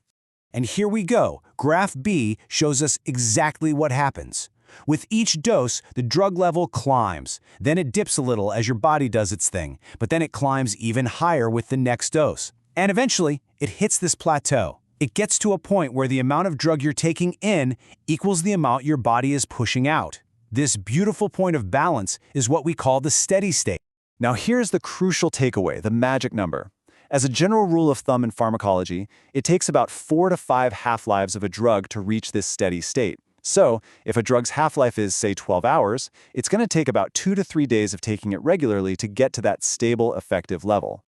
And here we go. Graph B shows us exactly what happens. With each dose, the drug level climbs. Then it dips a little as your body does its thing, but then it climbs even higher with the next dose. And eventually, it hits this plateau. It gets to a point where the amount of drug you're taking in equals the amount your body is pushing out. This beautiful point of balance is what we call the steady state. Now here's the crucial takeaway, the magic number. As a general rule of thumb in pharmacology, it takes about 4 to 5 half-lives of a drug to reach this steady state. So, if a drug's half-life is, say, 12 hours, it's going to take about 2 to 3 days of taking it regularly to get to that stable, effective level.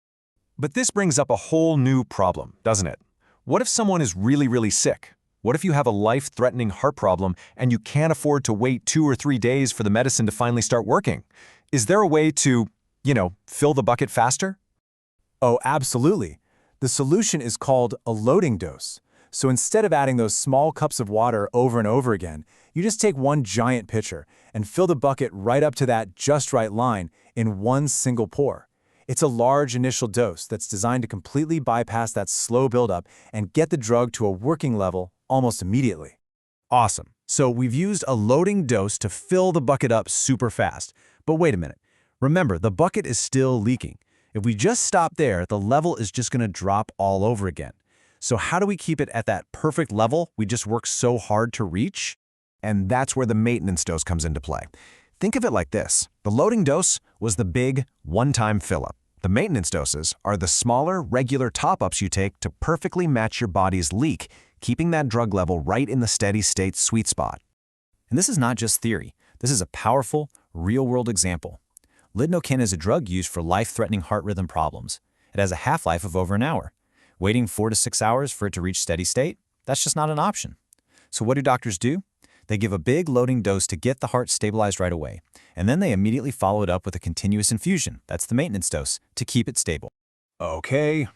But this brings up a whole new problem, doesn't it? What if someone is really, really sick? What if you have a life-threatening heart problem and you can't afford to wait 2 or 3 days for the medicine to finally start working? Is there a way to, fill the bucket faster? Oh, absolutely. The solution is called a loading dose. So instead of adding those small cups of water over and over again, you just take one giant pitcher and fill the bucket right up to that just right line in one single pour. It's a large initial dose that's designed to completely bypass that slow buildup and get the drug to a working level almost immediately. Awesome. So we've used a loading dose to fill the bucket up super fast. But wait a minute. Remember, the bucket is still leaking. If we just stop there, the level is just going to drop all over again. So how do we keep it at that perfect level we just worked so hard to reach? And that's where the maintenance dose comes into play. Think of it like this. The loading dose was the big, one-time fill-up. The maintenance doses are the smaller, regular top-ups you take to perfectly match your body's leak, keeping that drug level right in the steady-state sweet spot. And this is not just theory. This is a powerful, real-world example. Lidocaine is a drug used for life-threatening heart rhythm problems. It has a half-life of over an hour. Waiting 4 to 6 hours for it to reach steady state? That's just not an option. So what do doctors do? They give a big loading dose to get the heart stabilized right away, and then they immediately follow it up with a continuous infusion, that's the maintenance dose, to keep it stable. Okay,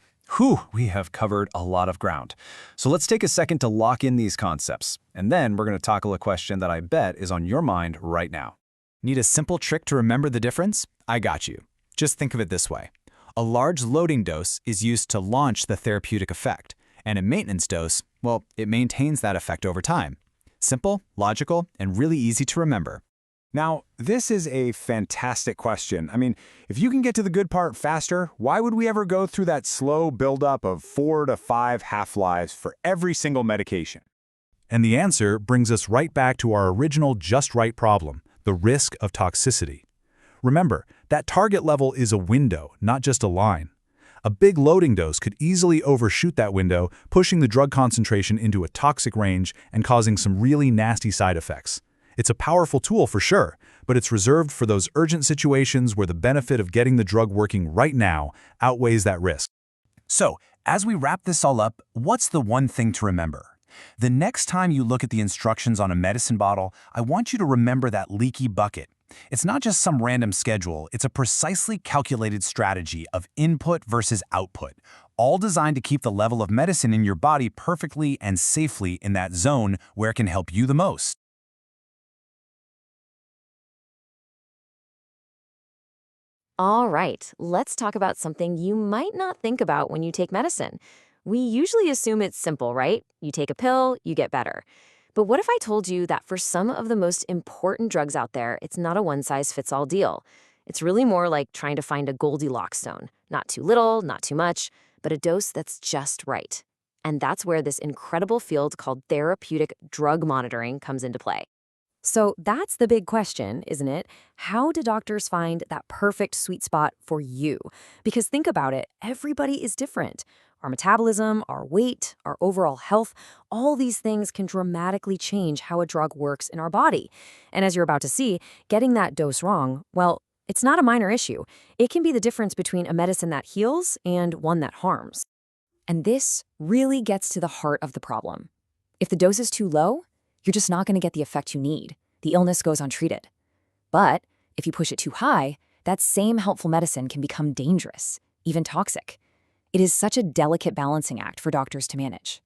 we have covered a lot of ground. So let's take a second to lock in these concepts, and then we're going to tackle a question that I bet is on your mind right now. Need a simple trick to remember the difference? I got you. Just think of it this way. A large loading dose is used to launch the therapeutic effect, and a maintenance dose, well, it maintains that effect over time. Simple, logical, and really easy to remember. Now, this is a fantastic question. I mean, if you can get to the good part faster, why would we ever go through that slow buildup of 4 to 5 half-lives for every single medication? And the answer brings us right back to our original just right problem, the risk of toxicity. Remember, that target level is a window, not just a line. A big loading dose could easily overshoot that window, pushing the drug concentration into a toxic range and causing some really nasty side effects. It's a powerful tool for sure, but it's reserved for those urgent situations where the benefit of getting the drug working right now outweighs that risk. So, as we wrap this all up, what's the one thing to remember? The next time you look at the instructions on a medicine bottle, I want you to remember that leaky bucket. It's not just some random schedule, it's a precisely calculated strategy of input versus output, all designed to keep the level of medicine in your body perfectly and safely in that zone where it can help you the most. All right, let's talk about something you might not think about when you take medicine. We usually assume it's simple, right? You take a pill, you get better. But what if I told you that for some of the most important drugs out there, it's not a one-size-fits-all deal? It's really more like trying to find a Goldilocks zone. Not too little, not too much, but a dose that's just right. And that's where this incredible field called therapeutic drug monitoring comes into play. So that's the big question, isn't it? How do doctors find that perfect sweet spot for you? Because think about it, everybody is different. Our metabolism, our weight, our overall health, all these things can dramatically change how a drug works in our body. And as you're about to see, getting that dose wrong, well, it's not a minor issue. It can be the difference between a medicine that heals and one that harms. And this really gets to the heart of the problem. If the dose is too low, you're just not going to get the effect you need. The illness goes untreated. But if you push it too high, that same helpful medicine can become dangerous, even toxic. It is such a delicate balancing act for doctors to manage.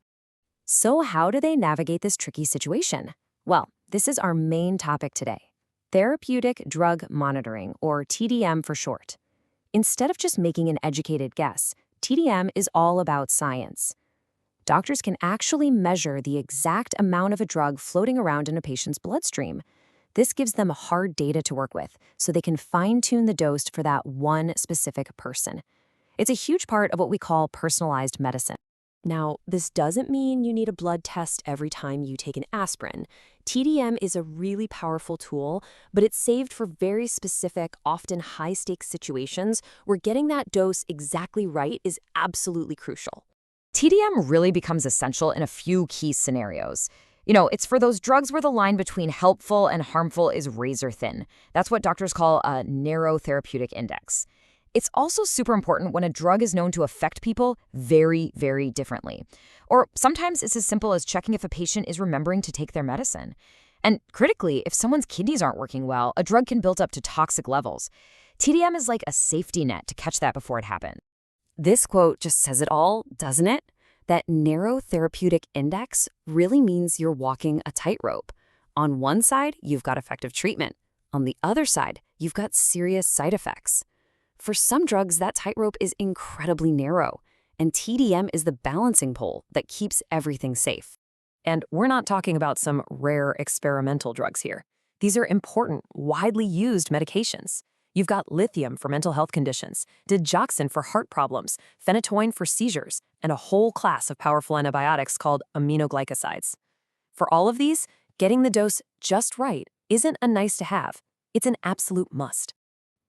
So how do they navigate this tricky situation? Well, this is our main topic today: therapeutic drug monitoring, or TDM for short. Instead of just making an educated guess, TDM is all about science. Doctors can actually measure the exact amount of a drug floating around in a patient's bloodstream. This gives them hard data to work with, so they can fine-tune the dose for that one specific person. It's a huge part of what we call personalized medicine. Now, this doesn't mean you need a blood test every time you take an aspirin. TDM is a really powerful tool, but it's saved for very specific, often high-stakes situations where getting that dose exactly right is absolutely crucial. TDM really becomes essential in a few key scenarios. It's for those drugs where the line between helpful and harmful is razor thin. That's what doctors call a narrow therapeutic index. It's also super important when a drug is known to affect people very, very differently. Or sometimes it's as simple as checking if a patient is remembering to take their medicine. And critically, if someone's kidneys aren't working well, a drug can build up to toxic levels. TDM is like a safety net to catch that before it happens. This quote just says it all, doesn't it? That narrow therapeutic index really means you're walking a tightrope. On one side, you've got effective treatment. On the other side, you've got serious side effects. For some drugs, that tightrope is incredibly narrow, and TDM is the balancing pole that keeps everything safe. And we're not talking about some rare experimental drugs here. These are important, widely used medications. You've got lithium for mental health conditions, digoxin for heart problems, phenytoin for seizures, and a whole class of powerful antibiotics called aminoglycosides. For all of these, getting the dose just right isn't a nice to have. It's an absolute must.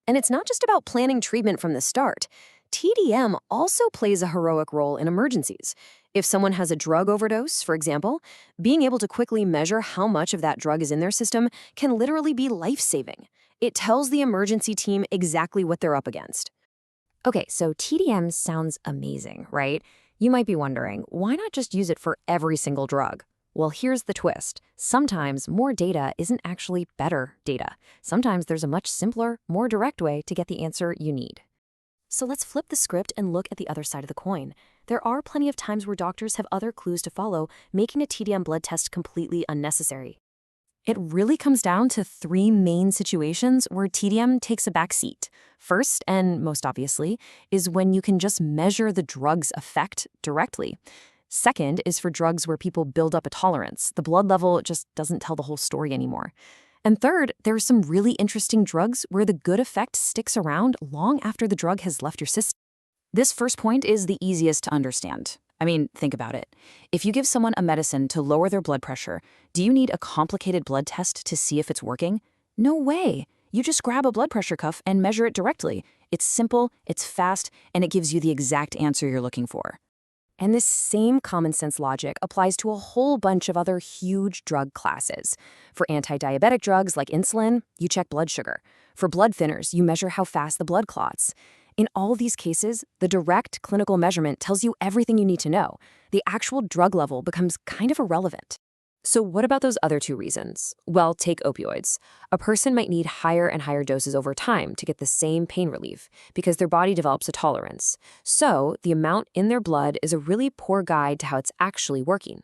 And it's not just about planning treatment from the start. TDM also plays a heroic role in emergencies. If someone has a drug overdose, for example, being able to quickly measure how much of that drug is in their system can literally be life-saving. It tells the emergency team exactly what they're up against. Okay, so TDM sounds amazing, right? You might be wondering, why not just use it for every single drug? Well, here's the twist. Sometimes more data isn't actually better data. Sometimes there's a much simpler, more direct way to get the answer you need. So let's flip the script and look at the other side of the coin. There are plenty of times where doctors have other clues to follow, making a TDM blood test completely unnecessary. It really comes down to three main situations where TDM takes a back seat. First, and most obviously, is when you can just measure the drug's effect directly. Second is for drugs where people build up a tolerance. The blood level just doesn't tell the whole story anymore. And third, there are some really interesting drugs where the good effect sticks around long after the drug has left your system. This first point is the easiest to understand. I mean, think about it. If you give someone a medicine to lower their blood pressure, do you need a complicated blood test to see if it's working? No way. You just grab a blood pressure cuff and measure it directly. It's simple, it's fast, and it gives you the exact answer you're looking for. And this same common sense logic applies to a whole bunch of other huge drug classes. For anti-diabetic drugs like insulin, you check blood sugar. For blood thinners, you measure how fast the blood clots. In all these cases, the direct clinical measurement tells you everything you need to know. The actual drug level becomes kind of irrelevant. So what about those other two reasons? Well, take opioids. A person might need higher and higher doses over time to get the same pain relief because their body develops a tolerance. So the amount in their blood is a really poor guide to how it's actually working.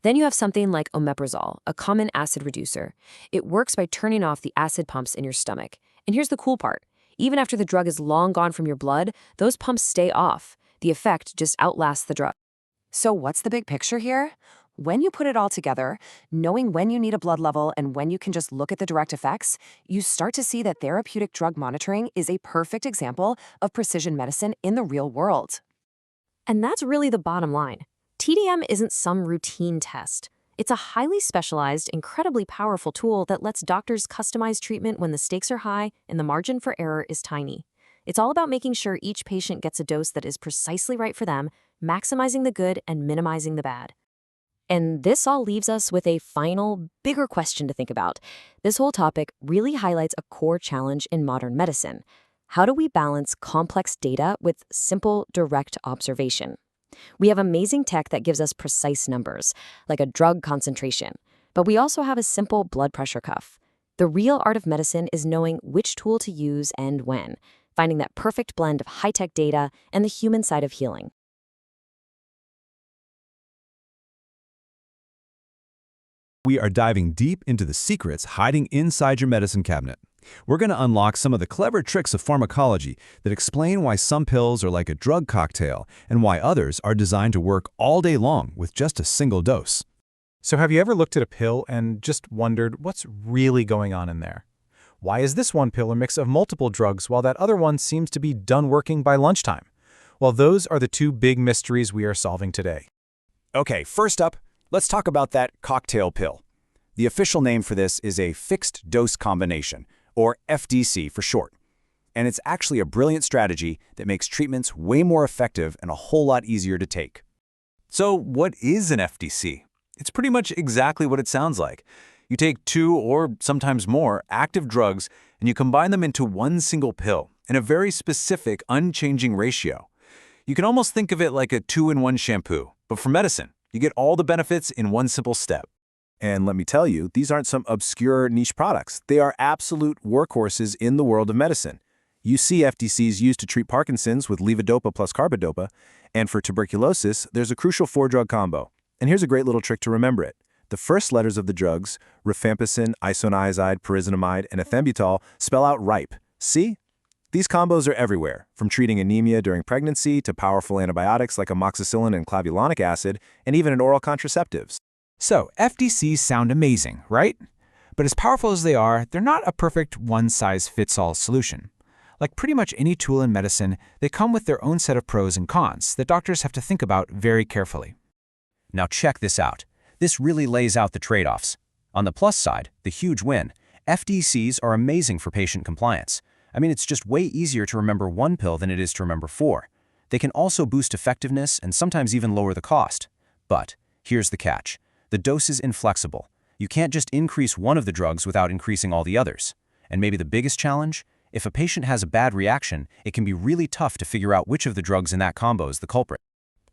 Then you have something like omeprazole, a common acid reducer. It works by turning off the acid pumps in your stomach. And here's the cool part. Even after the drug is long gone from your blood, those pumps stay off. The effect just outlasts the drug. So what's the big picture here? When you put it all together, knowing when you need a blood level and when you can just look at the direct effects, you start to see that therapeutic drug monitoring is a perfect example of precision medicine in the real world. And that's really the bottom line. TDM isn't some routine test. It's a highly specialized, incredibly powerful tool that lets doctors customize treatment when the stakes are high and the margin for error is tiny. It's all about making sure each patient gets a dose that is precisely right for them, maximizing the good and minimizing the bad. And this all leaves us with a final, bigger question to think about. This whole topic really highlights a core challenge in modern medicine. How do we balance complex data with simple, direct observation? We have amazing tech that gives us precise numbers, like a drug concentration, but we also have a simple blood pressure cuff. The real art of medicine is knowing which tool to use and when, finding that perfect blend of high-tech data and the human side of healing. We are diving deep into the secrets hiding inside your medicine cabinet. We're going to unlock some of the clever tricks of pharmacology that explain why some pills are like a drug cocktail and why others are designed to work all day long with just a single dose. So have you ever looked at a pill and just wondered what's really going on in there? Why is this one pill a mix of multiple drugs while that other one seems to be done working by lunchtime? Well, those are the two big mysteries we are solving today. Okay, first up, let's talk about that cocktail pill. The official name for this is a fixed dose combination, or FDC for short. And it's actually a brilliant strategy that makes treatments way more effective and a whole lot easier to take. So what is an FDC? It's pretty much exactly what it sounds like. You take two or sometimes more active drugs and you combine them into one single pill in a very specific, unchanging ratio. You can almost think of it like a 2-in-1 shampoo, but for medicine, you get all the benefits in one simple step. And let me tell you, these aren't some obscure niche products. They are absolute workhorses in the world of medicine. You see FDCs used to treat Parkinson's with levodopa plus carbidopa, and for tuberculosis, there's a crucial 4-drug combo. And here's a great little trick to remember it. The first letters of the drugs, rifampicin, isoniazid, pyrazinamide, and ethambutol, spell out RIPE. See? These combos are everywhere, from treating anemia during pregnancy to powerful antibiotics like amoxicillin and clavulanic acid, and even in oral contraceptives. So, FDCs sound amazing, right? But as powerful as they are, they're not a perfect one-size-fits-all solution. Like pretty much any tool in medicine, they come with their own set of pros and cons that doctors have to think about very carefully. Now check this out. This really lays out the trade-offs. On the plus side, the huge win, FDCs are amazing for patient compliance. I mean, it's just way easier to remember one pill than it is to remember 4. They can also boost effectiveness and sometimes even lower the cost. But here's the catch. The dose is inflexible. You can't just increase one of the drugs without increasing all the others. And maybe the biggest challenge? If a patient has a bad reaction, it can be really tough to figure out which of the drugs in that combo is the culprit.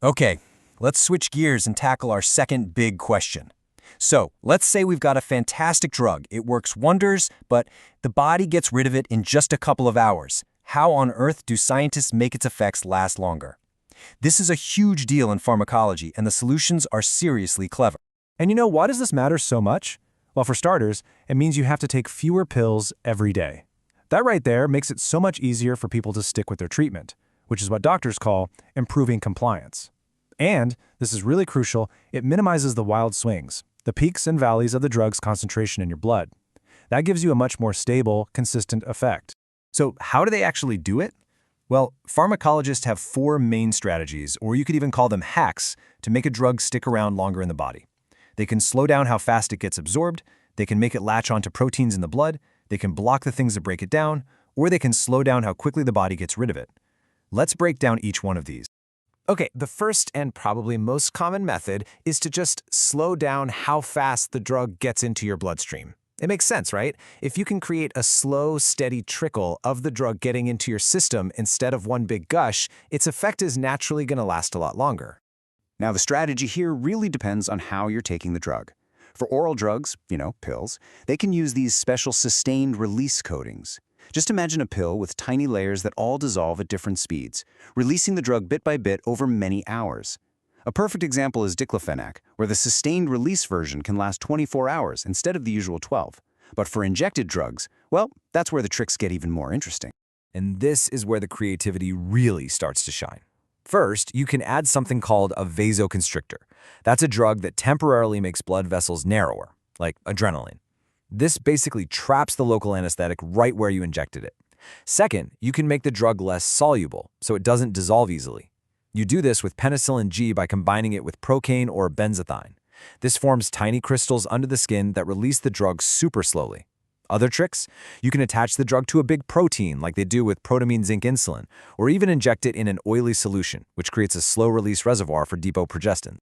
Okay, let's switch gears and tackle our second big question. So, let's say we've got a fantastic drug. It works wonders, but the body gets rid of it in just a couple of hours. How on earth do scientists make its effects last longer? This is a huge deal in pharmacology, and the solutions are seriously clever. And you know, why does this matter so much? Well, for starters, it means you have to take fewer pills every day. That right there makes it so much easier for people to stick with their treatment, which is what doctors call improving compliance. And, this is really crucial, it minimizes the wild swings, the peaks and valleys of the drug's concentration in your blood. That gives you a much more stable, consistent effect. So how do they actually do it? Well, pharmacologists have 4 main strategies, or you could even call them hacks, to make a drug stick around longer in the body. They can slow down how fast it gets absorbed, they can make it latch onto proteins in the blood, they can block the things that break it down, or they can slow down how quickly the body gets rid of it. Let's break down each one of these. Okay, the first and probably most common method is to just slow down how fast the drug gets into your bloodstream. It makes sense, right? If you can create a slow, steady trickle of the drug getting into your system instead of one big gush, its effect is naturally going to last a lot longer. Now, the strategy here really depends on how you're taking the drug. For oral drugs, pills, they can use these special sustained release coatings. Just imagine a pill with tiny layers that all dissolve at different speeds, releasing the drug bit by bit over many hours. A perfect example is diclofenac, where the sustained release version can last 24 hours instead of the usual 12. But for injected drugs, well, that's where the tricks get even more interesting. And this is where the creativity really starts to shine. First, you can add something called a vasoconstrictor. That's a drug that temporarily makes blood vessels narrower, like adrenaline. This basically traps the local anesthetic right where you injected it. Second, you can make the drug less soluble, so it doesn't dissolve easily. You do this with penicillin G by combining it with procaine or benzathine. This forms tiny crystals under the skin that release the drug super slowly. Other tricks? You can attach the drug to a big protein like they do with protamine zinc insulin, or even inject it in an oily solution, which creates a slow-release reservoir for depoprogestin.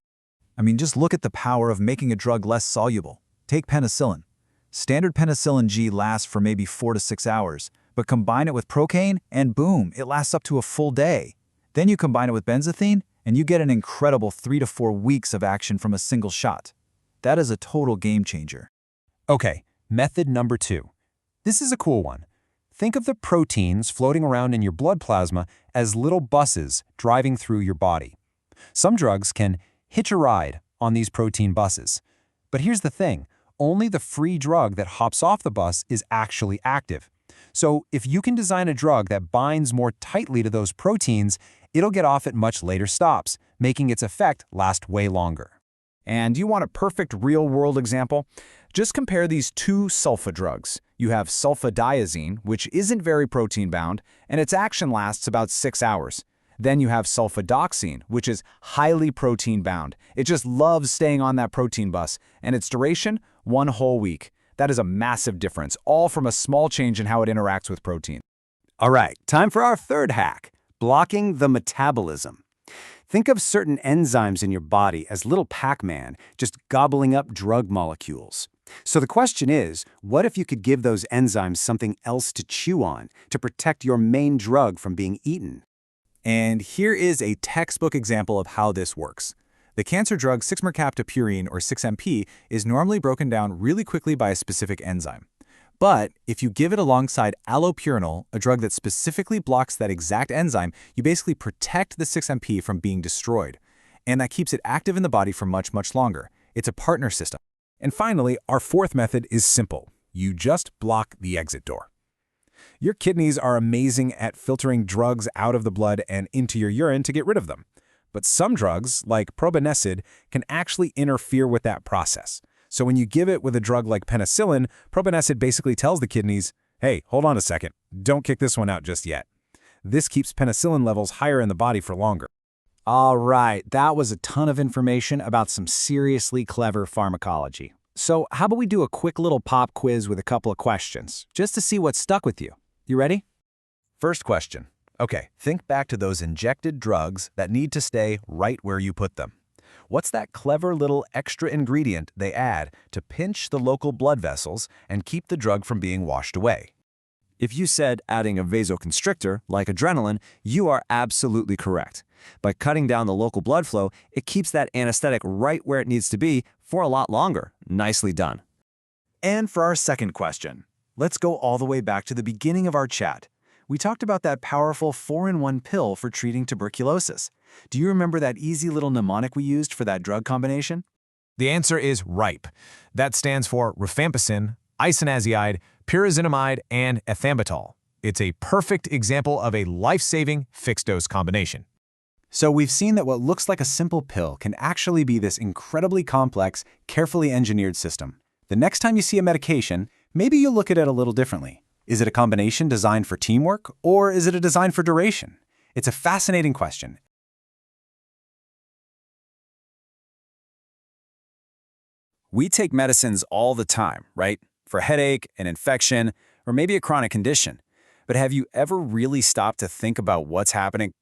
I mean, just look at the power of making a drug less soluble. Take penicillin. Standard penicillin G lasts for maybe 4 to 6 hours, but combine it with procaine and boom, it lasts up to a full day. Then you combine it with benzathine, and you get an incredible 3 to 4 weeks of action from a single shot. That is a total game changer. Okay, method number 2. This is a cool one. Think of the proteins floating around in your blood plasma as little buses driving through your body. Some drugs can hitch a ride on these protein buses. But here's the thing, only the free drug that hops off the bus is actually active. So if you can design a drug that binds more tightly to those proteins, it'll get off at much later stops, making its effect last way longer. And you want a perfect real-world example? Just compare these two sulfa drugs. You have sulfadiazine, which isn't very protein-bound, and its action lasts about 6 hours. Then you have sulfadoxine, which is highly protein-bound. It just loves staying on that protein bus, and its duration, 1 whole week. That is a massive difference, all from a small change in how it interacts with protein. All right, time for our third hack, blocking the metabolism. Think of certain enzymes in your body as little Pac-Man just gobbling up drug molecules. So the question is, what if you could give those enzymes something else to chew on to protect your main drug from being eaten? And here is a textbook example of how this works. The cancer drug 6-mercaptopurine, or 6-MP, is normally broken down really quickly by a specific enzyme. But if you give it alongside allopurinol, a drug that specifically blocks that exact enzyme, you basically protect the 6-MP from being destroyed. And that keeps it active in the body for much, much longer. It's a partner system. And finally, our fourth method is simple. You just block the exit door. Your kidneys are amazing at filtering drugs out of the blood and into your urine to get rid of them. But some drugs, like probenecid, can actually interfere with that process. So when you give it with a drug like penicillin, probenecid basically tells the kidneys, hey, hold on a second, don't kick this one out just yet. This keeps penicillin levels higher in the body for longer. All right, that was a ton of information about some seriously clever pharmacology. So how about we do a quick little pop quiz with a couple of questions, just to see what stuck with you. You ready? First question. Okay, think back to those injected drugs that need to stay right where you put them. What's that clever little extra ingredient they add to pinch the local blood vessels and keep the drug from being washed away? If you said adding a vasoconstrictor, like adrenaline, you are absolutely correct. By cutting down the local blood flow, it keeps that anesthetic right where it needs to be for a lot longer. Nicely done. And for our second question, let's go all the way back to the beginning of our chat. We talked about that powerful 4-in-1 pill for treating tuberculosis. Do you remember that easy little mnemonic we used for that drug combination? The answer is RIPE. That stands for rifampicin, isoniazid, pyrazinamide, and ethambutol. It's a perfect example of a life-saving fixed-dose combination. So we've seen that what looks like a simple pill can actually be this incredibly complex, carefully engineered system. The next time you see a medication, maybe you'll look at it a little differently. Is it a combination designed for teamwork, or is it a design for duration? It's a fascinating question. We take medicines all the time, right? For a headache, an infection, or maybe a chronic condition. But have you ever really stopped to think about what's happening,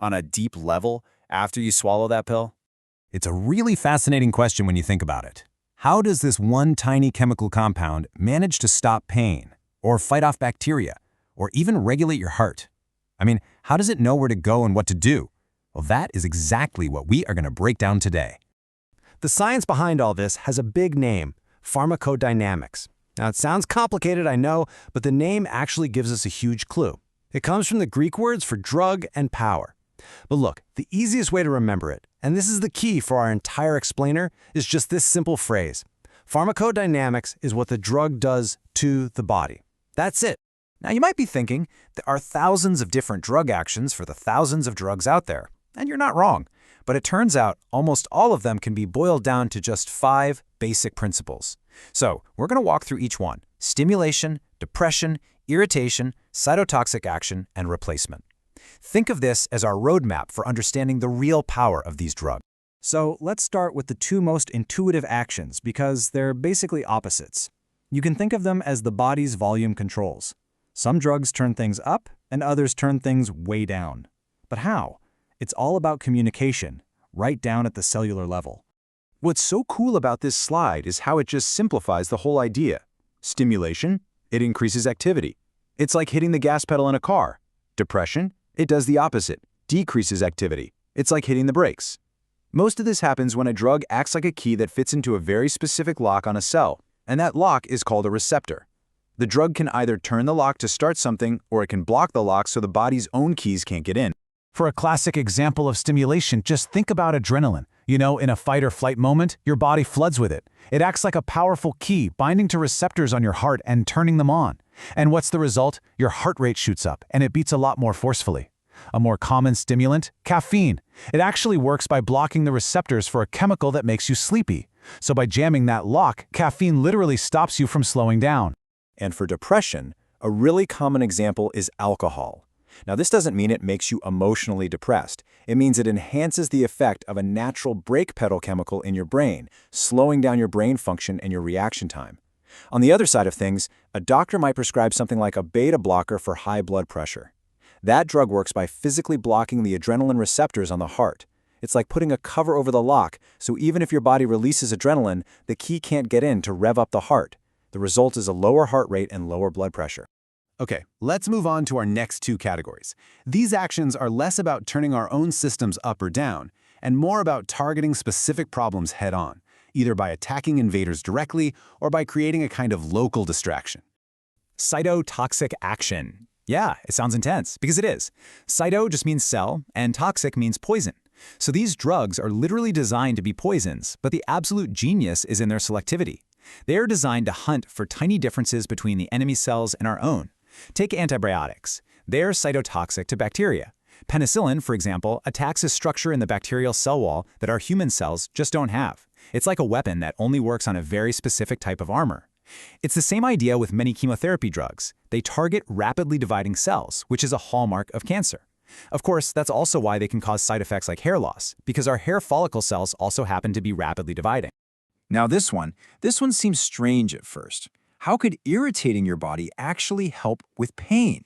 on a deep level after you swallow that pill? It's a really fascinating question when you think about it. How does this one tiny chemical compound manage to stop pain, or fight off bacteria, or even regulate your heart? I mean, how does it know where to go and what to do? Well, that is exactly what we are going to break down today. The science behind all this has a big name, pharmacodynamics. Now, it sounds complicated, I know, but the name actually gives us a huge clue. It comes from the Greek words for drug and power. But look, the easiest way to remember it, and this is the key for our entire explainer, is just this simple phrase. Pharmacodynamics is what the drug does to the body. That's it. Now, you might be thinking, there are thousands of different drug actions for the thousands of drugs out there. And you're not wrong. But it turns out almost all of them can be boiled down to just 5 basic principles. So we're going to walk through each one: stimulation, depression, irritation, cytotoxic action, and replacement. Think of this as our roadmap for understanding the real power of these drugs. So let's start with the 2 most intuitive actions because they're basically opposites. You can think of them as the body's volume controls. Some drugs turn things up and others turn things way down. But how? It's all about communication, right down at the cellular level. What's so cool about this slide is how it just simplifies the whole idea. Stimulation, it increases activity. It's like hitting the gas pedal in a car. Depression, it does the opposite, decreases activity. It's like hitting the brakes. Most of this happens when a drug acts like a key that fits into a very specific lock on a cell, and that lock is called a receptor. The drug can either turn the lock to start something, or it can block the lock so the body's own keys can't get in. For a classic example of stimulation, just think about adrenaline. You know, in a fight or flight moment, your body floods with it. It acts like a powerful key, binding to receptors on your heart and turning them on. And what's the result? Your heart rate shoots up, and it beats a lot more forcefully. A more common stimulant? Caffeine. It actually works by blocking the receptors for a chemical that makes you sleepy. So by jamming that lock, caffeine literally stops you from slowing down. And for depression, a really common example is alcohol. Now, this doesn't mean it makes you emotionally depressed. It means it enhances the effect of a natural brake pedal chemical in your brain, slowing down your brain function and your reaction time. On the other side of things, a doctor might prescribe something like a beta blocker for high blood pressure. That drug works by physically blocking the adrenaline receptors on the heart. It's like putting a cover over the lock, so even if your body releases adrenaline, the key can't get in to rev up the heart. The result is a lower heart rate and lower blood pressure. Okay, let's move on to our next 2 categories. These actions are less about turning our own systems up or down, and more about targeting specific problems head-on, either by attacking invaders directly or by creating a kind of local distraction. Cytotoxic action. Yeah, it sounds intense, because it is. Cyto just means cell, and toxic means poison. So these drugs are literally designed to be poisons, but the absolute genius is in their selectivity. They are designed to hunt for tiny differences between the enemy cells and our own. Take antibiotics. They're cytotoxic to bacteria. Penicillin, for example, attacks a structure in the bacterial cell wall that our human cells just don't have. It's like a weapon that only works on a very specific type of armor. It's the same idea with many chemotherapy drugs. They target rapidly dividing cells, which is a hallmark of cancer. Of course, that's also why they can cause side effects like hair loss, because our hair follicle cells also happen to be rapidly dividing. Now this one seems strange at first. How could irritating your body actually help with pain?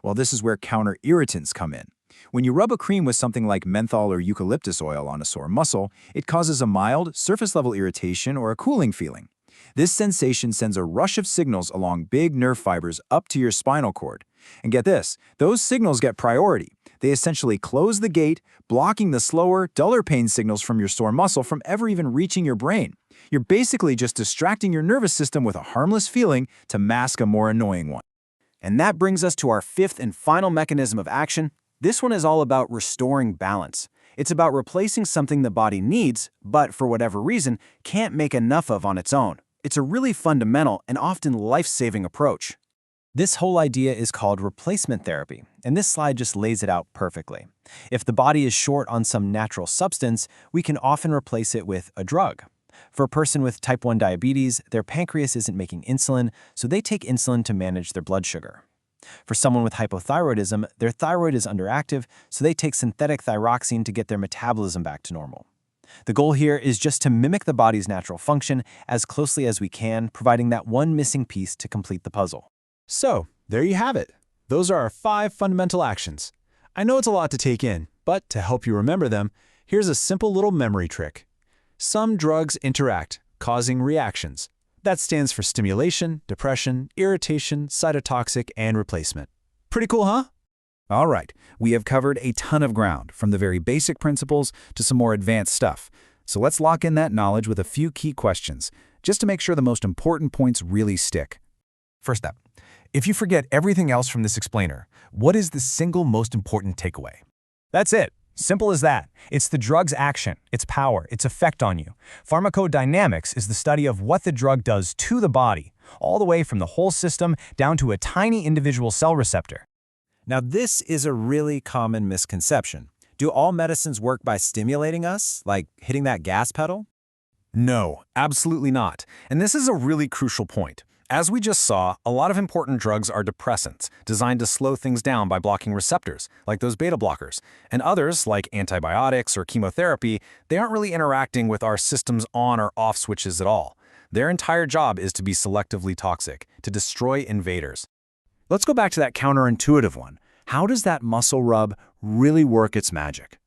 Well, this is where counter-irritants come in. When you rub a cream with something like menthol or eucalyptus oil on a sore muscle, it causes a mild, surface-level irritation or a cooling feeling. This sensation sends a rush of signals along big nerve fibers up to your spinal cord. And get this, those signals get priority. They essentially close the gate, blocking the slower, duller pain signals from your sore muscle from ever even reaching your brain. You're basically just distracting your nervous system with a harmless feeling to mask a more annoying one. And that brings us to our 5th and final mechanism of action. This one is all about restoring balance. It's about replacing something the body needs, but for whatever reason, can't make enough of on its own. It's a really fundamental and often life-saving approach. This whole idea is called replacement therapy, and this slide just lays it out perfectly. If the body is short on some natural substance, we can often replace it with a drug. For a person with type 1 diabetes, their pancreas isn't making insulin, so they take insulin to manage their blood sugar. For someone with hypothyroidism, their thyroid is underactive, so they take synthetic thyroxine to get their metabolism back to normal. The goal here is just to mimic the body's natural function as closely as we can, providing that one missing piece to complete the puzzle. So, there you have it. Those are our 5 fundamental actions. I know it's a lot to take in, but to help you remember them, here's a simple little memory trick. Some drugs interact, causing reactions. That stands for stimulation, depression, irritation, cytotoxic, and replacement. Pretty cool, huh? All right, we have covered a ton of ground, from the very basic principles to some more advanced stuff. So let's lock in that knowledge with a few key questions, just to make sure the most important points really stick. First up, if you forget everything else from this explainer, what is the single most important takeaway? That's it. Simple as that. It's the drug's action, its power, its effect on you. Pharmacodynamics is the study of what the drug does to the body, all the way from the whole system down to a tiny individual cell receptor. Now, this is a really common misconception. Do all medicines work by stimulating us, like hitting that gas pedal? No, absolutely not. And this is a really crucial point. As we just saw, a lot of important drugs are depressants, designed to slow things down by blocking receptors, like those beta blockers. And others, like antibiotics or chemotherapy, they aren't really interacting with our system's on or off switches at all. Their entire job is to be selectively toxic, to destroy invaders. Let's go back to that counterintuitive one. How does that muscle rub really work its magic?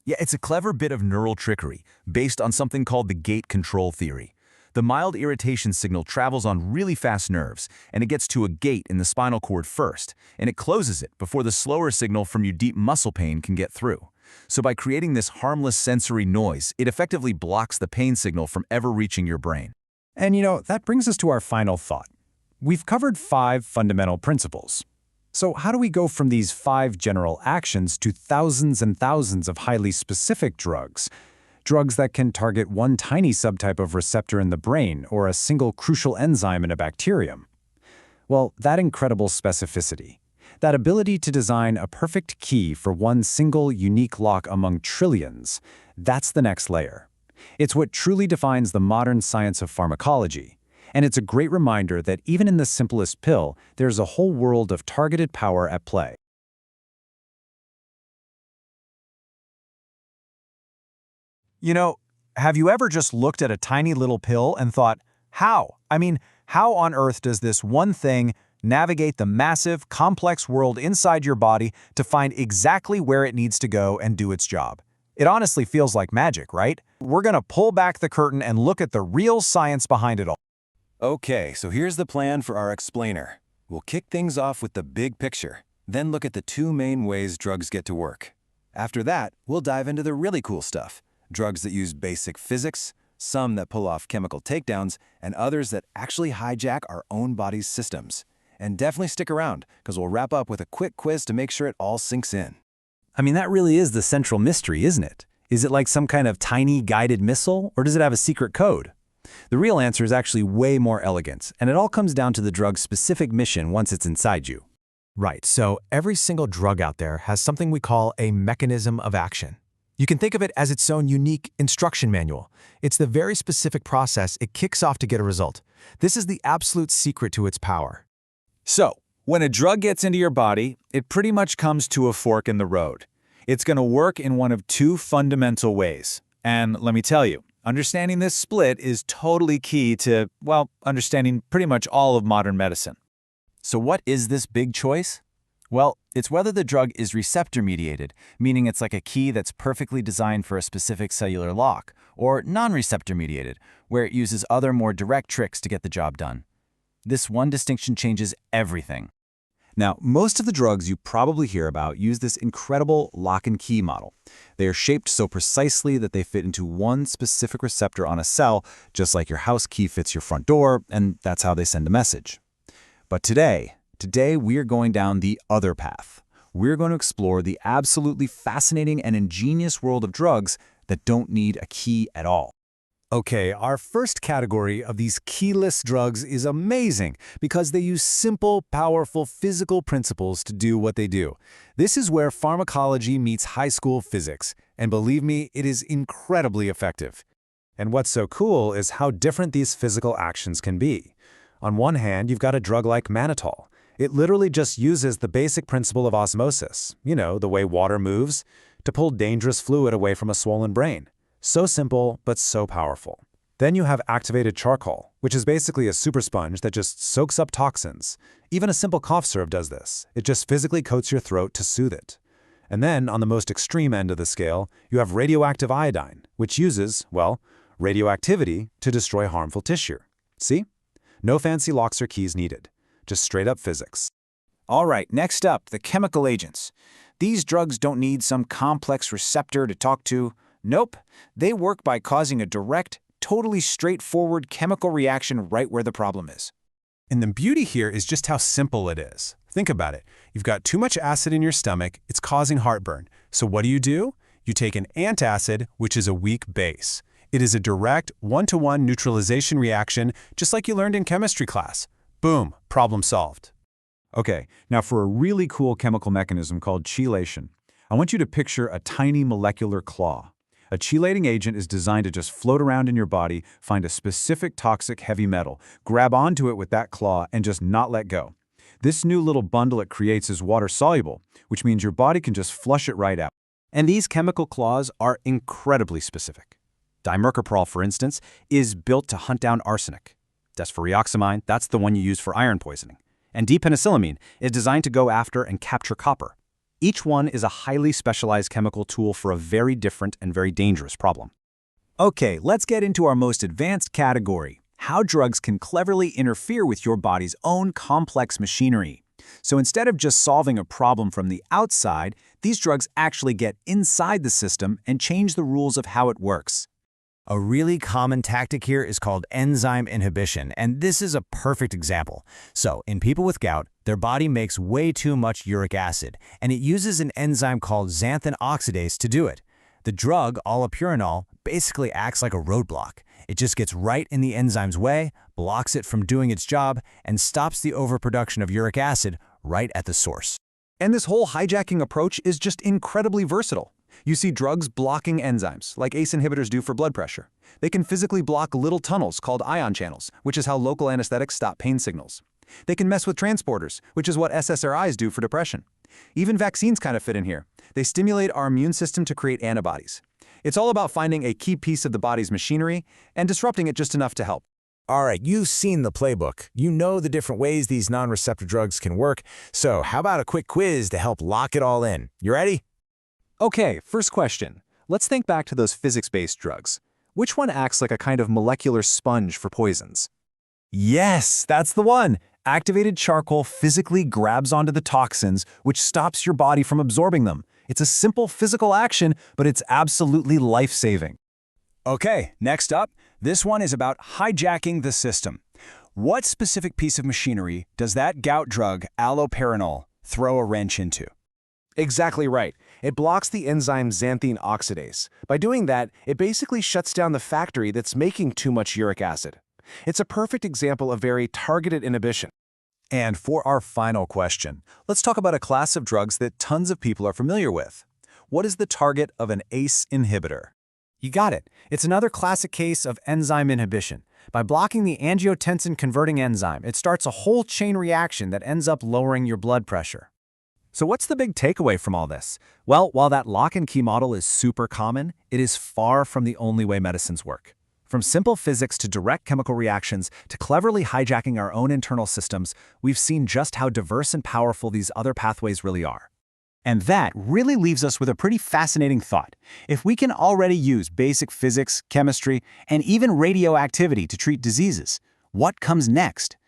Yeah, it's a clever bit of neural trickery based on something called the gate control theory. The mild irritation signal travels on really fast nerves, and it gets to a gate in the spinal cord first, and it closes it before the slower signal from your deep muscle pain can get through. So by creating this harmless sensory noise, it effectively blocks the pain signal from ever reaching your brain. And that brings us to our final thought. We've covered 5 fundamental principles. So how do we go from these 5 general actions to thousands and thousands of highly specific drugs? Drugs that can target one tiny subtype of receptor in the brain or a single crucial enzyme in a bacterium. Well, that incredible specificity, that ability to design a perfect key for one single unique lock among trillions, that's the next layer. It's what truly defines the modern science of pharmacology. And it's a great reminder that even in the simplest pill, there's a whole world of targeted power at play. Have you ever just looked at a tiny little pill and thought, how? How on earth does this one thing navigate the massive, complex world inside your body to find exactly where it needs to go and do its job? It honestly feels like magic, right? We're going to pull back the curtain and look at the real science behind it all. Okay, so here's the plan for our explainer. We'll kick things off with the big picture, then look at the 2 main ways drugs get to work. After that, we'll dive into the really cool stuff. Drugs that use basic physics, some that pull off chemical takedowns, and others that actually hijack our own body's systems. And definitely stick around, because we'll wrap up with a quick quiz to make sure it all sinks in. That really is the central mystery, isn't it? Is it like some kind of tiny guided missile, or does it have a secret code? The real answer is actually way more elegant, and it all comes down to the drug's specific mission once it's inside you. Right, so every single drug out there has something we call a mechanism of action. You can think of it as its own unique instruction manual. It's the very specific process it kicks off to get a result. This is the absolute secret to its power. So, when a drug gets into your body, it pretty much comes to a fork in the road. It's going to work in one of 2 fundamental ways. And let me tell you, understanding this split is totally key to, understanding pretty much all of modern medicine. So what is this big choice? Well, it's whether the drug is receptor-mediated, meaning it's like a key that's perfectly designed for a specific cellular lock, or non-receptor-mediated, where it uses other more direct tricks to get the job done. This one distinction changes everything. Now, most of the drugs you probably hear about use this incredible lock and key model. They are shaped so precisely that they fit into one specific receptor on a cell, just like your house key fits your front door, and that's how they send a message. But today we are going down the other path. We're going to explore the absolutely fascinating and ingenious world of drugs that don't need a key at all. Okay, our first category of these keyless drugs is amazing because they use simple, powerful physical principles to do what they do. This is where pharmacology meets high school physics, and believe me, it is incredibly effective. And what's so cool is how different these physical actions can be. On one hand, you've got a drug like mannitol. It literally just uses the basic principle of osmosis, the way water moves, to pull dangerous fluid away from a swollen brain. So simple, but so powerful. Then you have activated charcoal, which is basically a super sponge that just soaks up toxins. Even a simple cough syrup does this. It just physically coats your throat to soothe it. And then, on the most extreme end of the scale, you have radioactive iodine, which uses, radioactivity to destroy harmful tissue. See? No fancy locks or keys needed. Just straight-up physics. All right, next up, the chemical agents. These drugs don't need some complex receptor to talk to. Nope. They work by causing a direct, totally straightforward chemical reaction right where the problem is. And the beauty here is just how simple it is. Think about it. You've got too much acid in your stomach, it's causing heartburn. So what do? You take an antacid, which is a weak base. It is a direct, one-to-one neutralization reaction, just like you learned in chemistry class. Boom, problem solved. Okay, now for a really cool chemical mechanism called chelation. I want you to picture a tiny molecular claw. A chelating agent is designed to just float around in your body, find a specific toxic heavy metal, grab onto it with that claw, and just not let go. This new little bundle it creates is water-soluble, which means your body can just flush it right out. And these chemical claws are incredibly specific. Dimercaprol, for instance, is built to hunt down arsenic. Desferrioxamine, that's the one you use for iron poisoning. And D-penicillamine is designed to go after and capture copper. Each one is a highly specialized chemical tool for a very different and very dangerous problem. Okay, let's get into our most advanced category, how drugs can cleverly interfere with your body's own complex machinery. So instead of just solving a problem from the outside, these drugs actually get inside the system and change the rules of how it works. A really common tactic here is called enzyme inhibition, and this is a perfect example. So, in people with gout, their body makes way too much uric acid, and it uses an enzyme called xanthan oxidase to do it. The drug, allopurinol, basically acts like a roadblock. It just gets right in the enzyme's way, blocks it from doing its job, and stops the overproduction of uric acid right at the source. And this whole hijacking approach is just incredibly versatile. You see drugs blocking enzymes, like ACE inhibitors do for blood pressure. They can physically block little tunnels called ion channels, which is how local anesthetics stop pain signals. They can mess with transporters, which is what SSRIs do for depression. Even vaccines kind of fit in here. They stimulate our immune system to create antibodies. It's all about finding a key piece of the body's machinery and disrupting it just enough to help. All right, you've seen the playbook. You know the different ways these non-receptor drugs can work. So how about a quick quiz to help lock it all in? You ready? Okay, first question. Let's think back to those physics-based drugs. Which one acts like a kind of molecular sponge for poisons? Yes, that's the one. Activated charcoal physically grabs onto the toxins, which stops your body from absorbing them. It's a simple physical action, but it's absolutely life-saving. Okay, next up, this one is about hijacking the system. What specific piece of machinery does that gout drug, allopurinol, throw a wrench into? Exactly right. It blocks the enzyme xanthine oxidase. By doing that, it basically shuts down the factory that's making too much uric acid. It's a perfect example of very targeted inhibition. And for our final question, let's talk about a class of drugs that tons of people are familiar with. What is the target of an ACE inhibitor? You got it. It's another classic case of enzyme inhibition. By blocking the angiotensin-converting enzyme, it starts a whole chain reaction that ends up lowering your blood pressure. So what's the big takeaway from all this? Well, while that lock-and-key model is super common, it is far from the only way medicines work. From simple physics to direct chemical reactions to cleverly hijacking our own internal systems, we've seen just how diverse and powerful these other pathways really are. And that really leaves us with a pretty fascinating thought. If we can already use basic physics, chemistry, and even radioactivity to treat diseases, what comes next?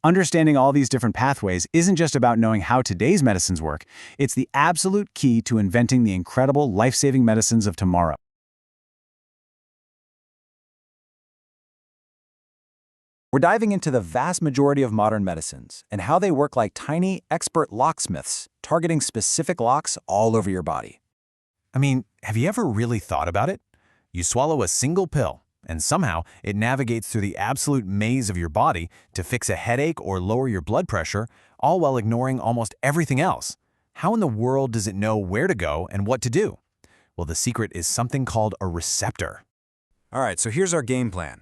Understanding all these different pathways isn't just about knowing how today's medicines work, it's the absolute key to inventing the incredible life-saving medicines of tomorrow. We're diving into the vast majority of modern medicines and how they work like tiny, expert locksmiths, targeting specific locks all over your body. I mean, have you ever really thought about it? You swallow a single pill, and somehow it navigates through the absolute maze of your body to fix a headache or lower your blood pressure, all while ignoring almost everything else. How in the world does it know where to go and what to do? Well, the secret is something called a receptor. All right, so here's our game plan.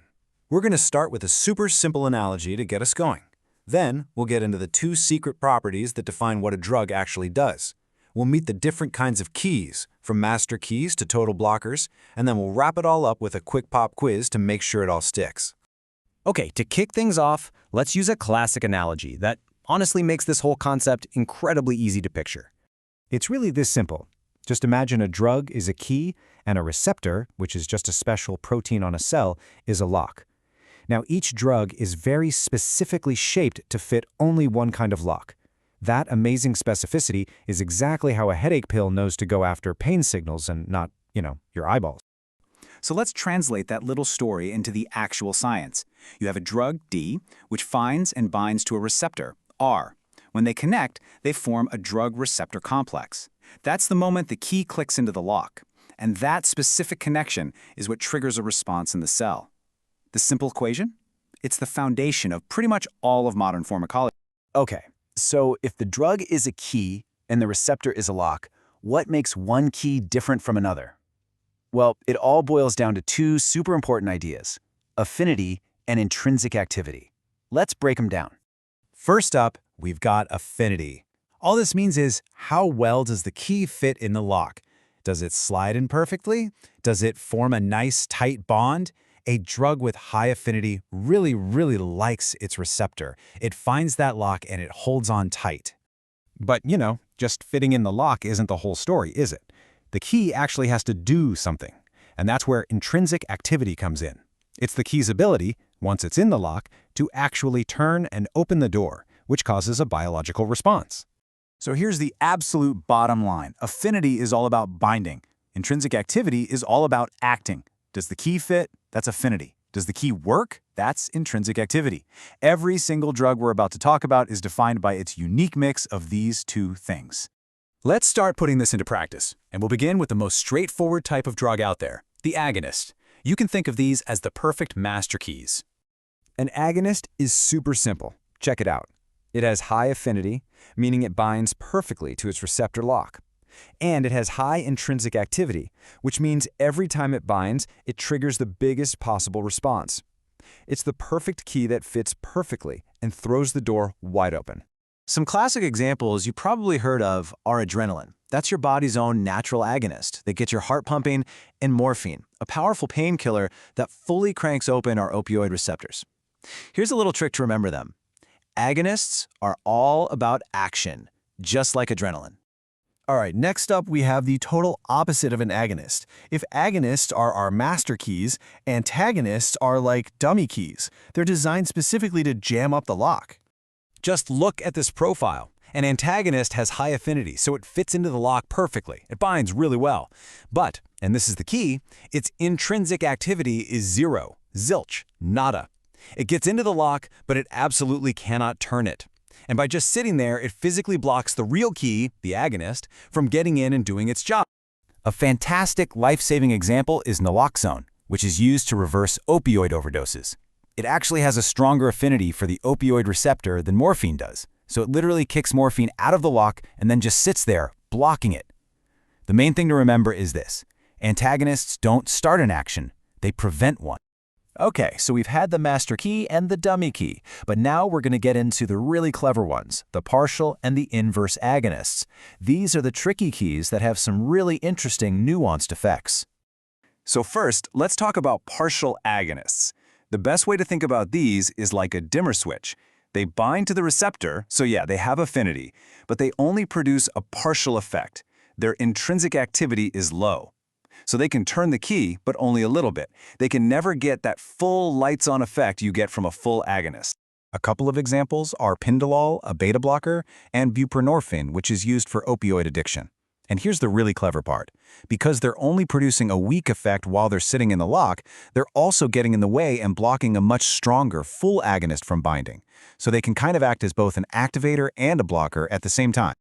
We're going to start with a super simple analogy to get us going. Then, we'll get into the two secret properties that define what a drug actually does. We'll meet the different kinds of keys, from master keys to total blockers, and then we'll wrap it all up with a quick pop quiz to make sure it all sticks. Okay, to kick things off, let's use a classic analogy that honestly makes this whole concept incredibly easy to picture. It's really this simple. Just imagine a drug is a key, and a receptor, which is just a special protein on a cell, is a lock. Now, each drug is very specifically shaped to fit only one kind of lock. That amazing specificity is exactly how a headache pill knows to go after pain signals and not, your eyeballs. So let's translate that little story into the actual science. You have a drug, D, which finds and binds to a receptor, R. When they connect, they form a drug-receptor complex. That's the moment the key clicks into the lock. And that specific connection is what triggers a response in the cell. The simple equation? It's the foundation of pretty much all of modern pharmacology. Okay, so if the drug is a key and the receptor is a lock, what makes one key different from another? Well, it all boils down to two super important ideas: affinity and intrinsic activity. Let's break them down. First up, we've got affinity. All this means is, how well does the key fit in the lock? Does it slide in perfectly? Does it form a nice, tight bond? A drug with high affinity really likes its receptor. It finds that lock and it holds on tight. But, just fitting in the lock isn't the whole story, is it? The key actually has to do something, and that's where intrinsic activity comes in. It's the key's ability, once it's in the lock, to actually turn and open the door, which causes a biological response. So here's the absolute bottom line. Affinity is all about binding. Intrinsic activity is all about acting. Does the key fit? That's affinity. Does the key work? That's intrinsic activity. Every single drug we're about to talk about is defined by its unique mix of these two things. Let's start putting this into practice, and we'll begin with the most straightforward type of drug out there, the agonist. You can think of these as the perfect master keys. An agonist is super simple. Check it out. It has high affinity, meaning it binds perfectly to its receptor lock. And it has high intrinsic activity, which means every time it binds, it triggers the biggest possible response. It's the perfect key that fits perfectly and throws the door wide open. Some classic examples you probably heard of are adrenaline. That's your body's own natural agonist that gets your heart pumping, and morphine, a powerful painkiller that fully cranks open our opioid receptors. Here's a little trick to remember them. Agonists are all about action, just like adrenaline. All right, next up we have the total opposite of an agonist. If agonists are our master keys, antagonists are like dummy keys. They're designed specifically to jam up the lock. Just look at this profile. An antagonist has high affinity, so it fits into the lock perfectly. It binds really well. But, and this is the key, its intrinsic activity is zero, zilch, nada. It gets into the lock, but it absolutely cannot turn it. And by just sitting there, it physically blocks the real key, the agonist, from getting in and doing its job. A fantastic life-saving example is naloxone, which is used to reverse opioid overdoses. It actually has a stronger affinity for the opioid receptor than morphine does, so it literally kicks morphine out of the lock and then just sits there, blocking it. The main thing to remember is this: antagonists don't start an action, they prevent one. Okay, so we've had the master key and the dummy key, but now we're going to get into the really clever ones, the partial and the inverse agonists. These are the tricky keys that have some really interesting nuanced effects. So first, let's talk about partial agonists. The best way to think about these is like a dimmer switch. They bind to the receptor, so yeah, they have affinity, but they only produce a partial effect. Their intrinsic activity is low. So they can turn the key, but only a little bit. They can never get that full lights-on effect you get from a full agonist. A couple of examples are Pindolol, a beta blocker, and buprenorphine, which is used for opioid addiction. And here's the really clever part. Because they're only producing a weak effect while they're sitting in the lock, they're also getting in the way and blocking a much stronger full agonist from binding. So they can kind of act as both an activator and a blocker at the same time.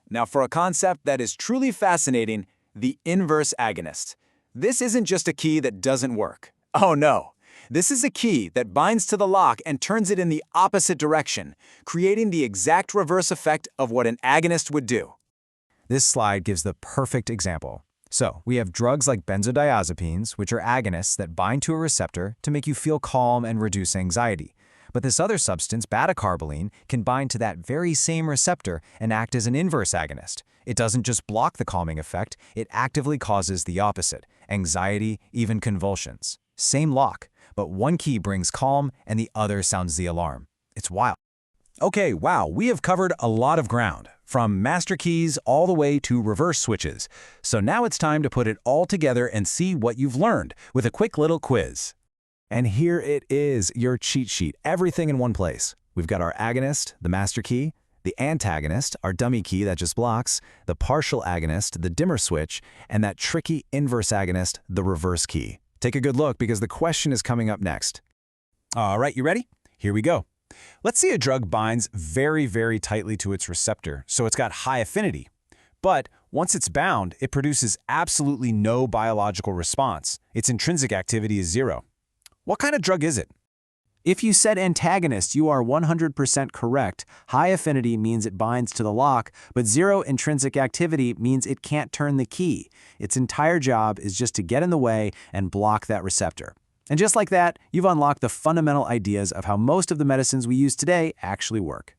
Now for a concept that is truly fascinating, the inverse agonist. This isn't just a key that doesn't work. Oh no. This is a key that binds to the lock and turns it in the opposite direction, creating the exact reverse effect of what an agonist would do. This slide gives the perfect example. So, we have drugs like benzodiazepines, which are agonists that bind to a receptor to make you feel calm and reduce anxiety. But this other substance, beta-carboline, can bind to that very same receptor and act as an inverse agonist. It doesn't just block the calming effect, it actively causes the opposite, anxiety, even convulsions. Same lock, but one key brings calm and the other sounds the alarm. It's wild. Okay, wow, we have covered a lot of ground, from master keys all the way to reverse switches. So now it's time to put it all together and see what you've learned with a quick little quiz. And here it is, your cheat sheet, everything in one place. We've got our agonist, the master key, the antagonist, our dummy key that just blocks, the partial agonist, the dimmer switch, and that tricky inverse agonist, the reverse key. Take a good look because the question is coming up next. All right, you ready? Here we go. Let's say a drug binds very, very tightly to its receptor, so it's got high affinity. But once it's bound, it produces absolutely no biological response. Its intrinsic activity is zero. What kind of drug is it? If you said antagonist, you are 100% correct. High affinity means it binds to the lock, but zero intrinsic activity means it can't turn the key. Its entire job is just to get in the way and block that receptor. And just like that, you've unlocked the fundamental ideas of how most of the medicines we use today actually work.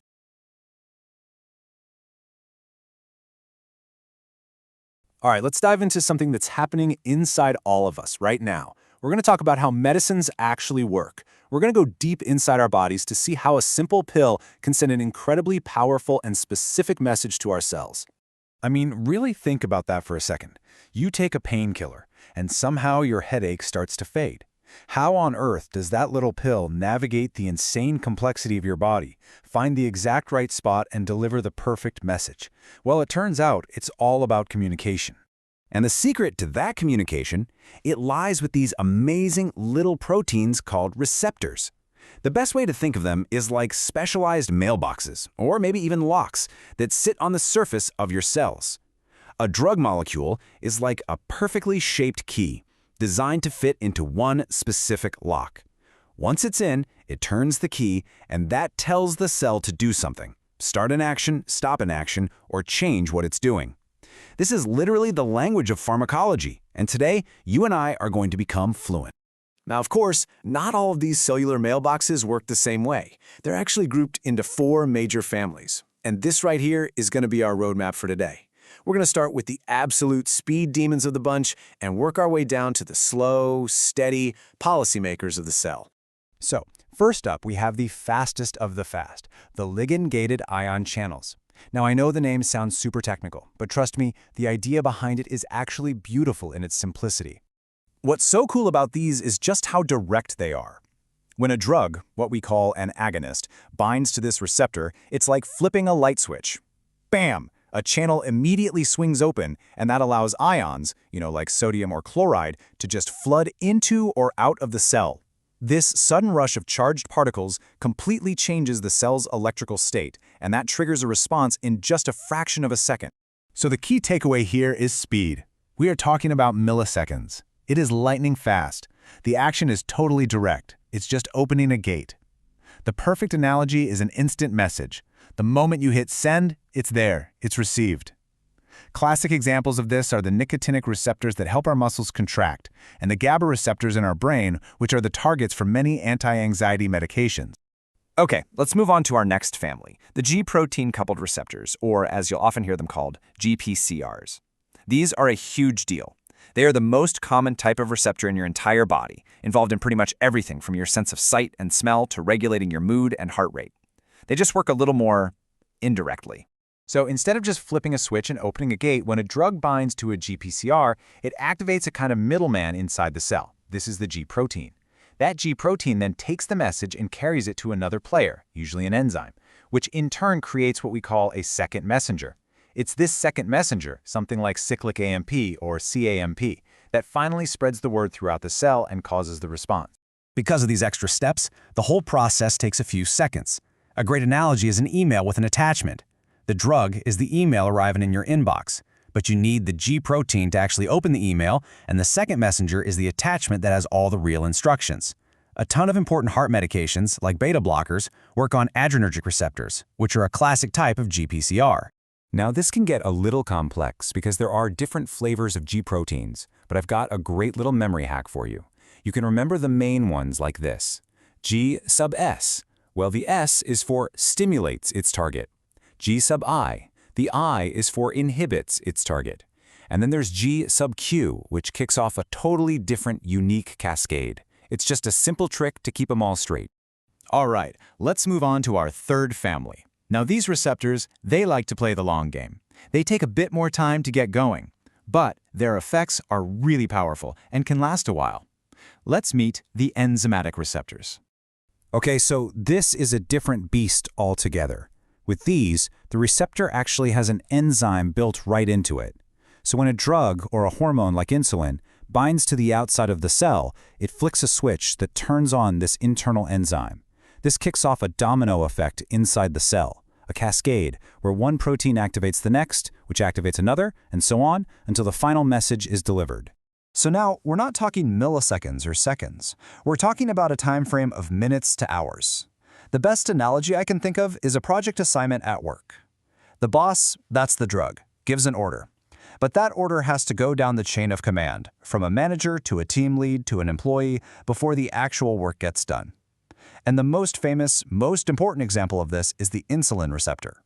All right, let's dive into something that's happening inside all of us right now. We're going to talk about how medicines actually work. We're going to go deep inside our bodies to see how a simple pill can send an incredibly powerful and specific message to our cells. I mean, really think about that for a second. You take a painkiller, and somehow your headache starts to fade. How on earth does that little pill navigate the insane complexity of your body, find the exact right spot, and deliver the perfect message? Well, it turns out it's all about communication. And the secret to that communication, it lies with these amazing little proteins called receptors. The best way to think of them is like specialized mailboxes, or maybe even locks, that sit on the surface of your cells. A drug molecule is like a perfectly shaped key, designed to fit into one specific lock. Once it's in, it turns the key, and that tells the cell to do something. Start an action, stop an action, or change what it's doing. This is literally the language of pharmacology, and today, you and I are going to become fluent. Now, of course, not all of these cellular mailboxes work the same way. They're actually grouped into 4 major families. And this right here is going to be our roadmap for today. We're going to start with the absolute speed demons of the bunch and work our way down to the slow, steady policymakers of the cell. So, first up, we have the fastest of the fast, the ligand-gated ion channels. Now, I know the name sounds super technical, but trust me, the idea behind it is actually beautiful in its simplicity. What's so cool about these is just how direct they are. When a drug, what we call an agonist, binds to this receptor, it's like flipping a light switch. Bam! A channel immediately swings open, and that allows ions, like sodium or chloride, to just flood into or out of the cell. This sudden rush of charged particles completely changes the cell's electrical state, and that triggers a response in just a fraction of a second. So the key takeaway here is speed. We are talking about milliseconds. It is lightning fast. The action is totally direct. It's just opening a gate. The perfect analogy is an instant message. The moment you hit send, it's there. It's received. Classic examples of this are the nicotinic receptors that help our muscles contract, and the GABA receptors in our brain, which are the targets for many anti-anxiety medications. Okay, let's move on to our next family, the G-protein-coupled receptors, or as you'll often hear them called, GPCRs. These are a huge deal. They are the most common type of receptor in your entire body, involved in pretty much everything from your sense of sight and smell to regulating your mood and heart rate. They just work a little more indirectly. So instead of just flipping a switch and opening a gate, when a drug binds to a GPCR, it activates a kind of middleman inside the cell. This is the G protein. That G protein then takes the message and carries it to another player, usually an enzyme, which in turn creates what we call a second messenger. It's this second messenger, something like cyclic AMP or CAMP, that finally spreads the word throughout the cell and causes the response. Because of these extra steps, the whole process takes a few seconds. A great analogy is an email with an attachment. The drug is the email arriving in your inbox, but you need the G protein to actually open the email, and the second messenger is the attachment that has all the real instructions. A ton of important heart medications, like beta blockers, work on adrenergic receptors, which are a classic type of GPCR. Now, this can get a little complex because there are different flavors of G proteins, but I've got a great little memory hack for you. You can remember the main ones like this. G sub S. Well, the S is for stimulates its target. G sub I. The I is for inhibits its target. And then there's G sub Q, which kicks off a totally different, unique cascade. It's just a simple trick to keep them all straight. All right, let's move on to our third family. Now these receptors, they like to play the long game. They take a bit more time to get going, but their effects are really powerful and can last a while. Let's meet the enzymatic receptors. Okay, so this is a different beast altogether. With these, the receptor actually has an enzyme built right into it. So when a drug or a hormone like insulin binds to the outside of the cell, it flicks a switch that turns on this internal enzyme. This kicks off a domino effect inside the cell, a cascade where one protein activates the next, which activates another, and so on until the final message is delivered. So now, we're not talking milliseconds or seconds. We're talking about a time frame of minutes to hours. The best analogy I can think of is a project assignment at work. The boss, that's the drug, gives an order. But that order has to go down the chain of command, from a manager to a team lead to an employee, before the actual work gets done. And the most famous, most important example of this is the insulin receptor.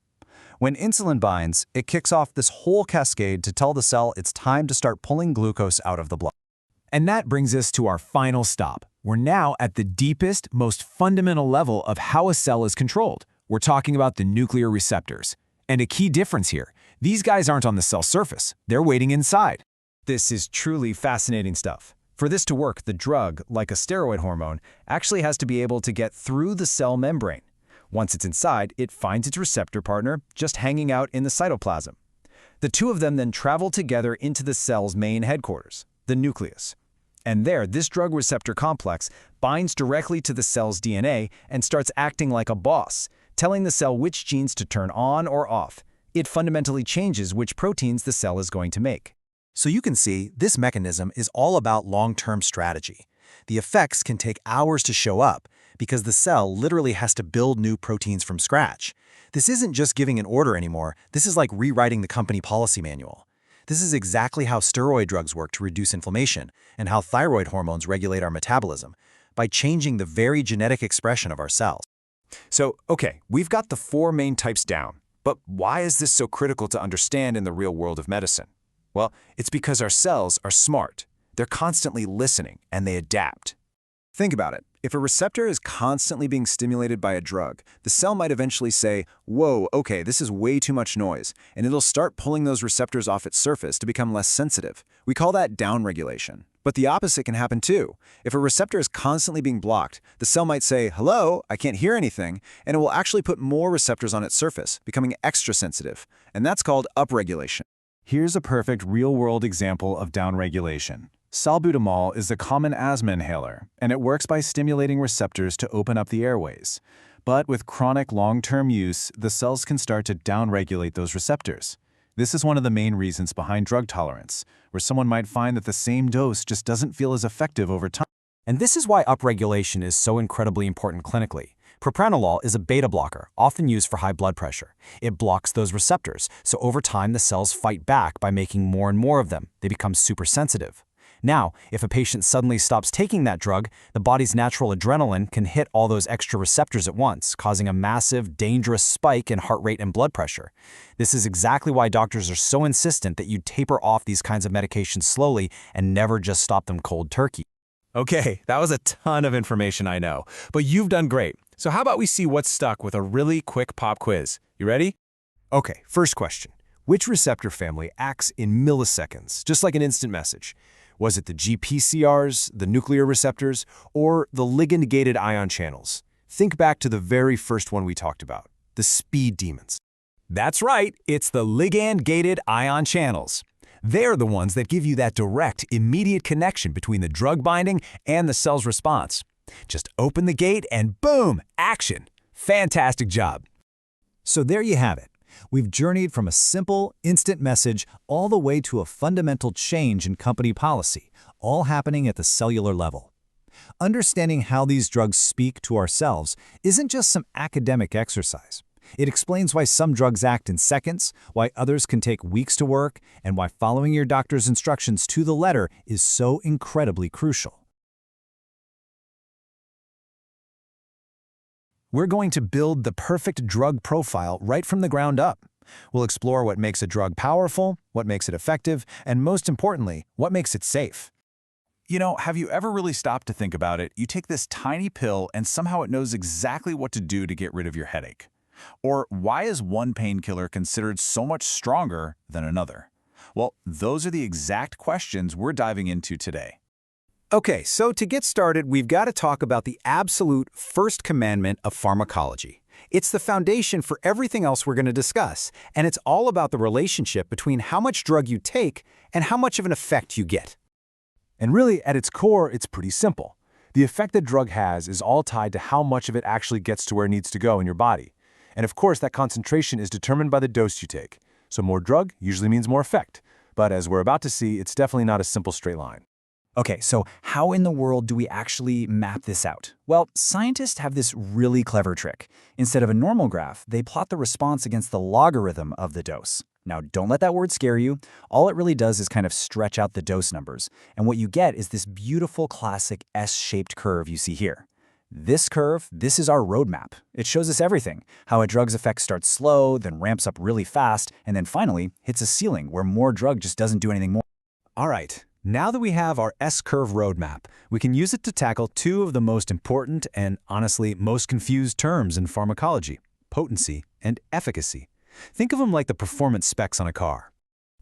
When insulin binds, it kicks off this whole cascade to tell the cell it's time to start pulling glucose out of the blood. And that brings us to our final stop. We're now at the deepest, most fundamental level of how a cell is controlled. We're talking about the nuclear receptors. And a key difference here, these guys aren't on the cell surface, they're waiting inside. This is truly fascinating stuff. For this to work, the drug, like a steroid hormone, actually has to be able to get through the cell membrane. Once it's inside, it finds its receptor partner just hanging out in the cytoplasm. The two of them then travel together into the cell's main headquarters, the nucleus. And there, this drug receptor complex binds directly to the cell's DNA and starts acting like a boss, telling the cell which genes to turn on or off. It fundamentally changes which proteins the cell is going to make. So you can see, this mechanism is all about long-term strategy. The effects can take hours to show up because the cell literally has to build new proteins from scratch. This isn't just giving an order anymore, this is like rewriting the company policy manual. This is exactly how steroid drugs work to reduce inflammation and how thyroid hormones regulate our metabolism, by changing the very genetic expression of our cells. So, okay, we've got the 4 main types down, but why is this so critical to understand in the real world of medicine? Well, it's because our cells are smart. They're constantly listening, and they adapt. Think about it. If a receptor is constantly being stimulated by a drug, the cell might eventually say, whoa, okay, this is way too much noise, and it'll start pulling those receptors off its surface to become less sensitive. We call that downregulation. But the opposite can happen too. If a receptor is constantly being blocked, the cell might say, hello, I can't hear anything, and it will actually put more receptors on its surface, becoming extra sensitive. And that's called upregulation. Here's a perfect real-world example of downregulation. Salbutamol is a common asthma inhaler, and it works by stimulating receptors to open up the airways. But with chronic long-term use, the cells can start to downregulate those receptors. This is one of the main reasons behind drug tolerance, where someone might find that the same dose just doesn't feel as effective over time. And this is why upregulation is so incredibly important clinically. Propranolol is a beta blocker, often used for high blood pressure. It blocks those receptors, so over time the cells fight back by making more and more of them. They become super sensitive. Now, if a patient suddenly stops taking that drug, the body's natural adrenaline can hit all those extra receptors at once, causing a massive, dangerous spike in heart rate and blood pressure. This is exactly why doctors are so insistent that you taper off these kinds of medications slowly and never just stop them cold turkey. Okay, that was a ton of information, I know, but you've done great. So how about we see what's stuck with a really quick pop quiz? You ready? Okay, first question. Which receptor family acts in milliseconds, just like an instant message? Was it the GPCRs, the nuclear receptors, or the ligand-gated ion channels? Think back to the very first one we talked about, the speed demons. That's right, it's the ligand-gated ion channels. They're the ones that give you that direct, immediate connection between the drug binding and the cell's response. Just open the gate and boom, action. Fantastic job. So there you have it. We've journeyed from a simple, instant message all the way to a fundamental change in company policy, all happening at the cellular level. Understanding how these drugs speak to ourselves isn't just some academic exercise. It explains why some drugs act in seconds, why others can take weeks to work, and why following your doctor's instructions to the letter is so incredibly crucial. We're going to build the perfect drug profile right from the ground up. We'll explore what makes a drug powerful, what makes it effective, and most importantly, what makes it safe. You know, have you ever really stopped to think about it? You take this tiny pill and somehow it knows exactly what to do to get rid of your headache. Or why is one painkiller considered so much stronger than another? Well, those are the exact questions we're diving into today. Okay, so to get started, we've got to talk about the absolute first commandment of pharmacology. It's the foundation for everything else we're going to discuss, and it's all about the relationship between how much drug you take and how much of an effect you get. And really, at its core, it's pretty simple. The effect that drug has is all tied to how much of it actually gets to where it needs to go in your body. And of course, that concentration is determined by the dose you take. So more drug usually means more effect. But as we're about to see, it's definitely not a simple straight line. Okay, so how in the world do we actually map this out? Well, scientists have this really clever trick. Instead of a normal graph, they plot the response against the logarithm of the dose. Now, don't let that word scare you. All it really does is kind of stretch out the dose numbers. And what you get is this beautiful classic S-shaped curve you see here. This curve, this is our roadmap. It shows us everything, how a drug's effect starts slow, then ramps up really fast, and then finally hits a ceiling where more drug just doesn't do anything more. All right, now that we have our S-curve roadmap, we can use it to tackle two of the most important and, honestly, most confused terms in pharmacology, potency and efficacy. Think of them like the performance specs on a car.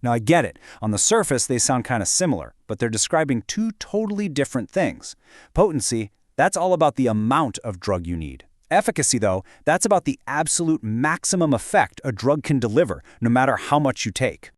Now, I get it. On the surface, they sound kind of similar, but they're describing two totally different things. Potency, that's all about the amount of drug you need. Efficacy, though, that's about the absolute maximum effect a drug can deliver, no matter how much you take.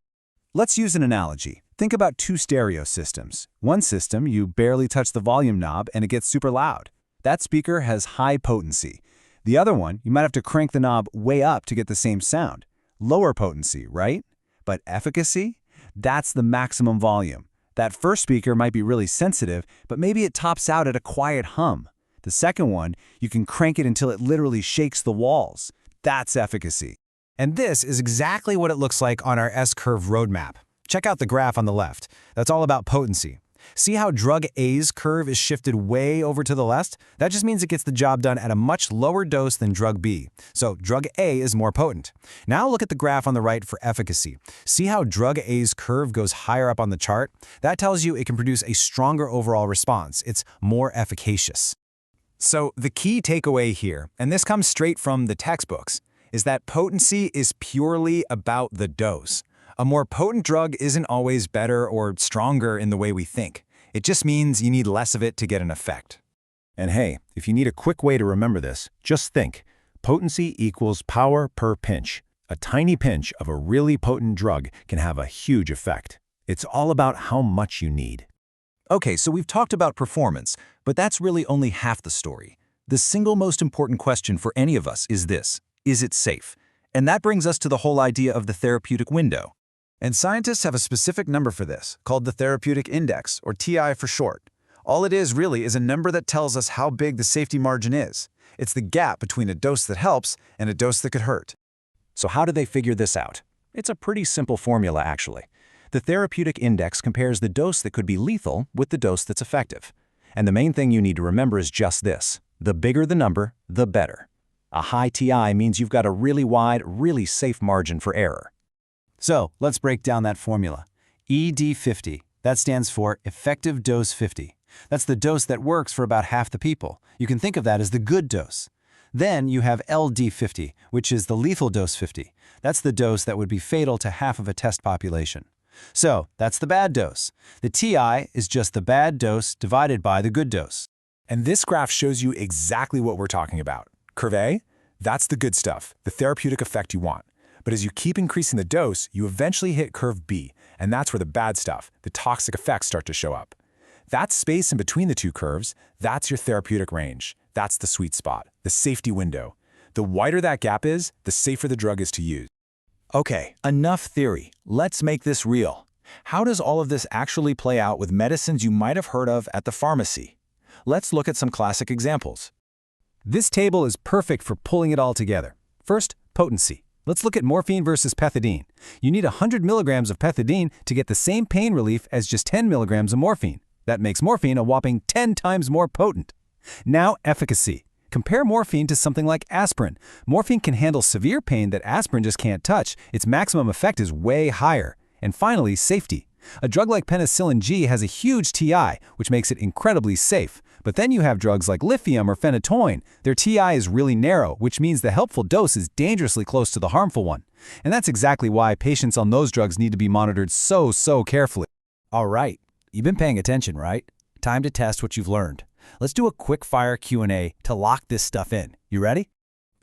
Let's use an analogy. Think about two stereo systems. One system, you barely touch the volume knob and it gets super loud. That speaker has high potency. The other one, you might have to crank the knob way up to get the same sound. Lower potency, right? But efficacy? That's the maximum volume. That first speaker might be really sensitive, but maybe it tops out at a quiet hum. The second one, you can crank it until it literally shakes the walls. That's efficacy. And this is exactly what it looks like on our S-curve roadmap. Check out the graph on the left. That's all about potency. See how drug A's curve is shifted way over to the left? That just means it gets the job done at a much lower dose than drug B. So drug A is more potent. Now look at the graph on the right for efficacy. See how drug A's curve goes higher up on the chart? That tells you it can produce a stronger overall response. It's more efficacious. So the key takeaway here, and this comes straight from the textbooks, is that potency is purely about the dose. A more potent drug isn't always better or stronger in the way we think. It just means you need less of it to get an effect. And hey, if you need a quick way to remember this, just think. Potency equals power per pinch. A tiny pinch of a really potent drug can have a huge effect. It's all about how much you need. Okay, so we've talked about performance, but that's really only half the story. The single most important question for any of us is this: is it safe? And that brings us to the whole idea of the therapeutic window. And scientists have a specific number for this, called the therapeutic index, or TI for short. All it is really is a number that tells us how big the safety margin is. It's the gap between a dose that helps and a dose that could hurt. So how do they figure this out? It's a pretty simple formula, actually. The therapeutic index compares the dose that could be lethal with the dose that's effective. And the main thing you need to remember is just this: the bigger the number, the better. A high TI means you've got a really wide, really safe margin for error. So let's break down that formula. ED50, that stands for effective dose 50. That's the dose that works for about half the people. You can think of that as the good dose. Then you have LD50, which is the lethal dose 50. That's the dose that would be fatal to half of a test population. So that's the bad dose. The TI is just the bad dose divided by the good dose. And this graph shows you exactly what we're talking about. Curve A, that's the good stuff, the therapeutic effect you want. But as you keep increasing the dose, you eventually hit curve B, and that's where the bad stuff, the toxic effects, start to show up. That space in between the two curves, that's your therapeutic range. That's the sweet spot, the safety window. The wider that gap is, the safer the drug is to use. Okay, enough theory. Let's make this real. How does all of this actually play out with medicines you might have heard of at the pharmacy? Let's look at some classic examples. This table is perfect for pulling it all together. First, potency. Let's look at morphine versus pethidine. You need 100 milligrams of pethidine to get the same pain relief as just 10 milligrams of morphine. That makes morphine a whopping 10 times more potent. Now, efficacy. Compare morphine to something like aspirin. Morphine can handle severe pain that aspirin just can't touch. Its maximum effect is way higher. And finally, safety. A drug like penicillin G has a huge TI, which makes it incredibly safe. But then you have drugs like lithium or phenytoin. Their TI is really narrow, which means the helpful dose is dangerously close to the harmful one. And that's exactly why patients on those drugs need to be monitored so carefully. All right, you've been paying attention, right? Time to test what you've learned. Let's do a quick-fire Q&A to lock this stuff in. You ready?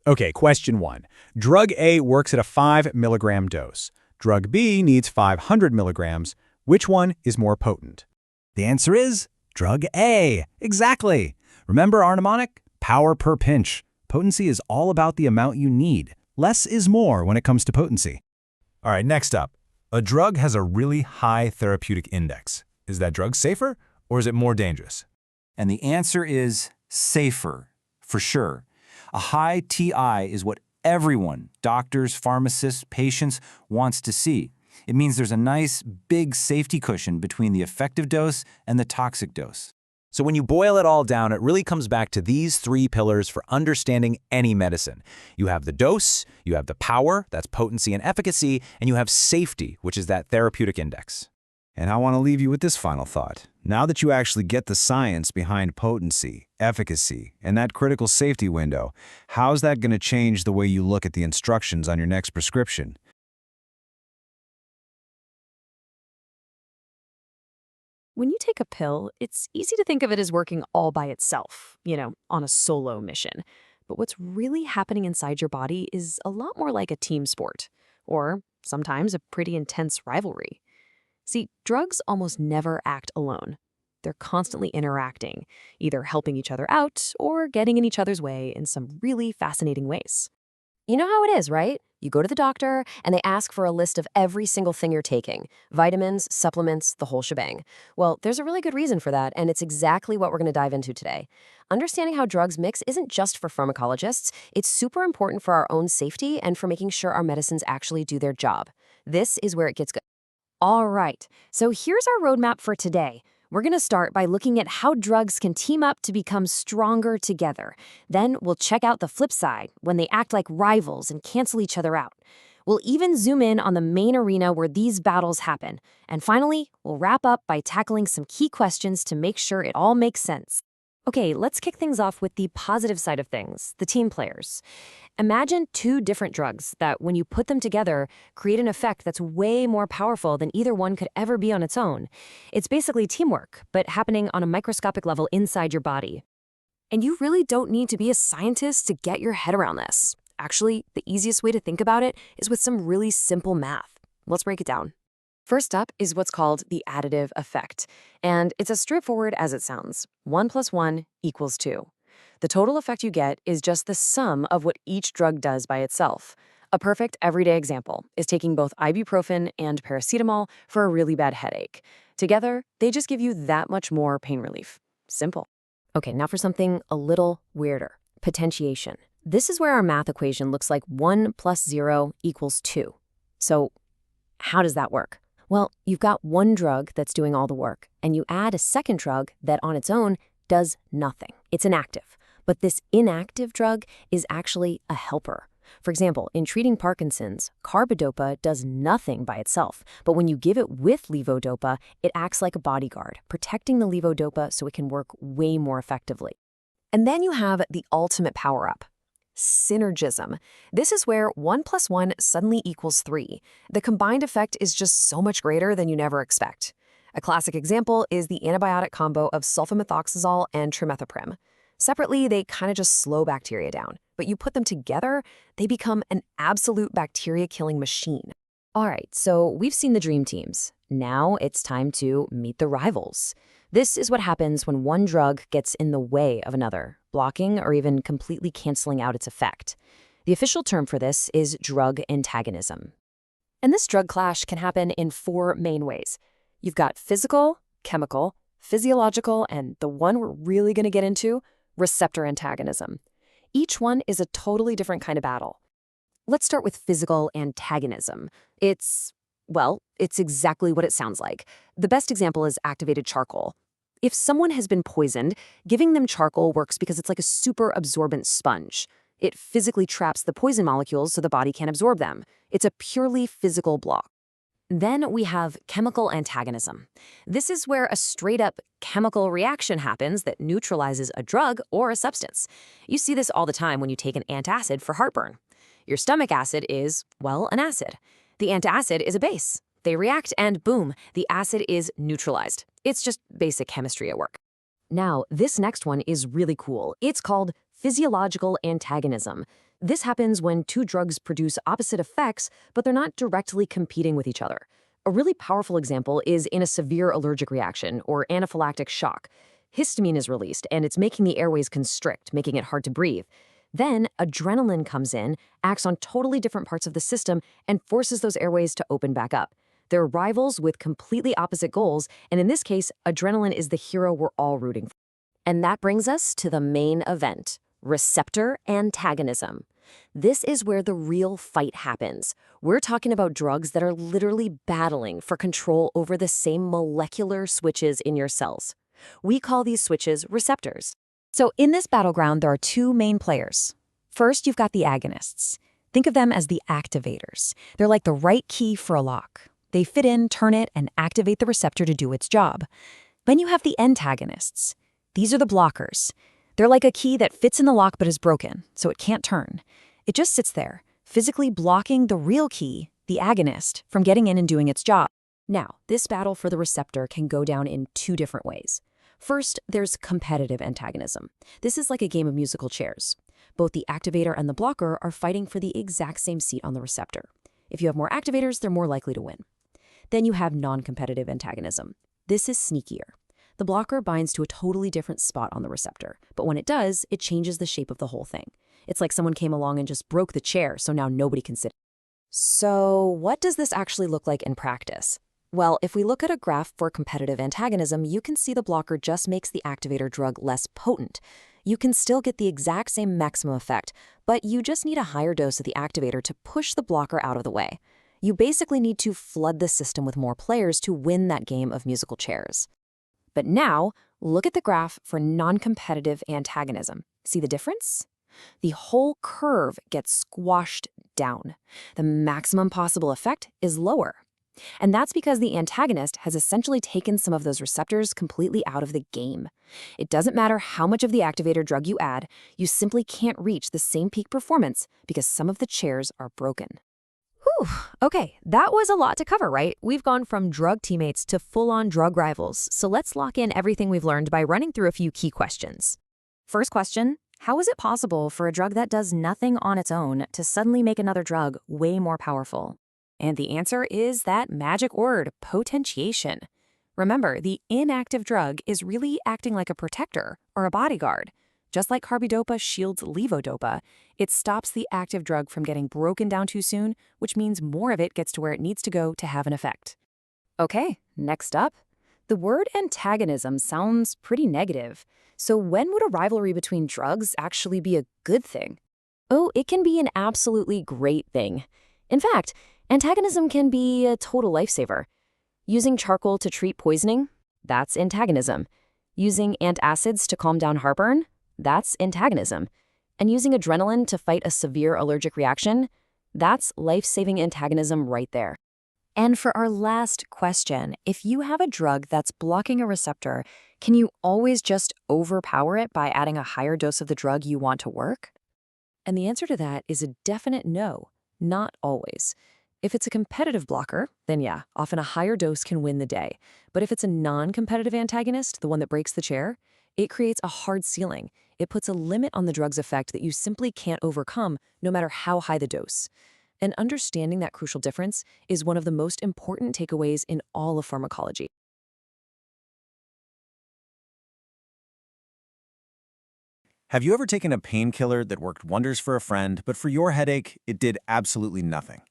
Okay, question 1. Drug A works at a 5 milligram dose. Drug B needs 500 milligrams. Which one is more potent? The answer is drug A. Exactly. Remember our mnemonic? Power per pinch. Potency is all about the amount you need. Less is more when it comes to potency. All right, next up. A drug has a really high therapeutic index. Is that drug safer or is it more dangerous? And the answer is safer, for sure. A high TI is what everyone, doctors, pharmacists, patients, wants to see. It means there's a nice, big safety cushion between the effective dose and the toxic dose. So when you boil it all down, it really comes back to these three pillars for understanding any medicine. You have the dose, you have the power, that's potency and efficacy, and you have safety, which is that therapeutic index. And I want to leave you with this final thought. Now that you actually get the science behind potency, efficacy, and that critical safety window, how's that going to change the way you look at the instructions on your next prescription? When you take a pill, it's easy to think of it as working all by itself, on a solo mission. But what's really happening inside your body is a lot more like a team sport, or sometimes a pretty intense rivalry. See, drugs almost never act alone. They're constantly interacting, either helping each other out or getting in each other's way in some really fascinating ways. You know how it is, right? You go to the doctor and they ask for a list of every single thing you're taking. Vitamins, supplements, the whole shebang. Well, there's a really good reason for that, and it's exactly what we're going to dive into today. Understanding how drugs mix isn't just for pharmacologists. It's super important for our own safety and for making sure our medicines actually do their job. This is where it gets good. All right, so here's our roadmap for today. We're going to start by looking at how drugs can team up to become stronger together. Then we'll check out the flip side, when they act like rivals and cancel each other out. We'll even zoom in on the main arena where these battles happen. And finally, we'll wrap up by tackling some key questions to make sure it all makes sense. Okay, let's kick things off with the positive side of things, the team players. Imagine two different drugs that, when you put them together, create an effect that's way more powerful than either one could ever be on its own. It's basically teamwork, but happening on a microscopic level inside your body. And you really don't need to be a scientist to get your head around this. Actually, the easiest way to think about it is with some really simple math. Let's break it down. First up is what's called the additive effect, and it's as straightforward as it sounds. 1 + 1 = 2. The total effect you get is just the sum of what each drug does by itself. A perfect everyday example is taking both ibuprofen and paracetamol for a really bad headache. Together, they just give you that much more pain relief. Simple. Okay, now for something a little weirder. Potentiation. This is where our math equation looks like 1 + 0 = 2. So how does that work? Well, you've got one drug that's doing all the work, and you add a second drug that on its own does nothing. It's inactive. But this inactive drug is actually a helper. For example, in treating Parkinson's, carbidopa does nothing by itself, but when you give it with levodopa, it acts like a bodyguard, protecting the levodopa so it can work way more effectively. And then you have the ultimate power-up. Synergism. This is where 1 + 1 suddenly equals 3. The combined effect is just so much greater than you never expect. A classic example is the antibiotic combo of sulfamethoxazole and trimethoprim. Separately, they kind of just slow bacteria down, but you put them together, they become an absolute bacteria-killing machine. All right, so we've seen the dream teams. Now it's time to meet the rivals. This is what happens when one drug gets in the way of another, blocking or even completely canceling out its effect. The official term for this is drug antagonism. And this drug clash can happen in 4 main ways. You've got physical, chemical, physiological, and the one we're really going to get into, receptor antagonism. Each one is a totally different kind of battle. Let's start with physical antagonism. It's exactly what it sounds like. The best example is activated charcoal. If someone has been poisoned, giving them charcoal works because it's like a super absorbent sponge. It physically traps the poison molecules so the body can't absorb them. It's a purely physical block. Then we have chemical antagonism. This is where a straight-up chemical reaction happens that neutralizes a drug or a substance. You see this all the time when you take an antacid for heartburn. Your stomach acid is, an acid. The antacid is a base. They react and boom, the acid is neutralized. It's just basic chemistry at work. Now, this next one is really cool. It's called physiological antagonism. This happens when two drugs produce opposite effects, but they're not directly competing with each other. A really powerful example is in a severe allergic reaction or anaphylactic shock. Histamine is released, and it's making the airways constrict, making it hard to breathe. Then adrenaline comes in, acts on totally different parts of the system, and forces those airways to open back up. They're rivals with completely opposite goals, and in this case, adrenaline is the hero we're all rooting for. And that brings us to the main event, receptor antagonism. This is where the real fight happens. We're talking about drugs that are literally battling for control over the same molecular switches in your cells. We call these switches receptors. So in this battleground, there are two main players. First, you've got the agonists. Think of them as the activators. They're like the right key for a lock. They fit in, turn it, and activate the receptor to do its job. Then you have the antagonists. These are the blockers. They're like a key that fits in the lock but is broken, so it can't turn. It just sits there, physically blocking the real key, the agonist, from getting in and doing its job. Now, this battle for the receptor can go down in two different ways. First, there's competitive antagonism. This is like a game of musical chairs. Both the activator and the blocker are fighting for the exact same seat on the receptor. If you have more activators, they're more likely to win. Then you have non-competitive antagonism. This is sneakier. The blocker binds to a totally different spot on the receptor, but when it does, it changes the shape of the whole thing. It's like someone came along and just broke the chair, so now nobody can sit. So what does this actually look like in practice? Well, if we look at a graph for competitive antagonism, you can see the blocker just makes the activator drug less potent. You can still get the exact same maximum effect, but you just need a higher dose of the activator to push the blocker out of the way. You basically need to flood the system with more players to win that game of musical chairs. But now, look at the graph for non-competitive antagonism. See the difference? The whole curve gets squashed down. The maximum possible effect is lower. And that's because the antagonist has essentially taken some of those receptors completely out of the game. It doesn't matter how much of the activator drug you add, you simply can't reach the same peak performance because some of the chairs are broken. Whew, okay, that was a lot to cover, right? We've gone from drug teammates to full-on drug rivals, so let's lock in everything we've learned by running through a few key questions. First question, how is it possible for a drug that does nothing on its own to suddenly make another drug way more powerful? And the answer is that magic word, potentiation. Remember, the inactive drug is really acting like a protector or a bodyguard. Just like carbidopa shields levodopa, it stops the active drug from getting broken down too soon, which means more of it gets to where it needs to go to have an effect. Okay, next up. The word antagonism sounds pretty negative. So when would a rivalry between drugs actually be a good thing? Oh, it can be an absolutely great thing. In fact, antagonism can be a total lifesaver. Using charcoal to treat poisoning? That's antagonism. Using antacids to calm down heartburn? That's antagonism. And using adrenaline to fight a severe allergic reaction? That's life-saving antagonism right there. And for our last question, if you have a drug that's blocking a receptor, can you always just overpower it by adding a higher dose of the drug you want to work? And the answer to that is a definite no, not always. If it's a competitive blocker, then yeah, often a higher dose can win the day. But if it's a non-competitive antagonist, the one that breaks the chair, it creates a hard ceiling. It puts a limit on the drug's effect that you simply can't overcome, no matter how high the dose. And understanding that crucial difference is one of the most important takeaways in all of pharmacology. Have you ever taken a painkiller that worked wonders for a friend, but for your headache, it did absolutely nothing?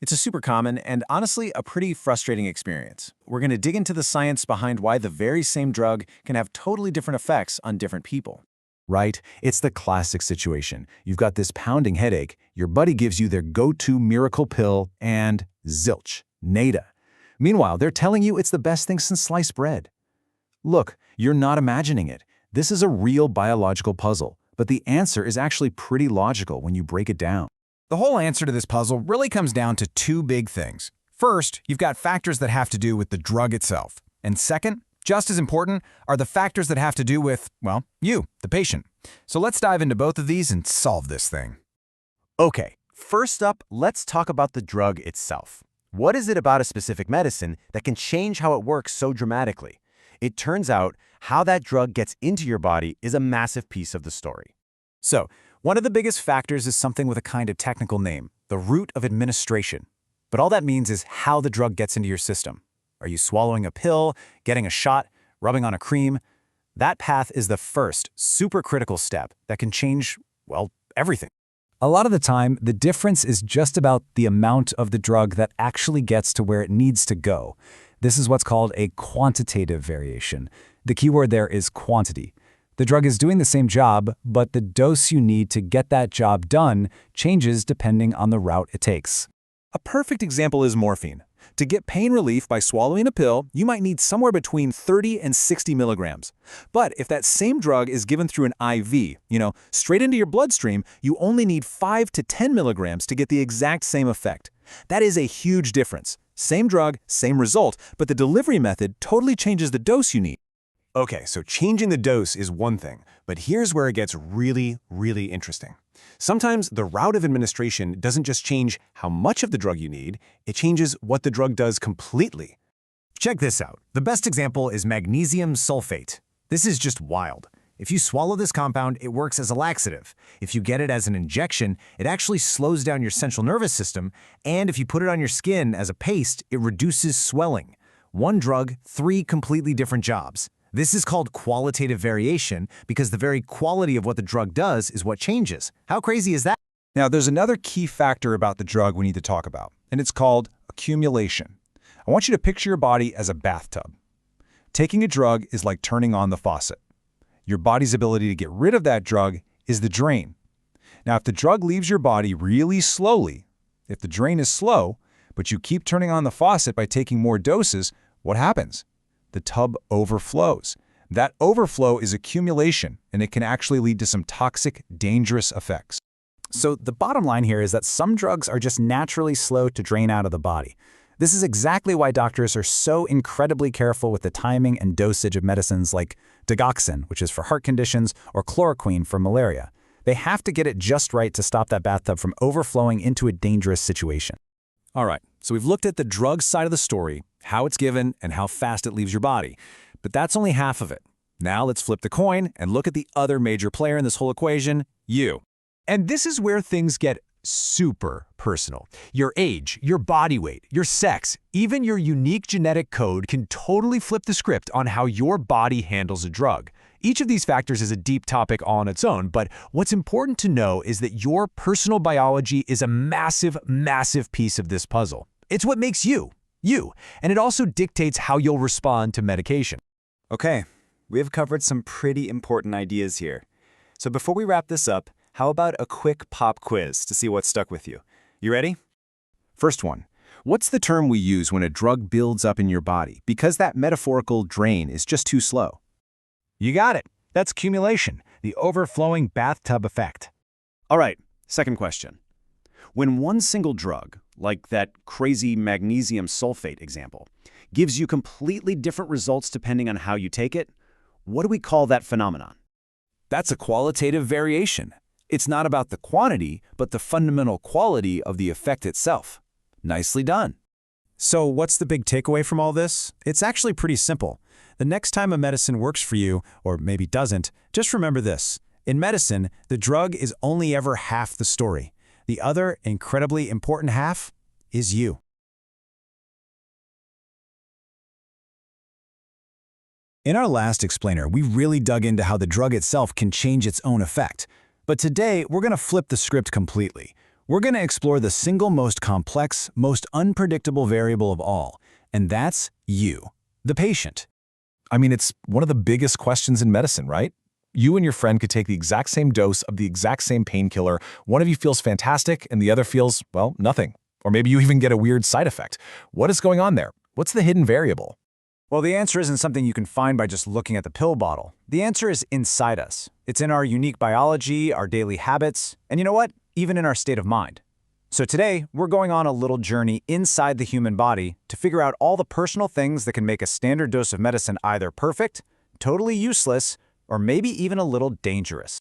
It's a super common and honestly a pretty frustrating experience. We're going to dig into the science behind why the very same drug can have totally different effects on different people. Right? It's the classic situation. You've got this pounding headache, your buddy gives you their go-to miracle pill, and zilch, nada. Meanwhile, they're telling you it's the best thing since sliced bread. Look, you're not imagining it. This is a real biological puzzle, but the answer is actually pretty logical when you break it down. The whole answer to this puzzle really comes down to two big things. First, you've got factors that have to do with the drug itself. And second, just as important, are the factors that have to do with, well, you, the patient. So let's dive into both of these and solve this thing. Okay, first up, let's talk about the drug itself. What is it about a specific medicine that can change how it works so dramatically? It turns out how that drug gets into your body is a massive piece of the story. So, one of the biggest factors is something with a kind of technical name, the route of administration. But all that means is how the drug gets into your system. Are you swallowing a pill, getting a shot, rubbing on a cream? That path is the first, super critical step that can change, well, everything. A lot of the time, the difference is just about the amount of the drug that actually gets to where it needs to go. This is what's called a quantitative variation. The key word there is quantity. The drug is doing the same job, but the dose you need to get that job done changes depending on the route it takes. A perfect example is morphine. To get pain relief by swallowing a pill, you might need somewhere between 30 and 60 milligrams. But if that same drug is given through an IV, straight into your bloodstream, you only need 5 to 10 milligrams to get the exact same effect. That is a huge difference. Same drug, same result, but the delivery method totally changes the dose you need. Okay, so changing the dose is one thing, but here's where it gets really, really interesting. Sometimes the route of administration doesn't just change how much of the drug you need, it changes what the drug does completely. Check this out. The best example is magnesium sulfate. This is just wild. If you swallow this compound, it works as a laxative. If you get it as an injection, it actually slows down your central nervous system, and if you put it on your skin as a paste, it reduces swelling. One drug, 3 completely different jobs. This is called qualitative variation because the very quality of what the drug does is what changes. How crazy is that? Now, there's another key factor about the drug we need to talk about, and it's called accumulation. I want you to picture your body as a bathtub. Taking a drug is like turning on the faucet. Your body's ability to get rid of that drug is the drain. Now, if the drug leaves your body really slowly, if the drain is slow, but you keep turning on the faucet by taking more doses, what happens? The tub overflows. That overflow is accumulation, and it can actually lead to some toxic, dangerous effects. So the bottom line here is that some drugs are just naturally slow to drain out of the body. This is exactly why doctors are so incredibly careful with the timing and dosage of medicines like digoxin, which is for heart conditions, or chloroquine for malaria. They have to get it just right to stop that bathtub from overflowing into a dangerous situation. All right, so we've looked at the drug side of the story, how it's given, and how fast it leaves your body. But that's only half of it. Now let's flip the coin and look at the other major player in this whole equation, you. And this is where things get super personal. Your age, your body weight, your sex, even your unique genetic code can totally flip the script on how your body handles a drug. Each of these factors is a deep topic all on its own, but what's important to know is that your personal biology is a massive, massive piece of this puzzle. It's what makes you, and it also dictates how you'll respond to medication. Okay, we've covered some pretty important ideas here. So before we wrap this up, how about a quick pop quiz to see what's stuck with you? You ready? First one, what's the term we use when a drug builds up in your body because that metaphorical drain is just too slow? You got it. That's accumulation, the overflowing bathtub effect. All right, second question. When one single drug, like that crazy magnesium sulfate example, gives you completely different results depending on how you take it, what do we call that phenomenon? That's a qualitative variation. It's not about the quantity, but the fundamental quality of the effect itself. Nicely done. So what's the big takeaway from all this? It's actually pretty simple. The next time a medicine works for you, or maybe doesn't, just remember this. In medicine, the drug is only ever half the story. The other incredibly important half is you. In our last explainer, we really dug into how the drug itself can change its own effect. But today, we're going to flip the script completely. We're going to explore the single most complex, most unpredictable variable of all, and that's you, the patient. I mean, it's one of the biggest questions in medicine, right? You and your friend could take the exact same dose of the exact same painkiller. One of you feels fantastic and the other feels, well, nothing. Or maybe you even get a weird side effect. What is going on there? What's the hidden variable? Well, the answer isn't something you can find by just looking at the pill bottle. The answer is inside us. It's in our unique biology, our daily habits, and you know what? Even in our state of mind. So today, we're going on a little journey inside the human body to figure out all the personal things that can make a standard dose of medicine either perfect, totally useless, or maybe even a little dangerous.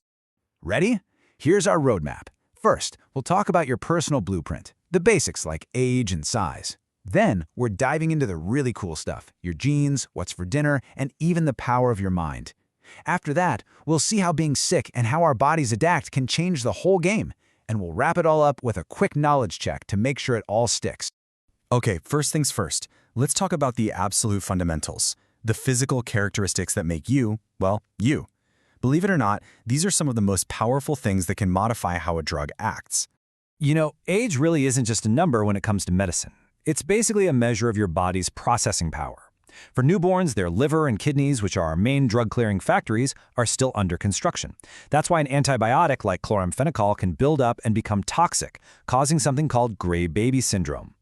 Ready? Here's our roadmap. First, we'll talk about your personal blueprint, the basics like age and size. Then, we're diving into the really cool stuff, your genes, what's for dinner, and even the power of your mind. After that, we'll see how being sick and how our bodies adapt can change the whole game, and we'll wrap it all up with a quick knowledge check to make sure it all sticks. Okay, first things first. Let's talk about the absolute fundamentals, the physical characteristics that make you, well, you. Believe it or not, these are some of the most powerful things that can modify how a drug acts. You know, age really isn't just a number when it comes to medicine. It's basically a measure of your body's processing power. For newborns, their liver and kidneys, which are our main drug-clearing factories, are still under construction. That's why an antibiotic like chloramphenicol can build up and become toxic, causing something called gray baby syndrome.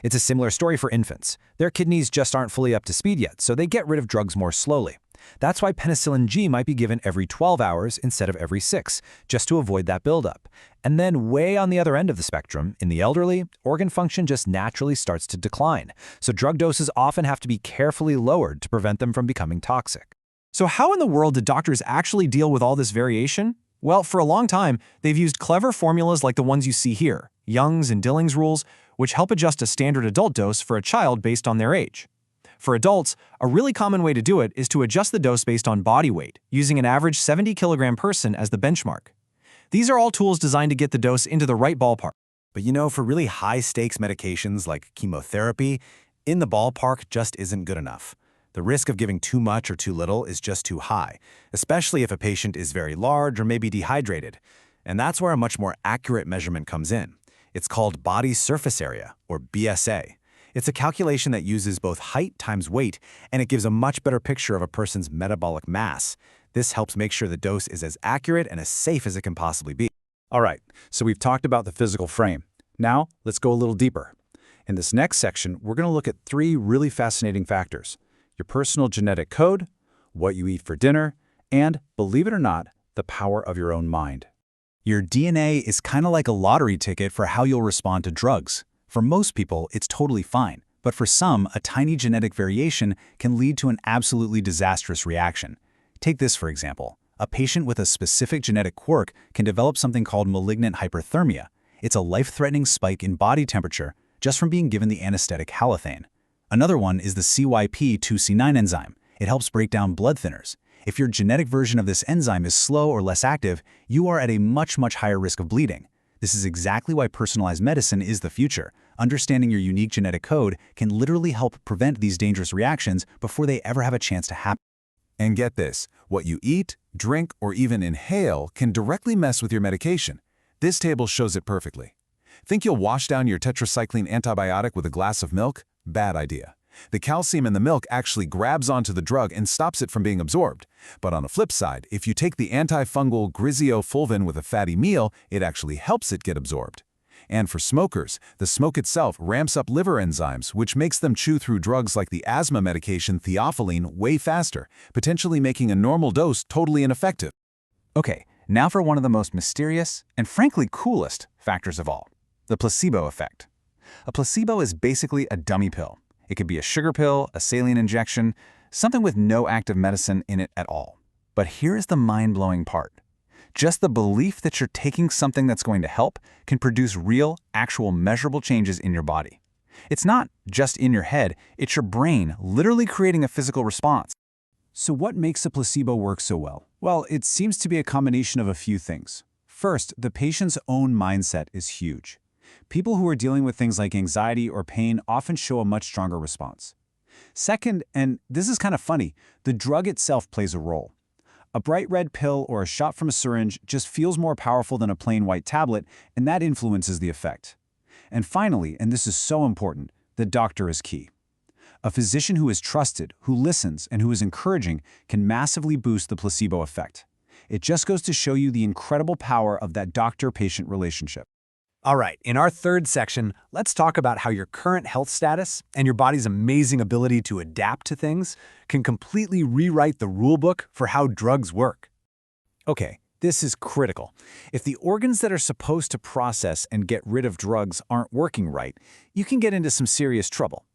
It's a similar story for infants. Their kidneys just aren't fully up to speed yet, so they get rid of drugs more slowly. That's why penicillin G might be given every 12 hours instead of every 6, just to avoid that buildup. And then way on the other end of the spectrum, in the elderly, organ function just naturally starts to decline, so drug doses often have to be carefully lowered to prevent them from becoming toxic. So how in the world did doctors actually deal with all this variation? Well, for a long time, they've used clever formulas like the ones you see here, Young's and Dilling's rules, which help adjust a standard adult dose for a child based on their age. For adults, a really common way to do it is to adjust the dose based on body weight, using an average 70-kilogram person as the benchmark. These are all tools designed to get the dose into the right ballpark. But you know, for really high-stakes medications like chemotherapy, in the ballpark just isn't good enough. The risk of giving too much or too little is just too high, especially if a patient is very large or maybe dehydrated. And that's where a much more accurate measurement comes in. It's called body surface area, or BSA. It's a calculation that uses both height times weight, and it gives a much better picture of a person's metabolic mass. This helps make sure the dose is as accurate and as safe as it can possibly be. All right, so we've talked about the physical frame. Now, let's go a little deeper. In this next section, we're going to look at 3 really fascinating factors: your personal genetic code, what you eat for dinner, and, believe it or not, the power of your own mind. Your DNA is kind of like a lottery ticket for how you'll respond to drugs. For most people, it's totally fine, but for some, a tiny genetic variation can lead to an absolutely disastrous reaction. Take this for example. A patient with a specific genetic quirk can develop something called malignant hyperthermia. It's a life-threatening spike in body temperature just from being given the anesthetic halothane. Another one is the CYP2C9 enzyme. It helps break down blood thinners. If your genetic version of this enzyme is slow or less active, you are at a much higher risk of bleeding. This is exactly why personalized medicine is the future. Understanding your unique genetic code can literally help prevent these dangerous reactions before they ever have a chance to happen. And get this, what you eat, drink, or even inhale can directly mess with your medication. This table shows it perfectly. Think you'll wash down your tetracycline antibiotic with a glass of milk? Bad idea. The calcium in the milk actually grabs onto the drug and stops it from being absorbed. But on the flip side, if you take the antifungal griseofulvin with a fatty meal, it actually helps it get absorbed. And for smokers, the smoke itself ramps up liver enzymes, which makes them chew through drugs like the asthma medication theophylline way faster, potentially making a normal dose totally ineffective. Okay, now for one of the most mysterious and frankly coolest factors of all, the placebo effect. A placebo is basically a dummy pill. It could be a sugar pill, a saline injection, something with no active medicine in it at all. But here's the mind-blowing part. Just the belief that you're taking something that's going to help can produce real, actual measurable changes in your body. It's not just in your head, it's your brain literally creating a physical response. So what makes a placebo work so well? Well, it seems to be a combination of a few things. First, the patient's own mindset is huge. People who are dealing with things like anxiety or pain often show a much stronger response. Second, and this is kind of funny, the drug itself plays a role. A bright red pill or a shot from a syringe just feels more powerful than a plain white tablet, and that influences the effect. And finally, and this is so important, the doctor is key. A physician who is trusted, who listens, and who is encouraging can massively boost the placebo effect. It just goes to show you the incredible power of that doctor-patient relationship. All right, in our third section, let's talk about how your current health status and your body's amazing ability to adapt to things can completely rewrite the rulebook for how drugs work. Okay, this is critical. If the organs that are supposed to process and get rid of drugs aren't working right, you can get into some serious trouble.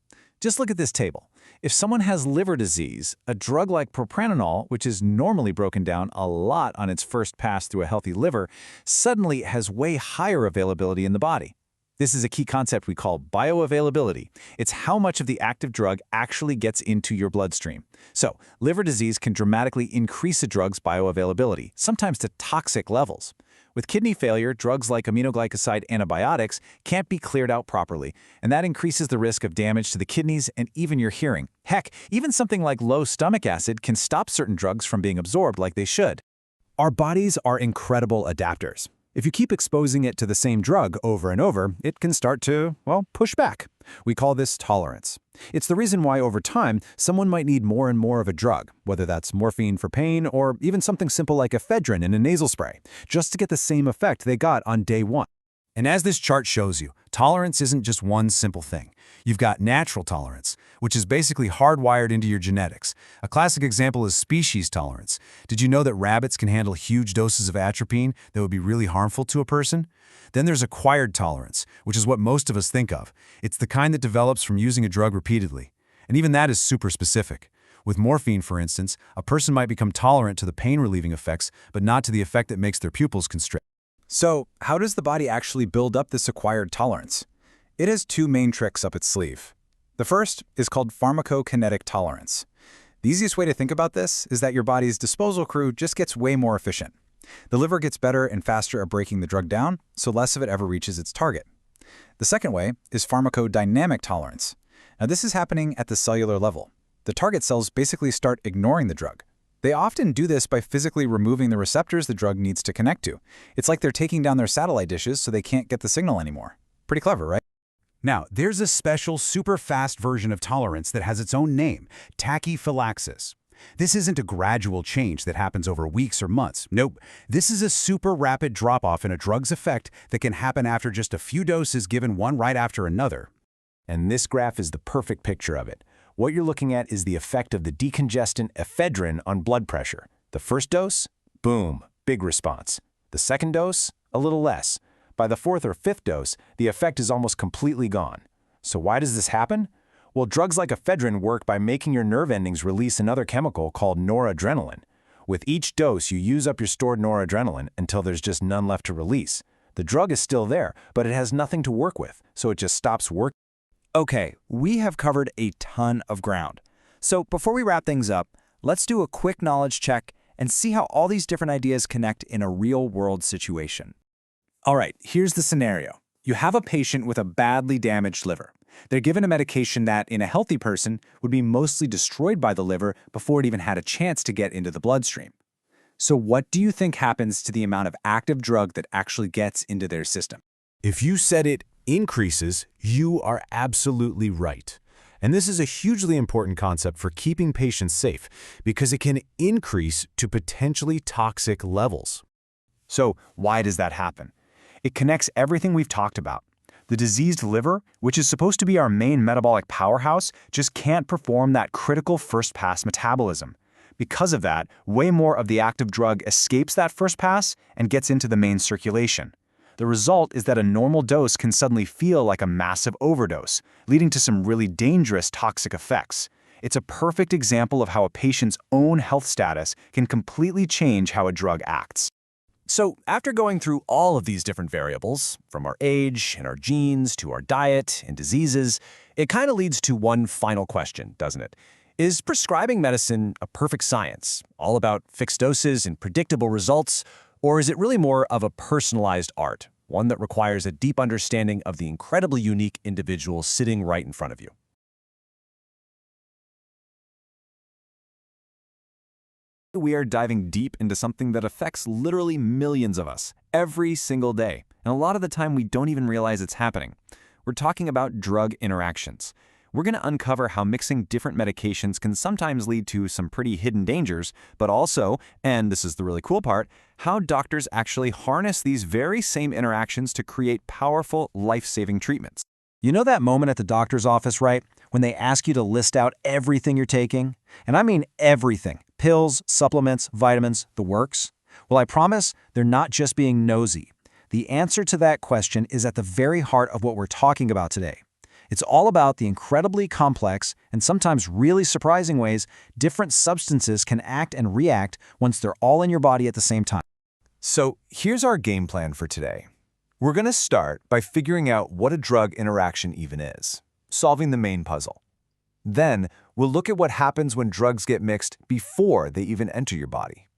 Just look at this table. If someone has liver disease, a drug like propranolol, which is normally broken down a lot on its first pass through a healthy liver, suddenly has way higher availability in the body. This is a key concept we call bioavailability. It's how much of the active drug actually gets into your bloodstream. So, liver disease can dramatically increase a drug's bioavailability, sometimes to toxic levels. With kidney failure, drugs like aminoglycoside antibiotics can't be cleared out properly, and that increases the risk of damage to the kidneys and even your hearing. Heck, even something like low stomach acid can stop certain drugs from being absorbed like they should. Our bodies are incredible adapters. If you keep exposing it to the same drug over and over, it can start to, well, push back. We call this tolerance. It's the reason why over time, someone might need more and more of a drug, whether that's morphine for pain or even something simple like ephedrine in a nasal spray, just to get the same effect they got on day one. And as this chart shows you, tolerance isn't just one simple thing. You've got natural tolerance, which is basically hardwired into your genetics. A classic example is species tolerance. Did you know that rabbits can handle huge doses of atropine that would be really harmful to a person? Then there's acquired tolerance, which is what most of us think of. It's the kind that develops from using a drug repeatedly. And even that is super specific. With morphine, for instance, a person might become tolerant to the pain-relieving effects, but not to the effect that makes their pupils constrict. So, how does the body actually build up this acquired tolerance? It has two main tricks up its sleeve. The first is called pharmacokinetic tolerance. The easiest way to think about this is that your body's disposal crew just gets way more efficient. The liver gets better and faster at breaking the drug down, so less of it ever reaches its target. The second way is pharmacodynamic tolerance. Now, this is happening at the cellular level. The target cells basically start ignoring the drug. They often do this by physically removing the receptors the drug needs to connect to. It's like they're taking down their satellite dishes so they can't get the signal anymore. Pretty clever, right? Now, there's a special, super fast version of tolerance that has its own name, tachyphylaxis. This isn't a gradual change that happens over weeks or months. Nope. This is a super rapid drop-off in a drug's effect that can happen after just a few doses given one right after another. And this graph is the perfect picture of it. What you're looking at is the effect of the decongestant ephedrine on blood pressure. The first dose, boom, big response. The second dose, a little less. By the fourth or fifth dose, the effect is almost completely gone. So why does this happen? Well, drugs like ephedrine work by making your nerve endings release another chemical called noradrenaline. With each dose, you use up your stored noradrenaline until there's just none left to release. The drug is still there, but it has nothing to work with, so it just stops working. Okay, we have covered a ton of ground. So before we wrap things up, let's do a quick knowledge check and see how all these different ideas connect in a real-world situation. All right, here's the scenario. You have a patient with a badly damaged liver. They're given a medication that, in a healthy person, would be mostly destroyed by the liver before it even had a chance to get into the bloodstream. So what do you think happens to the amount of active drug that actually gets into their system? If you said it increases, you are absolutely right. And this is a hugely important concept for keeping patients safe because it can increase to potentially toxic levels. So why does that happen? It connects everything we've talked about. The diseased liver, which is supposed to be our main metabolic powerhouse, just can't perform that critical first-pass metabolism. Because of that, way more of the active drug escapes that first pass and gets into the main circulation. The result is that a normal dose can suddenly feel like a massive overdose, leading to some really dangerous toxic effects. It's a perfect example of how a patient's own health status can completely change how a drug acts. So after going through all of these different variables, from our age and our genes to our diet and diseases, it kind of leads to one final question, doesn't it? Is prescribing medicine a perfect science, all about fixed doses and predictable results? Or is it really more of a personalized art, one that requires a deep understanding of the incredibly unique individual sitting right in front of you? We are diving deep into something that affects literally millions of us every single day, and a lot of the time we don't even realize it's happening. We're talking about drug interactions. We're going to uncover how mixing different medications can sometimes lead to some pretty hidden dangers, but also, and this is the really cool part, how doctors actually harness these very same interactions to create powerful, life-saving treatments. You know that moment at the doctor's office, right? When they ask you to list out everything you're taking? And I mean everything. Pills, supplements, vitamins, the works. Well, I promise they're not just being nosy. The answer to that question is at the very heart of what we're talking about today. It's all about the incredibly complex and sometimes really surprising ways different substances can act and react once they're all in your body at the same time. So here's our game plan for today. We're going to start by figuring out what a drug interaction even is, solving the main puzzle. Then we'll look at what happens when drugs get mixed before they even enter your body.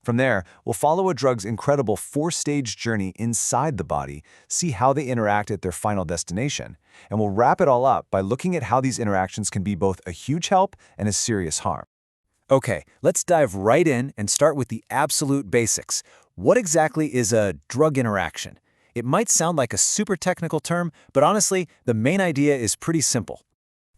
From there, we'll follow a drug's incredible four-stage journey inside the body, see how they interact at their final destination, and we'll wrap it all up by looking at how these interactions can be both a huge help and a serious harm. Okay, let's dive right in and start with the absolute basics. What exactly is a drug interaction? It might sound like a super technical term, but honestly, the main idea is pretty simple.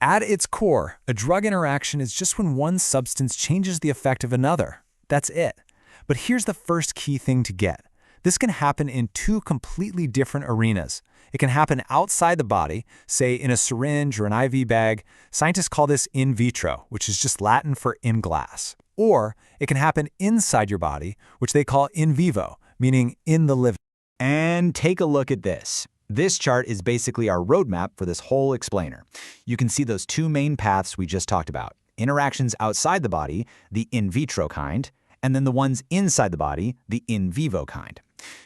At its core, a drug interaction is just when one substance changes the effect of another. That's it. But here's the first key thing to get. This can happen in two completely different arenas. It can happen outside the body, say in a syringe or an IV bag. Scientists call this in vitro, which is just Latin for in glass. Or it can happen inside your body, which they call in vivo, meaning in the living. And take a look at this. This chart is basically our roadmap for this whole explainer. You can see those two main paths we just talked about. Interactions outside the body, the in vitro kind, and then the ones inside the body, the in vivo kind.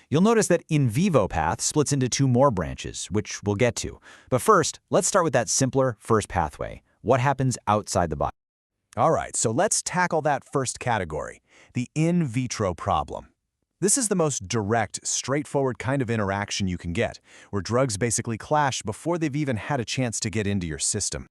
You'll notice that in vivo path splits into two more branches, which we'll get to. But first, let's start with that simpler first pathway. What happens outside the body? All right, so let's tackle that first category, the in vitro problem. This is the most direct, straightforward kind of interaction you can get, where drugs basically clash before they've even had a chance to get into your system.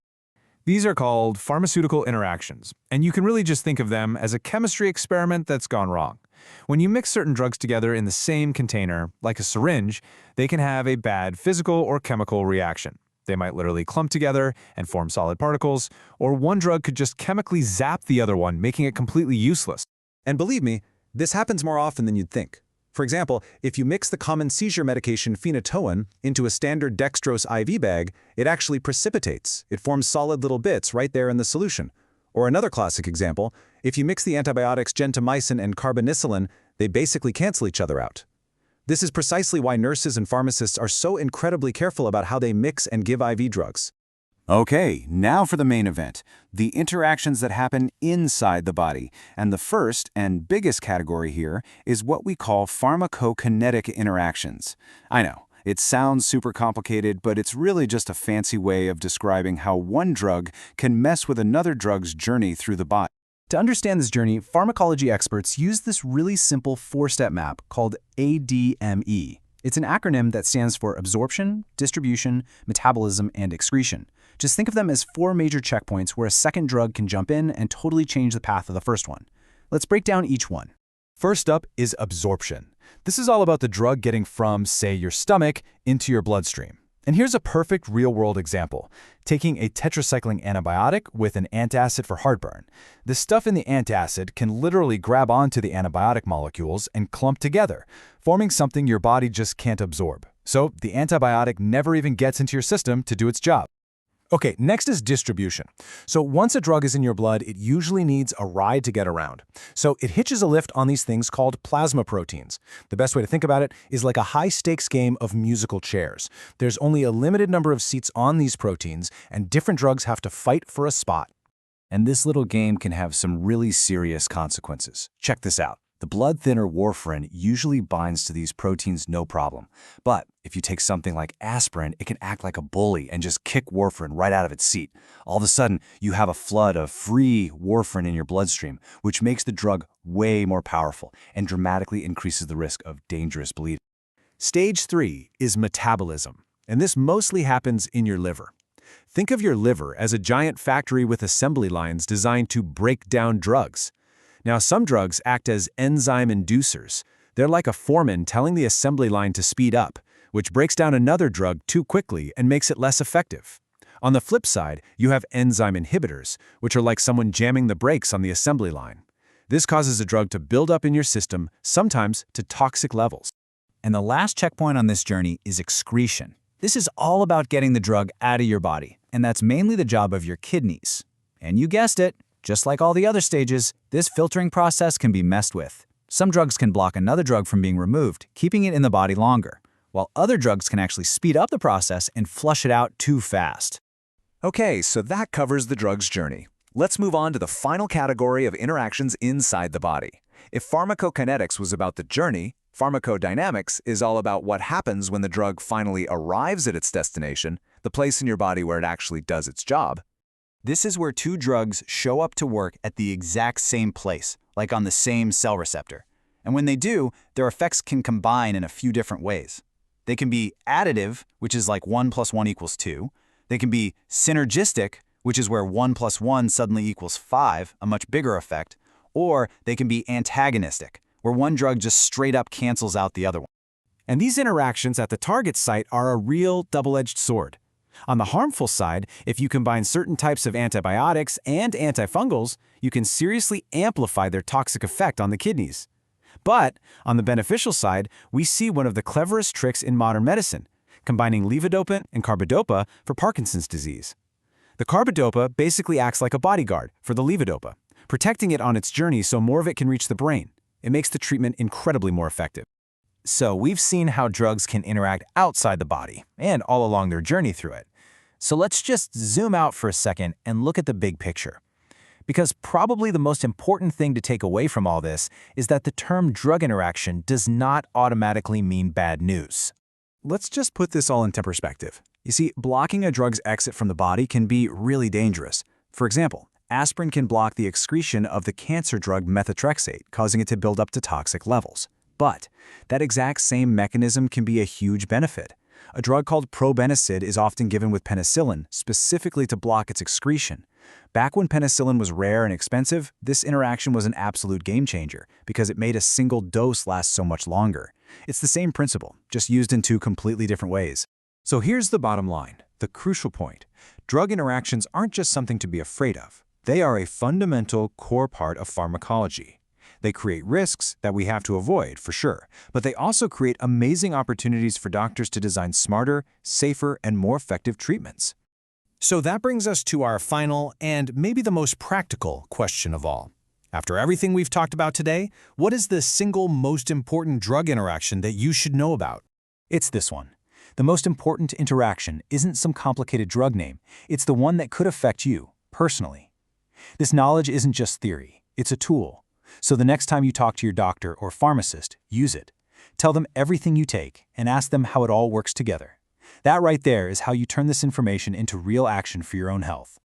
These are called pharmaceutical interactions, and you can really just think of them as a chemistry experiment that's gone wrong. When you mix certain drugs together in the same container, like a syringe, they can have a bad physical or chemical reaction. They might literally clump together and form solid particles, or one drug could just chemically zap the other one, making it completely useless. And believe me, this happens more often than you'd think. For example, if you mix the common seizure medication phenytoin into a standard dextrose IV bag, it actually precipitates. It forms solid little bits right there in the solution. Or another classic example, if you mix the antibiotics gentamicin and carbonicillin, they basically cancel each other out. This is precisely why nurses and pharmacists are so incredibly careful about how they mix and give IV drugs. Okay, now for the main event, the interactions that happen inside the body. And the first and biggest category here is what we call pharmacokinetic interactions. I know, it sounds super complicated, but it's really just a fancy way of describing how one drug can mess with another drug's journey through the body. To understand this journey, pharmacology experts use this really simple four-step map called ADME. It's an acronym that stands for absorption, distribution, metabolism, and excretion. Just think of them as four major checkpoints where a second drug can jump in and totally change the path of the first one. Let's break down each one. First up is absorption. This is all about the drug getting from, say, your stomach into your bloodstream. And here's a perfect real-world example. Taking a tetracycline antibiotic with an antacid for heartburn. The stuff in the antacid can literally grab onto the antibiotic molecules and clump together, forming something your body just can't absorb. So the antibiotic never even gets into your system to do its job. Okay, next is distribution. So once a drug is in your blood, it usually needs a ride to get around. So it hitches a lift on these things called plasma proteins. The best way to think about it is like a high-stakes game of musical chairs. There's only a limited number of seats on these proteins, and different drugs have to fight for a spot. And this little game can have some really serious consequences. Check this out. The blood thinner warfarin usually binds to these proteins no problem. But if you take something like aspirin, it can act like a bully and just kick warfarin right out of its seat. All of a sudden, you have a flood of free warfarin in your bloodstream, which makes the drug way more powerful and dramatically increases the risk of dangerous bleeding. Stage 3 is metabolism, and this mostly happens in your liver. Think of your liver as a giant factory with assembly lines designed to break down drugs. Now, some drugs act as enzyme inducers. They're like a foreman telling the assembly line to speed up, which breaks down another drug too quickly and makes it less effective. On the flip side, you have enzyme inhibitors, which are like someone jamming the brakes on the assembly line. This causes a drug to build up in your system, sometimes to toxic levels. And the last checkpoint on this journey is excretion. This is all about getting the drug out of your body, and that's mainly the job of your kidneys. And you guessed it, just like all the other stages, this filtering process can be messed with. Some drugs can block another drug from being removed, keeping it in the body longer, while other drugs can actually speed up the process and flush it out too fast. Okay, so that covers the drug's journey. Let's move on to the final category of interactions inside the body. If pharmacokinetics was about the journey, pharmacodynamics is all about what happens when the drug finally arrives at its destination, the place in your body where it actually does its job. This is where two drugs show up to work at the exact same place, like on the same cell receptor. And when they do, their effects can combine in a few different ways. They can be additive, which is like 1 + 1 = 2. They can be synergistic, which is where 1 + 1 suddenly equals 5, a much bigger effect. Or they can be antagonistic, where one drug just straight up cancels out the other one. And these interactions at the target site are a real double-edged sword. On the harmful side, if you combine certain types of antibiotics and antifungals, you can seriously amplify their toxic effect on the kidneys. But on the beneficial side, we see one of the cleverest tricks in modern medicine, combining levodopa and carbidopa for Parkinson's disease. The carbidopa basically acts like a bodyguard for the levodopa, protecting it on its journey so more of it can reach the brain. It makes the treatment incredibly more effective. So we've seen how drugs can interact outside the body and all along their journey through it. So let's just zoom out for a second and look at the big picture. Because probably the most important thing to take away from all this is that the term drug interaction does not automatically mean bad news. Let's just put this all into perspective. You see, blocking a drug's exit from the body can be really dangerous. For example, aspirin can block the excretion of the cancer drug methotrexate, causing it to build up to toxic levels. But that exact same mechanism can be a huge benefit. A drug called probenecid is often given with penicillin, specifically to block its excretion. Back when penicillin was rare and expensive, this interaction was an absolute game changer because it made a single dose last so much longer. It's the same principle, just used in two completely different ways. So here's the bottom line, the crucial point. Drug interactions aren't just something to be afraid of. They are a fundamental core part of pharmacology. They create risks that we have to avoid, for sure, but they also create amazing opportunities for doctors to design smarter, safer, and more effective treatments. So that brings us to our final and maybe the most practical question of all. After everything we've talked about today, what is the single most important drug interaction that you should know about? It's this one. The most important interaction isn't some complicated drug name. It's the one that could affect you, personally. This knowledge isn't just theory. It's a tool. So the next time you talk to your doctor or pharmacist, use it. Tell them everything you take and ask them how it all works together. That right there is how you turn this information into real action for your own health.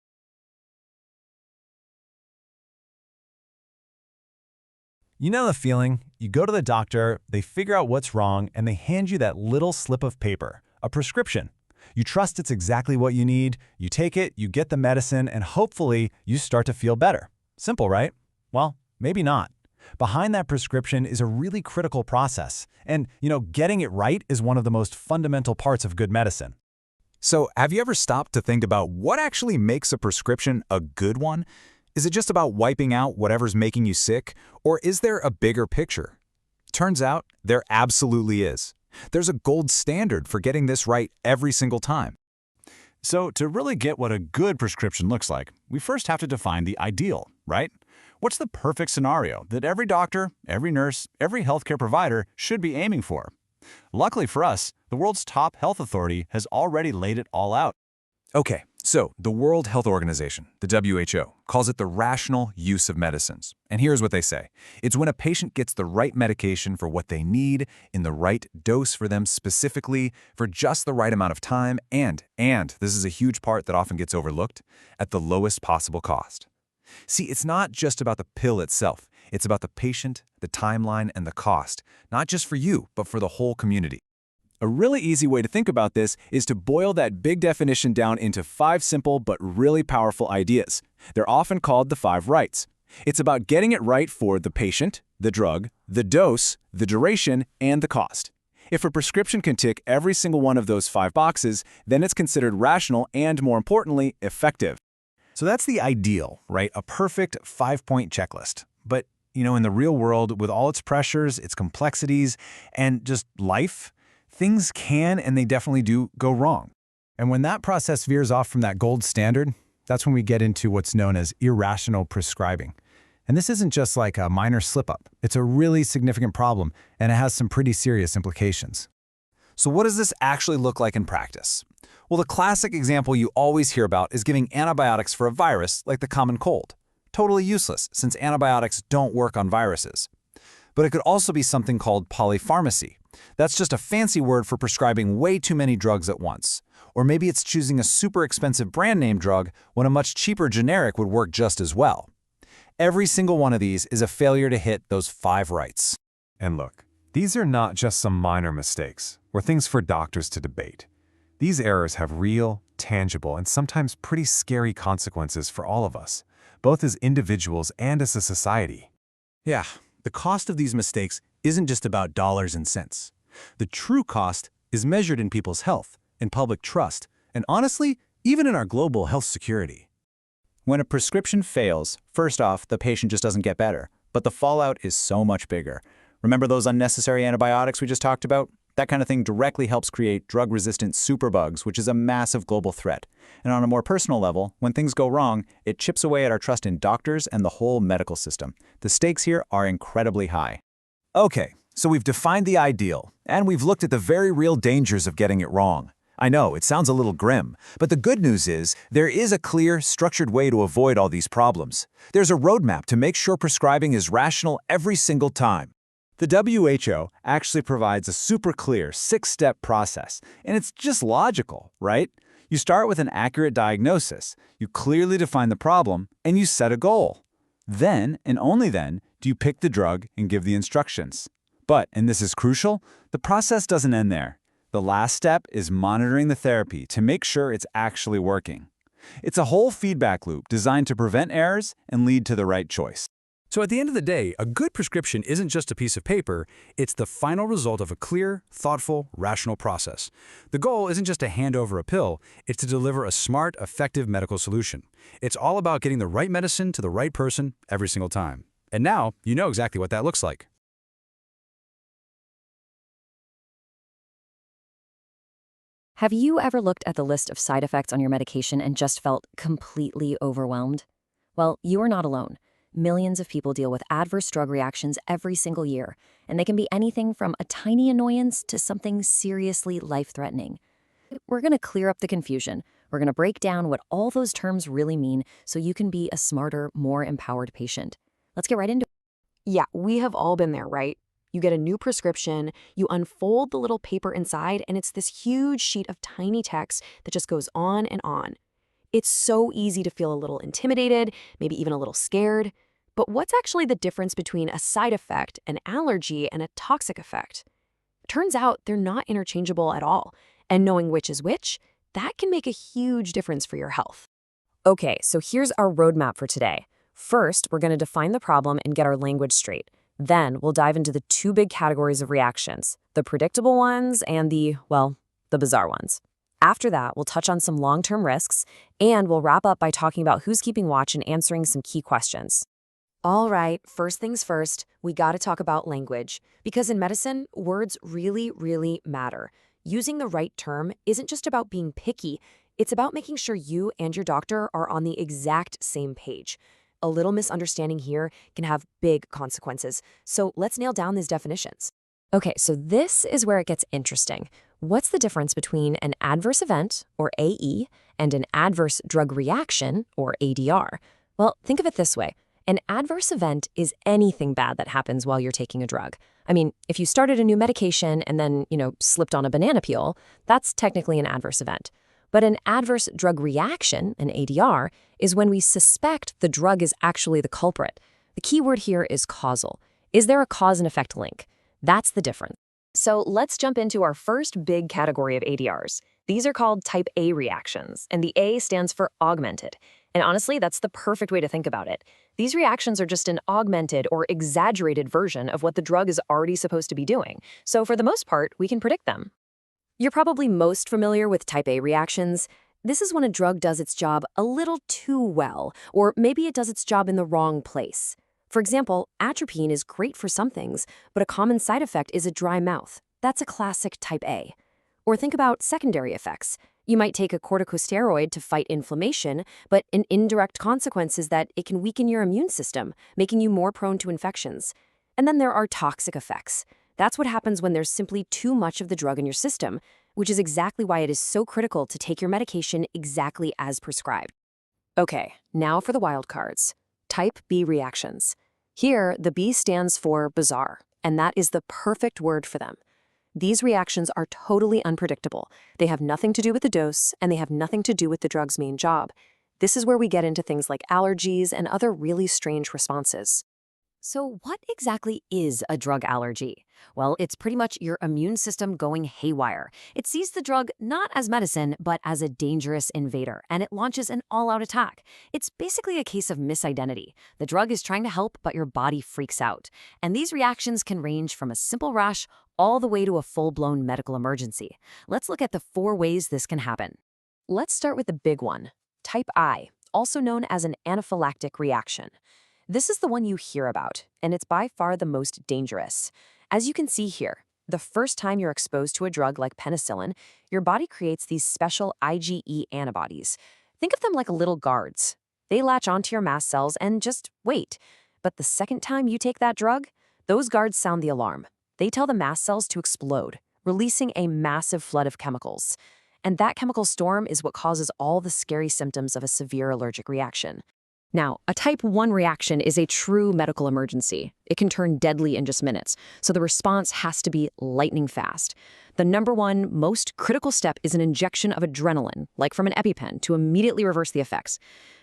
You know the feeling? You go to the doctor, they figure out what's wrong, and they hand you that little slip of paper, a prescription. You trust it's exactly what you need, you take it, you get the medicine, and hopefully you start to feel better. Simple, right? Well, maybe not. Behind that prescription is a really critical process. And, getting it right is one of the most fundamental parts of good medicine. So, have you ever stopped to think about what actually makes a prescription a good one? Is it just about wiping out whatever's making you sick? Or is there a bigger picture? Turns out, there absolutely is. There's a gold standard for getting this right every single time. So, to really get what a good prescription looks like, we first have to define the ideal, right? What's the perfect scenario that every doctor, every nurse, every healthcare provider should be aiming for? Luckily for us, the world's top health authority has already laid it all out. Okay, so the World Health Organization, the WHO, calls it the rational use of medicines. And here's what they say. It's when a patient gets the right medication for what they need, in the right dose for them specifically, for just the right amount of time, and this is a huge part that often gets overlooked, at the lowest possible cost. See, it's not just about the pill itself. It's about the patient, the timeline, and the cost, not just for you, but for the whole community. A really easy way to think about this is to boil that big definition down into 5 simple but really powerful ideas. They're often called the 5 rights. It's about getting it right for the patient, the drug, the dose, the duration, and the cost. If a prescription can tick every single one of those 5 boxes, then it's considered rational and, more importantly, effective. So that's the ideal, right? A perfect 5-point checklist. But, in the real world, with all its pressures, its complexities, and just life, things can and they definitely do go wrong. And when that process veers off from that gold standard, that's when we get into what's known as irrational prescribing. And this isn't just like a minor slip-up. It's a really significant problem, and it has some pretty serious implications. So what does this actually look like in practice? Well, the classic example you always hear about is giving antibiotics for a virus like the common cold. Totally useless, since antibiotics don't work on viruses. But it could also be something called polypharmacy. That's just a fancy word for prescribing way too many drugs at once. Or maybe it's choosing a super expensive brand name drug when a much cheaper generic would work just as well. Every single one of these is a failure to hit those 5 rights. And look, these are not just some minor mistakes or things for doctors to debate. These errors have real, tangible, and sometimes pretty scary consequences for all of us, both as individuals and as a society. Yeah, the cost of these mistakes isn't just about dollars and cents. The true cost is measured in people's health, in public trust, and honestly, even in our global health security. When a prescription fails, first off, the patient just doesn't get better, but the fallout is so much bigger. Remember those unnecessary antibiotics we just talked about? That kind of thing directly helps create drug-resistant superbugs, which is a massive global threat. And on a more personal level, when things go wrong, it chips away at our trust in doctors and the whole medical system. The stakes here are incredibly high. Okay, so we've defined the ideal, and we've looked at the very real dangers of getting it wrong. I know, it sounds a little grim, but the good news is there is a clear, structured way to avoid all these problems. There's a roadmap to make sure prescribing is rational every single time. The WHO actually provides a super clear 6-step process, and it's just logical, right? You start with an accurate diagnosis, you clearly define the problem, and you set a goal. Then, and only then, do you pick the drug and give the instructions. But, and this is crucial, the process doesn't end there. The last step is monitoring the therapy to make sure it's actually working. It's a whole feedback loop designed to prevent errors and lead to the right choice. So at the end of the day, a good prescription isn't just a piece of paper, it's the final result of a clear, thoughtful, rational process. The goal isn't just to hand over a pill, it's to deliver a smart, effective medical solution. It's all about getting the right medicine to the right person every single time. And now, you know exactly what that looks like. Have you ever looked at the list of side effects on your medication and just felt completely overwhelmed? Well, you are not alone. Millions of people deal with adverse drug reactions every single year, and they can be anything from a tiny annoyance to something seriously life-threatening. We're going to clear up the confusion. We're going to break down what all those terms really mean so you can be a smarter, more empowered patient. Let's get right into it. Yeah, we have all been there, right? You get a new prescription, you unfold the little paper inside, and it's this huge sheet of tiny text that just goes on and on. It's so easy to feel a little intimidated, maybe even a little scared. But what's actually the difference between a side effect, an allergy, and a toxic effect? Turns out they're not interchangeable at all, and knowing which is which, that can make a huge difference for your health. Okay, so here's our roadmap for today. First, we're going to define the problem and get our language straight. Then we'll dive into the two big categories of reactions, the predictable ones and the bizarre ones. After that, we'll touch on some long-term risks, and we'll wrap up by talking about who's keeping watch and answering some key questions. All right, first things first, we got to talk about language. Because in medicine, words really, really matter. Using the right term isn't just about being picky, it's about making sure you and your doctor are on the exact same page. A little misunderstanding here can have big consequences, so let's nail down these definitions. Okay, so this is where it gets interesting. What's the difference between an adverse event, or AE, and an adverse drug reaction, or ADR? Well, think of it this way. An adverse event is anything bad that happens while you're taking a drug. I mean, if you started a new medication and then, slipped on a banana peel, that's technically an adverse event. But an adverse drug reaction, an ADR, is when we suspect the drug is actually the culprit. The key word here is causal. Is there a cause and effect link? That's the difference. So let's jump into our first big category of ADRs. These are called type A reactions, and the A stands for augmented. And honestly, that's the perfect way to think about it. These reactions are just an augmented or exaggerated version of what the drug is already supposed to be doing. So for the most part, we can predict them. You're probably most familiar with type A reactions. This is when a drug does its job a little too well, or maybe it does its job in the wrong place. For example, atropine is great for some things, but a common side effect is a dry mouth. That's a classic type A. Or think about secondary effects. You might take a corticosteroid to fight inflammation, but an indirect consequence is that it can weaken your immune system, making you more prone to infections. And then there are toxic effects. That's what happens when there's simply too much of the drug in your system, which is exactly why it is so critical to take your medication exactly as prescribed. Okay, now for the wild cards. Type B reactions. Here, the B stands for bizarre, and that is the perfect word for them. These reactions are totally unpredictable. They have nothing to do with the dose, and they have nothing to do with the drug's main job. This is where we get into things like allergies and other really strange responses. So what exactly is a drug allergy? Well, it's pretty much your immune system going haywire. It sees the drug not as medicine, but as a dangerous invader, and it launches an all-out attack. It's basically a case of misidentity. The drug is trying to help, but your body freaks out. And these reactions can range from a simple rash all the way to a full-blown medical emergency. Let's look at the 4 ways this can happen. Let's start with the big one, type I, also known as an anaphylactic reaction. This is the one you hear about, and it's by far the most dangerous. As you can see here, the first time you're exposed to a drug like penicillin, your body creates these special IgE antibodies. Think of them like little guards. They latch onto your mast cells and just wait. But the second time you take that drug, those guards sound the alarm. They tell the mast cells to explode, releasing a massive flood of chemicals. And that chemical storm is what causes all the scary symptoms of a severe allergic reaction. Now, a type 1 reaction is a true medical emergency. It can turn deadly in just minutes, so the response has to be lightning fast. The number 1 most critical step is an injection of adrenaline, like from an EpiPen, to immediately reverse the effects.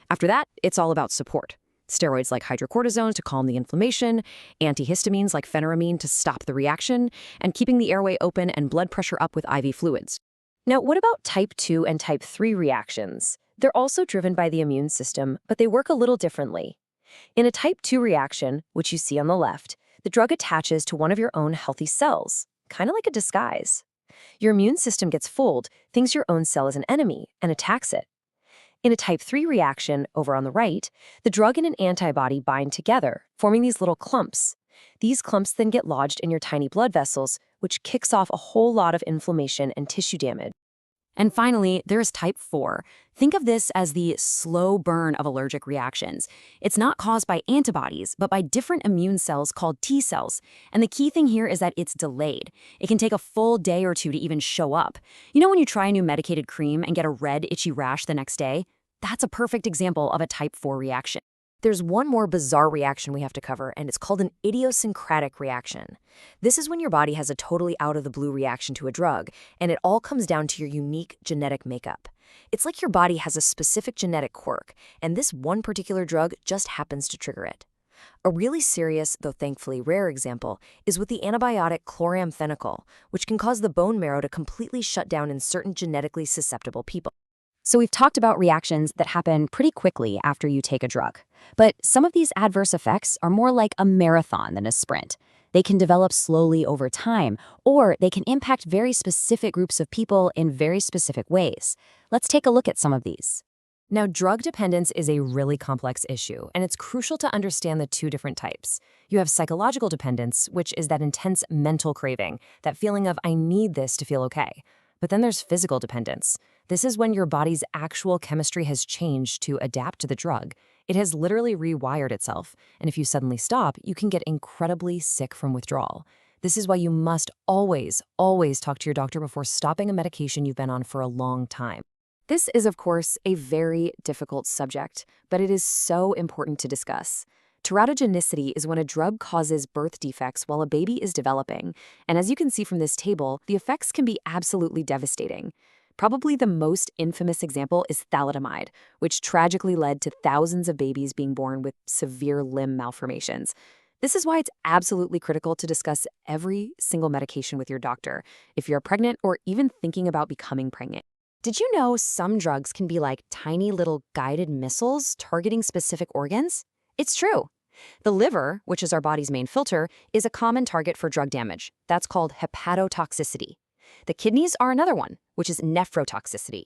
After that, it's all about support. Steroids like hydrocortisone to calm the inflammation, antihistamines like phenyramine to stop the reaction, and keeping the airway open and blood pressure up with IV fluids. Now, what about type 2 and type 3 reactions? They're also driven by the immune system, but they work a little differently. In a type 2 reaction, which you see on the left, the drug attaches to one of your own healthy cells, kind of like a disguise. Your immune system gets fooled, thinks your own cell is an enemy, and attacks it. In a type 3 reaction, over on the right, the drug and an antibody bind together, forming these little clumps. These clumps then get lodged in your tiny blood vessels, which kicks off a whole lot of inflammation and tissue damage. And finally, there is type 4. Think of this as the slow burn of allergic reactions. It's not caused by antibodies, but by different immune cells called T cells. And the key thing here is that it's delayed. It can take a full day or 2 to even show up. You know when you try a new medicated cream and get a red, itchy rash the next day? That's a perfect example of a type 4 reaction. There's one more bizarre reaction we have to cover, and it's called an idiosyncratic reaction. This is when your body has a totally out-of-the-blue reaction to a drug, and it all comes down to your unique genetic makeup. It's like your body has a specific genetic quirk, and this one particular drug just happens to trigger it. A really serious, though thankfully rare example is with the antibiotic chloramphenicol, which can cause the bone marrow to completely shut down in certain genetically susceptible people. So we've talked about reactions that happen pretty quickly after you take a drug. But some of these adverse effects are more like a marathon than a sprint. They can develop slowly over time, or they can impact very specific groups of people in very specific ways. Let's take a look at some of these. Now, drug dependence is a really complex issue, and it's crucial to understand the 2 different types. You have psychological dependence, which is that intense mental craving, that feeling of I need this to feel okay. But then there's physical dependence. This is when your body's actual chemistry has changed to adapt to the drug. It has literally rewired itself, and if you suddenly stop, you can get incredibly sick from withdrawal. This is why you must always talk to your doctor before stopping a medication you've been on for a long time. This is, of course, a very difficult subject, but it is so important to discuss. Teratogenicity is when a drug causes birth defects while a baby is developing, and as you can see from this table, the effects can be absolutely devastating. Probably the most infamous example is thalidomide, which tragically led to thousands of babies being born with severe limb malformations. This is why it's absolutely critical to discuss every single medication with your doctor if you're pregnant or even thinking about becoming pregnant. Did you know some drugs can be like tiny little guided missiles targeting specific organs? It's true. The liver, which is our body's main filter, is a common target for drug damage. That's called hepatotoxicity. The kidneys are another one, which is nephrotoxicity.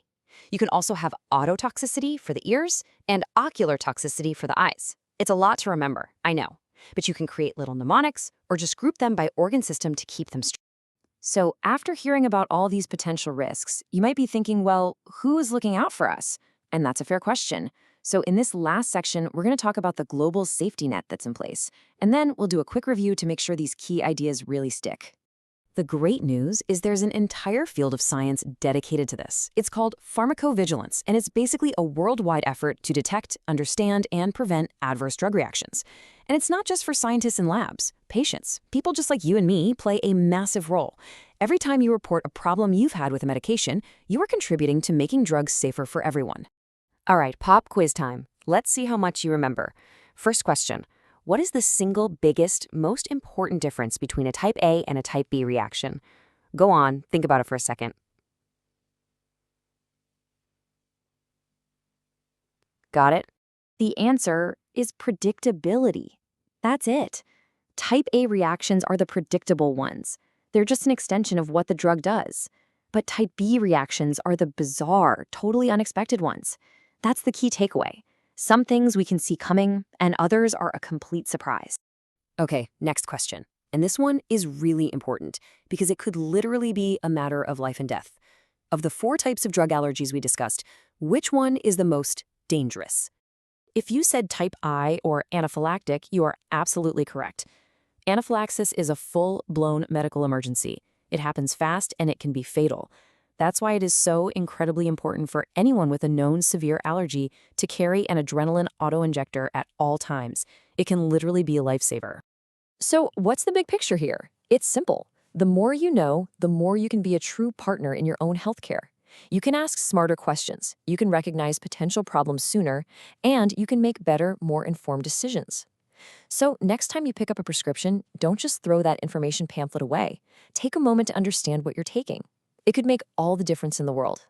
You can also have ototoxicity for the ears and ocular toxicity for the eyes. It's a lot to remember, I know, but you can create little mnemonics or just group them by organ system to keep them straight. So after hearing about all these potential risks, you might be thinking, well, who is looking out for us? And that's a fair question. So in this last section, we're going to talk about the global safety net that's in place, and then we'll do a quick review to make sure these key ideas really stick. The great news is there's an entire field of science dedicated to this. It's called pharmacovigilance, and it's basically a worldwide effort to detect, understand, and prevent adverse drug reactions. And it's not just for scientists in labs. Patients, people just like you and me, play a massive role. Every time you report a problem you've had with a medication, you are contributing to making drugs safer for everyone. All right, pop quiz time. Let's see how much you remember. First question. What is the single biggest, most important difference between a type A and a type B reaction? Go on, think about it for a second. Got it? The answer is predictability. That's it. Type A reactions are the predictable ones. They're just an extension of what the drug does. But type B reactions are the bizarre, totally unexpected ones. That's the key takeaway. Some things we can see coming, and others are a complete surprise. Okay, next question. And this one is really important because it could literally be a matter of life and death. Of the 4 types of drug allergies we discussed, which one is the most dangerous? If you said type I or anaphylactic, you are absolutely correct. Anaphylaxis is a full-blown medical emergency. It happens fast and it can be fatal. That's why it is so incredibly important for anyone with a known severe allergy to carry an adrenaline autoinjector at all times. It can literally be a lifesaver. So what's the big picture here? It's simple. The more you know, the more you can be a true partner in your own healthcare. You can ask smarter questions, you can recognize potential problems sooner, and you can make better, more informed decisions. So next time you pick up a prescription, don't just throw that information pamphlet away. Take a moment to understand what you're taking. It could make all the difference in the world.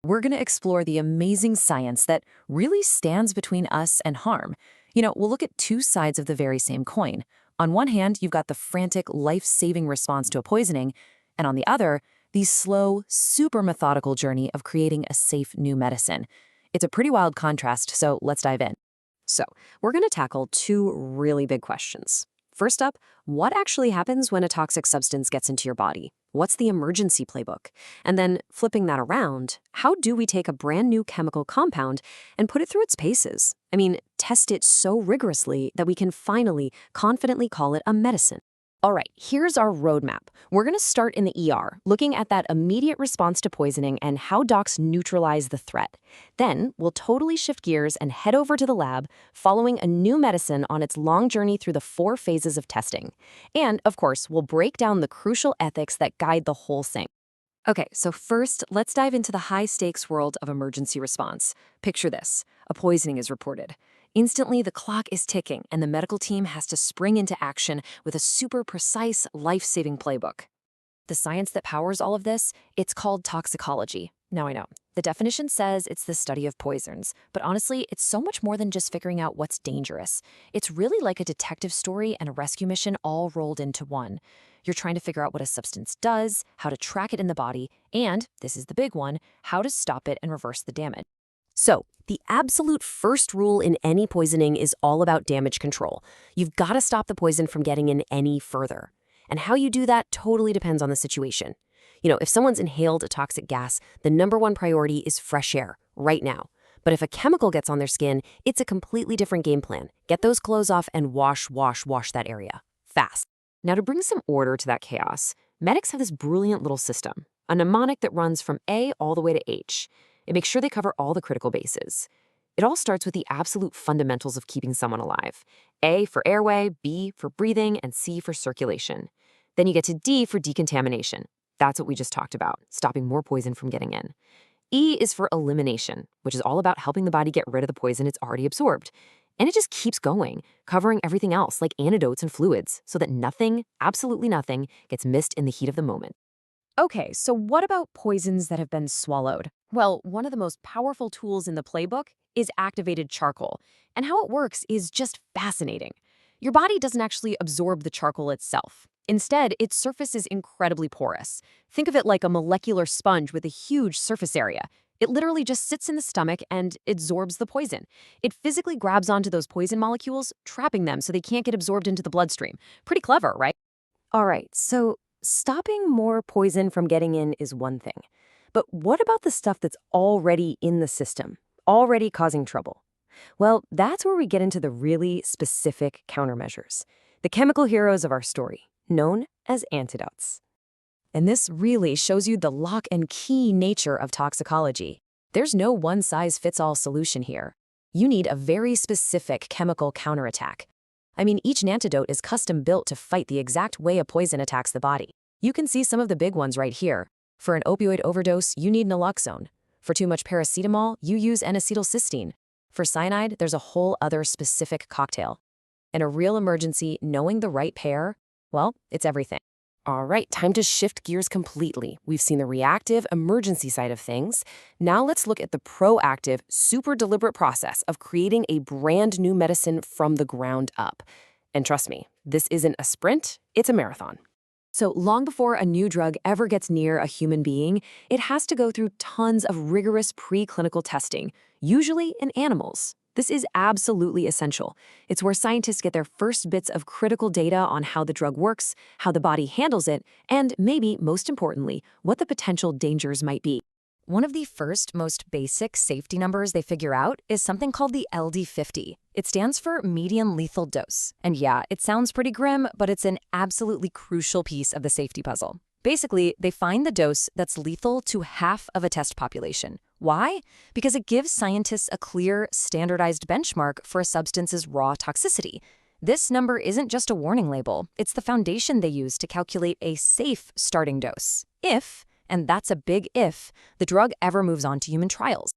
We're going to explore the amazing science that really stands between us and harm. We'll look at 2 sides of the very same coin. On one hand, you've got the frantic, life-saving response to a poisoning, and on the other, the slow, super methodical journey of creating a safe new medicine. It's a pretty wild contrast, so let's dive in. So, we're going to tackle 2 really big questions. First up, what actually happens when a toxic substance gets into your body? What's the emergency playbook? And then, flipping that around, how do we take a brand new chemical compound and put it through its paces? Test it so rigorously that we can finally, confidently call it a medicine. All right, here's our roadmap. We're going to start in the ER, looking at that immediate response to poisoning and how docs neutralize the threat. Then, we'll totally shift gears and head over to the lab, following a new medicine on its long journey through the 4 phases of testing. And, of course, we'll break down the crucial ethics that guide the whole thing. Okay, so first, let's dive into the high-stakes world of emergency response. Picture this. A poisoning is reported. Instantly, the clock is ticking, and the medical team has to spring into action with a super precise, life-saving playbook. The science that powers all of this, it's called toxicology. Now I know, the definition says it's the study of poisons, but honestly, it's so much more than just figuring out what's dangerous. It's really like a detective story and a rescue mission all rolled into one. You're trying to figure out what a substance does, how to track it in the body, and, this is the big one, how to stop it and reverse the damage. So, the absolute first rule in any poisoning is all about damage control. You've got to stop the poison from getting in any further. And how you do that totally depends on the situation. If someone's inhaled a toxic gas, the #1 priority is fresh air, right now. But if a chemical gets on their skin, it's a completely different game plan. Get those clothes off and wash that area. Fast. Now, to bring some order to that chaos, medics have this brilliant little system, a mnemonic that runs from A all the way to H. It makes sure they cover all the critical bases. It all starts with the absolute fundamentals of keeping someone alive. A for airway, B for breathing, and C for circulation. Then you get to D for decontamination. That's what we just talked about, stopping more poison from getting in. E is for elimination, which is all about helping the body get rid of the poison it's already absorbed. And it just keeps going, covering everything else like antidotes and fluids, so that nothing, absolutely nothing, gets missed in the heat of the moment. Okay, so what about poisons that have been swallowed? Well, one of the most powerful tools in the playbook is activated charcoal, and how it works is just fascinating. Your body doesn't actually absorb the charcoal itself. Instead, its surface is incredibly porous. Think of it like a molecular sponge with a huge surface area. It literally just sits in the stomach and absorbs the poison. It physically grabs onto those poison molecules, trapping them so they can't get absorbed into the bloodstream. Pretty clever, right? All right, so stopping more poison from getting in is one thing. But what about the stuff that's already in the system, already causing trouble? Well, that's where we get into the really specific countermeasures, the chemical heroes of our story, known as antidotes. And this really shows you the lock and key nature of toxicology. There's no one-size-fits-all solution here. You need a very specific chemical counterattack. Each antidote is custom-built to fight the exact way a poison attacks the body. You can see some of the big ones right here. For an opioid overdose, you need naloxone. For too much paracetamol, you use N-acetylcysteine. For cyanide, there's a whole other specific cocktail. In a real emergency, knowing the right pair, well, it's everything. All right, time to shift gears completely. We've seen the reactive, emergency side of things. Now let's look at the proactive, super deliberate process of creating a brand new medicine from the ground up. And trust me, this isn't a sprint, it's a marathon. So long before a new drug ever gets near a human being, it has to go through tons of rigorous preclinical testing, usually in animals. This is absolutely essential. It's where scientists get their first bits of critical data on how the drug works, how the body handles it, and maybe, most importantly, what the potential dangers might be. One of the first, most basic safety numbers they figure out is something called the LD50. It stands for median lethal dose. And yeah, it sounds pretty grim, but it's an absolutely crucial piece of the safety puzzle. Basically, they find the dose that's lethal to half of a test population. Why? Because it gives scientists a clear, standardized benchmark for a substance's raw toxicity. This number isn't just a warning label, it's the foundation they use to calculate a safe starting dose. If, and that's a big if, the drug ever moves on to human trials.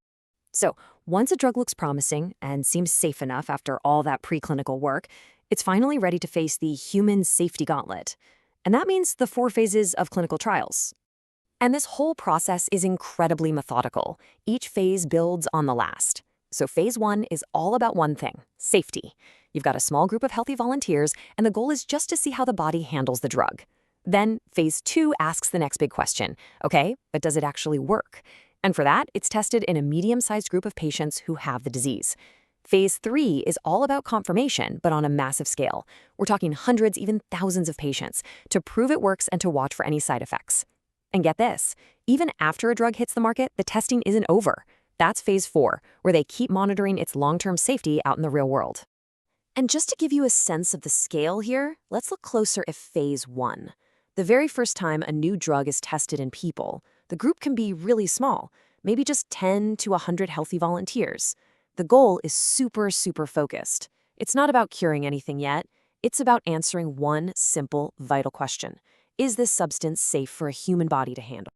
So, once a drug looks promising and seems safe enough after all that preclinical work, it's finally ready to face the human safety gauntlet. And that means the 4 phases of clinical trials. And this whole process is incredibly methodical. Each phase builds on the last. So phase 1 is all about one thing, safety. You've got a small group of healthy volunteers, and the goal is just to see how the body handles the drug. Then phase 2 asks the next big question. Okay, but does it actually work? And for that, it's tested in a medium-sized group of patients who have the disease. Phase 3 is all about confirmation, but on a massive scale. We're talking hundreds, even thousands of patients, to prove it works and to watch for any side effects. And get this, even after a drug hits the market, the testing isn't over. That's phase 4, where they keep monitoring its long-term safety out in the real world. And just to give you a sense of the scale here, let's look closer at phase 1. The very first time a new drug is tested in people, the group can be really small, maybe just 10 to 100 healthy volunteers. The goal is super focused. It's not about curing anything yet. It's about answering one simple, vital question. Is this substance safe for a human body to handle?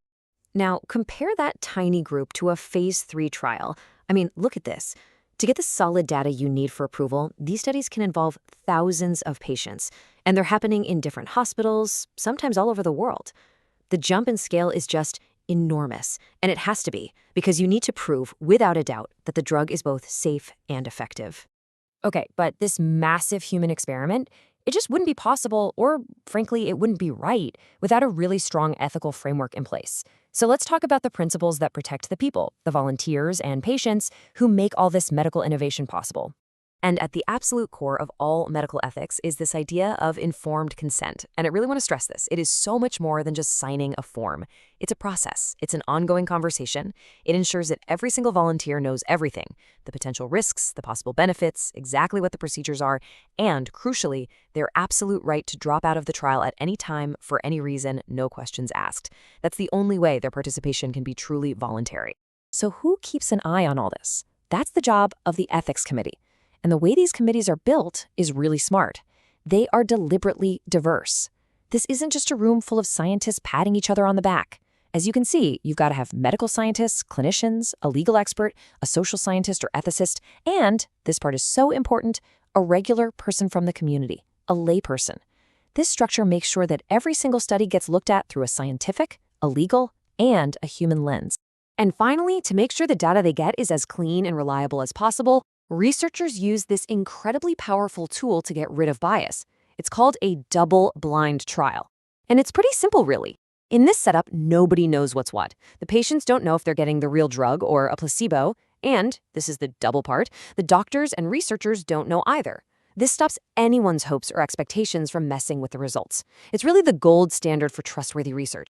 Now, compare that tiny group to a phase 3 trial. I mean, look at this. To get the solid data you need for approval, these studies can involve thousands of patients, and they're happening in different hospitals, sometimes all over the world. The jump in scale is just enormous, and it has to be, because you need to prove, without a doubt, that the drug is both safe and effective. Okay, but this massive human experiment, it just wouldn't be possible, or frankly, it wouldn't be right, without a really strong ethical framework in place. So let's talk about the principles that protect the people, the volunteers and patients who make all this medical innovation possible. And at the absolute core of all medical ethics is this idea of informed consent. And I really want to stress this. It is so much more than just signing a form. It's a process. It's an ongoing conversation. It ensures that every single volunteer knows everything, the potential risks, the possible benefits, exactly what the procedures are, and, crucially, their absolute right to drop out of the trial at any time for any reason, no questions asked. That's the only way their participation can be truly voluntary. So who keeps an eye on all this? That's the job of the ethics committee. And the way these committees are built is really smart. They are deliberately diverse. This isn't just a room full of scientists patting each other on the back. As you can see, you've got to have medical scientists, clinicians, a legal expert, a social scientist or ethicist, and, this part is so important, a regular person from the community, a layperson. This structure makes sure that every single study gets looked at through a scientific, a legal, and a human lens. And finally, to make sure the data they get is as clean and reliable as possible, researchers use this incredibly powerful tool to get rid of bias. It's called a double-blind trial. And it's pretty simple, really. In this setup, nobody knows what's what. The patients don't know if they're getting the real drug or a placebo, and, this is the double part, the doctors and researchers don't know either. This stops anyone's hopes or expectations from messing with the results. It's really the gold standard for trustworthy research.